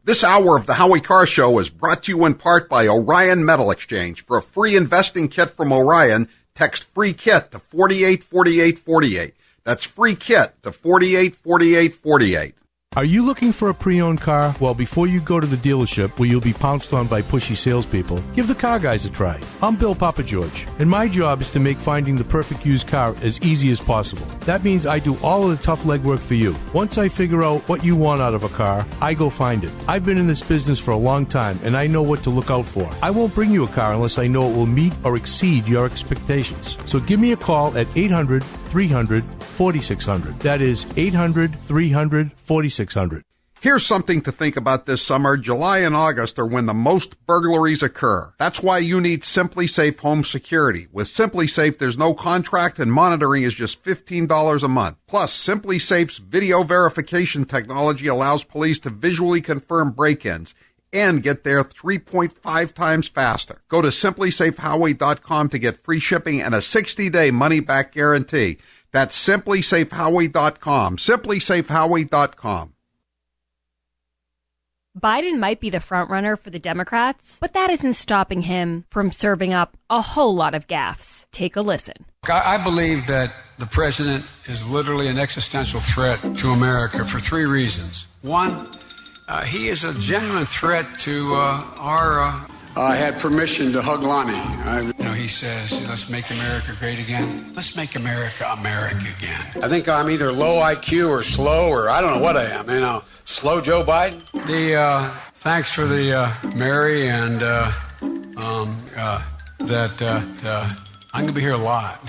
This hour of the Howie Carr Show is brought to you in part by Orion Metal Exchange. For a free investing kit from Orion, text FREE KIT to 484848. That's FREE KIT to 484848. Are you looking for a pre-owned car? Well, before you go to the dealership where you'll be pounced on by pushy salespeople, give the Car Guys a try. I'm Bill Papa George, and my job is to make finding the perfect used car as easy as possible. That means I do all of the tough legwork for you. Once I figure out what you want out of a car, I go find it. I've been in this business for a long time, and I know what to look out for. I won't bring you a car unless I know it will meet or exceed your expectations. So give me a call at 800-300-4600. That is 800-300-4600. Here's something to think about this summer. July and August are when the most burglaries occur. That's why you need Simply Safe Home Security. With Simply Safe, there's no contract and monitoring is just $15 a month. Plus, Simply Safe's video verification technology allows police to visually confirm break-ins and get there 3.5 times faster. Go to simplysafehowie.com to get free shipping and a 60-day money-back guarantee. That's simplysafehowie.com. simplysafehowie.com. Biden might be the frontrunner for the Democrats, but that isn't stopping him from serving up a whole lot of gaffes. Take a listen. I believe that the president is literally an existential threat to America for three reasons. One, he is a genuine threat to our... I had permission to hug Lonnie. He says, let's make America great again. Let's make America America again. I think I'm either low IQ or slow, or I don't know what I am. Slow Joe Biden. Thanks for the Mary, and I'm going to be here a lot.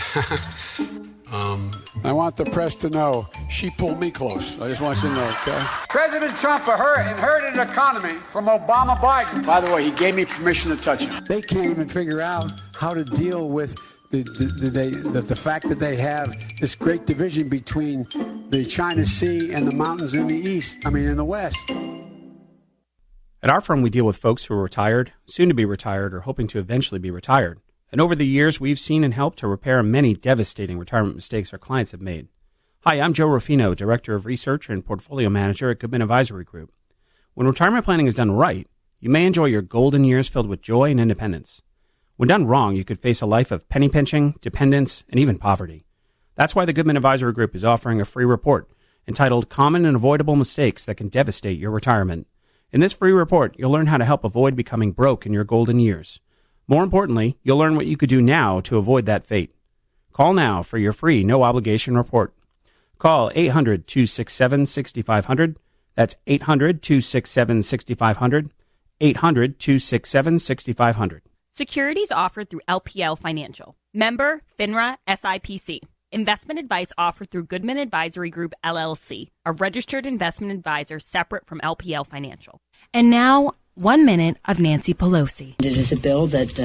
I want the press to know she pulled me close. I just want you to know, okay? President Trump inherited an economy from Obama Biden. By the way, he gave me permission to touch him. They can't even figure out how to deal with the fact that they have this great division between the China Sea and the mountains in the West. At our firm, we deal with folks who are retired, soon to be retired, or hoping to eventually be retired. And over the years, we've seen and helped to repair many devastating retirement mistakes our clients have made. Hi, I'm Joe Rufino, Director of Research and Portfolio Manager at Goodman Advisory Group. When retirement planning is done right, you may enjoy your golden years filled with joy and independence. When done wrong, you could face a life of penny pinching, dependence, and even poverty. That's why the Goodman Advisory Group is offering a free report entitled Common and Avoidable Mistakes That Can Devastate Your Retirement. In this free report, you'll learn how to help avoid becoming broke in your golden years. More importantly, you'll learn what you could do now to avoid that fate. Call now for your free no-obligation report. Call 800-267-6500. That's 800-267-6500. 800-267-6500. Securities offered through LPL Financial. Member FINRA SIPC. Investment advice offered through Goodman Advisory Group, LLC, a registered investment advisor separate from LPL Financial. And now, 1 minute of Nancy Pelosi. It is a bill that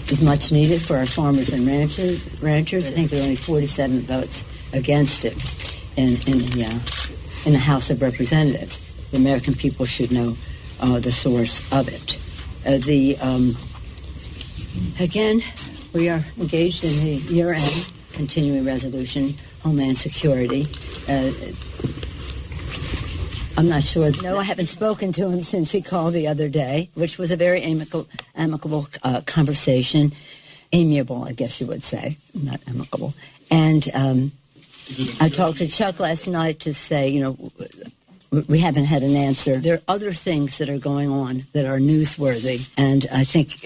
is much needed for our farmers and ranchers. I think there are only 47 votes against it in the House of Representatives. The American people should know the source of it. Again, we are engaged in the year-end continuing resolution, Homeland Security. I'm not sure. No, I haven't spoken to him since he called the other day, which was a very amicable conversation. Amiable, I guess you would say, not amicable. And I talked to Chuck last night to say, we haven't had an answer. There are other things that are going on that are newsworthy, and I think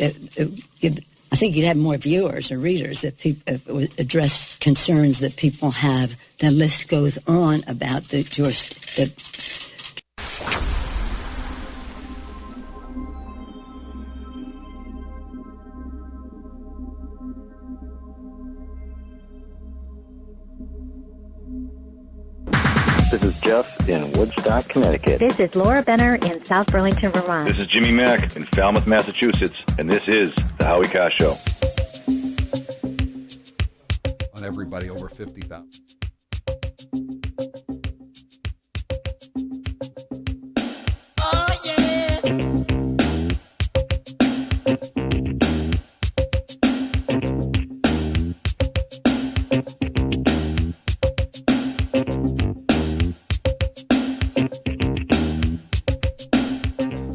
you'd have more viewers or readers if people address concerns that people have. The list goes on about the This is Jeff in Woodstock, Connecticut. This is Laura Benner in South Burlington, Vermont. This is Jimmy Mack in Falmouth, Massachusetts, and this is the Howie Carr Show. On everybody over 50,000. Oh, yeah.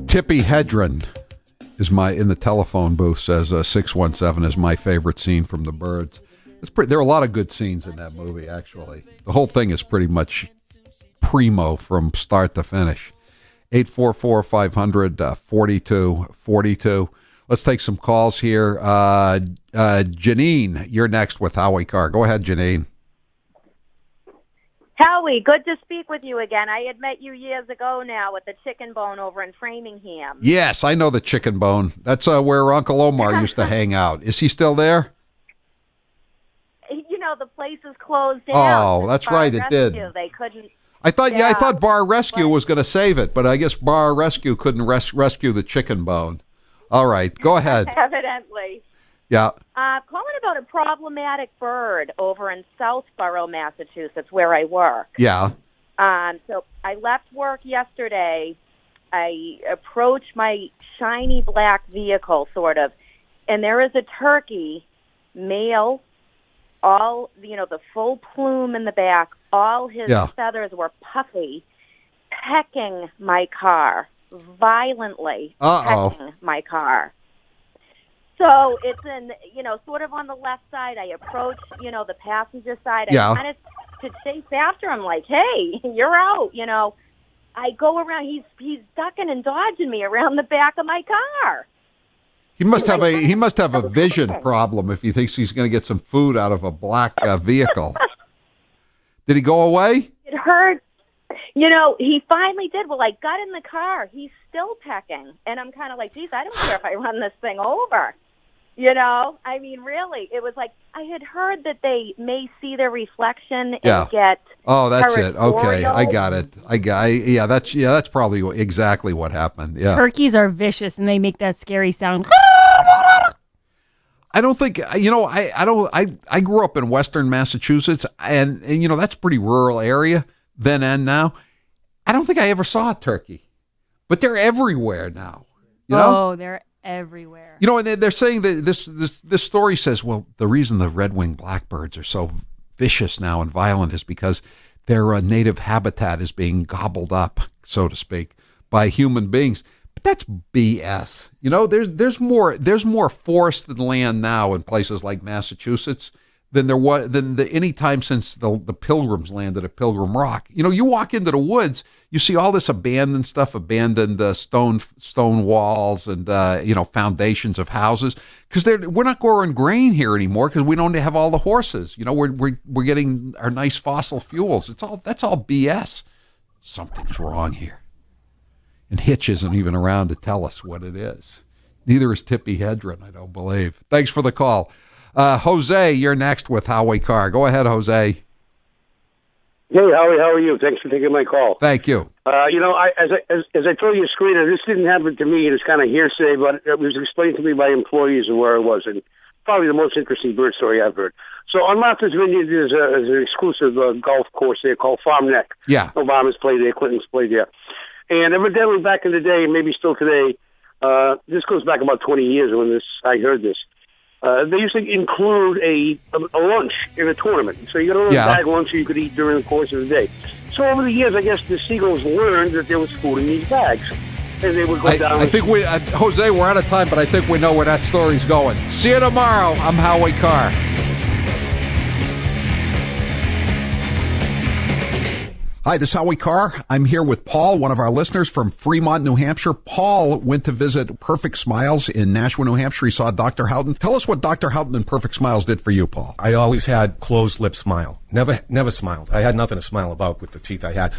Tippi Hedren is in the telephone booth, says 617 is my favorite scene from The Birds. There are a lot of good scenes in that movie, actually. The whole thing is pretty much primo from start to finish. 844-500-4242. Let's take some calls here. Janine, you're next with Howie Carr. Go ahead, Janine. Howie, good to speak with you again. I had met you years ago now with the chicken bone over in Framingham. Yes, I know the chicken bone. That's where Uncle Omar used to hang out. Is he still there? You know, the place is closed down. Oh, that's right, it did. They couldn't. I thought Bar Rescue was going to save it, but I guess Bar Rescue couldn't rescue the chicken bone. All right, go ahead. Evidently. Yeah. Calling about a problematic bird over in Southborough, Massachusetts, where I work. Yeah. So I left work yesterday. I approached my shiny black vehicle, sort of, and there is a turkey, male, all, the full plume in the back, all his feathers were puffy, pecking my car, violently pecking my car. So it's in, sort of on the left side. I approach, the passenger side. I kind of to chase after him like, hey, you're out, I go around. He's ducking and dodging me around the back of my car. He must have a vision problem if he thinks he's going to get some food out of a black vehicle. Did he go away? It hurt. He finally did. Well, I got in the car. He's still pecking. And I'm kind of like, geez, I don't care if I run this thing over. I mean, really, it was like I had heard that they may see their reflection and get. Oh, that's it. Okay, I got it. That's probably exactly what happened. Yeah. Turkeys are vicious and they make that scary sound. I don't think I grew up in Western Massachusetts and that's a pretty rural area then and now. I don't think I ever saw a turkey, but they're everywhere now. Oh, they're everywhere. And they're saying that this story says, well, the reason the red-winged blackbirds are so vicious now and violent is because their native habitat is being gobbled up, so to speak, by human beings. But that's BS. There's more forest than land now in places like Massachusetts than there was any time since the Pilgrims landed at Pilgrim Rock. You walk into the woods, you see all this abandoned stuff, abandoned stone walls and foundations of houses because we're not growing grain here anymore because we don't have all the horses. We're getting our nice fossil fuels. That's all BS. Something's wrong here, and Hitch isn't even around to tell us what it is. Neither is Tippy Hedren, I don't believe. Thanks for the call. Jose, you're next with Howie Carr. Go ahead, Jose. Hey, Howie, how are you? Thanks for taking my call. Thank you. As I told you, screener, this didn't happen to me. It's kind of hearsay, but it was explained to me by employees of where I was, and probably the most interesting bird story I've heard. So on Martha's Vineyard, there's an exclusive golf course there called Farm Neck. Yeah. Obama's played there, Clinton's played there. And evidently back in the day, maybe still today, this goes back about 20 years when I heard this. They used to include a lunch in a tournament. So you got a little bag lunch you could eat during the course of the day. So over the years, I guess the Seagulls learned that there was food in these bags. And they would go down. I think Jose, we're out of time, but I think we know where that story's going. See you tomorrow. I'm Howie Carr. Hi, this is Howie Carr. I'm here with Paul, one of our listeners from Fremont, New Hampshire. Paul went to visit Perfect Smiles in Nashua, New Hampshire. He saw Dr. Houghton. Tell us what Dr. Houghton and Perfect Smiles did for you, Paul. I always had closed lip smile. Never smiled. I had nothing to smile about with the teeth I had.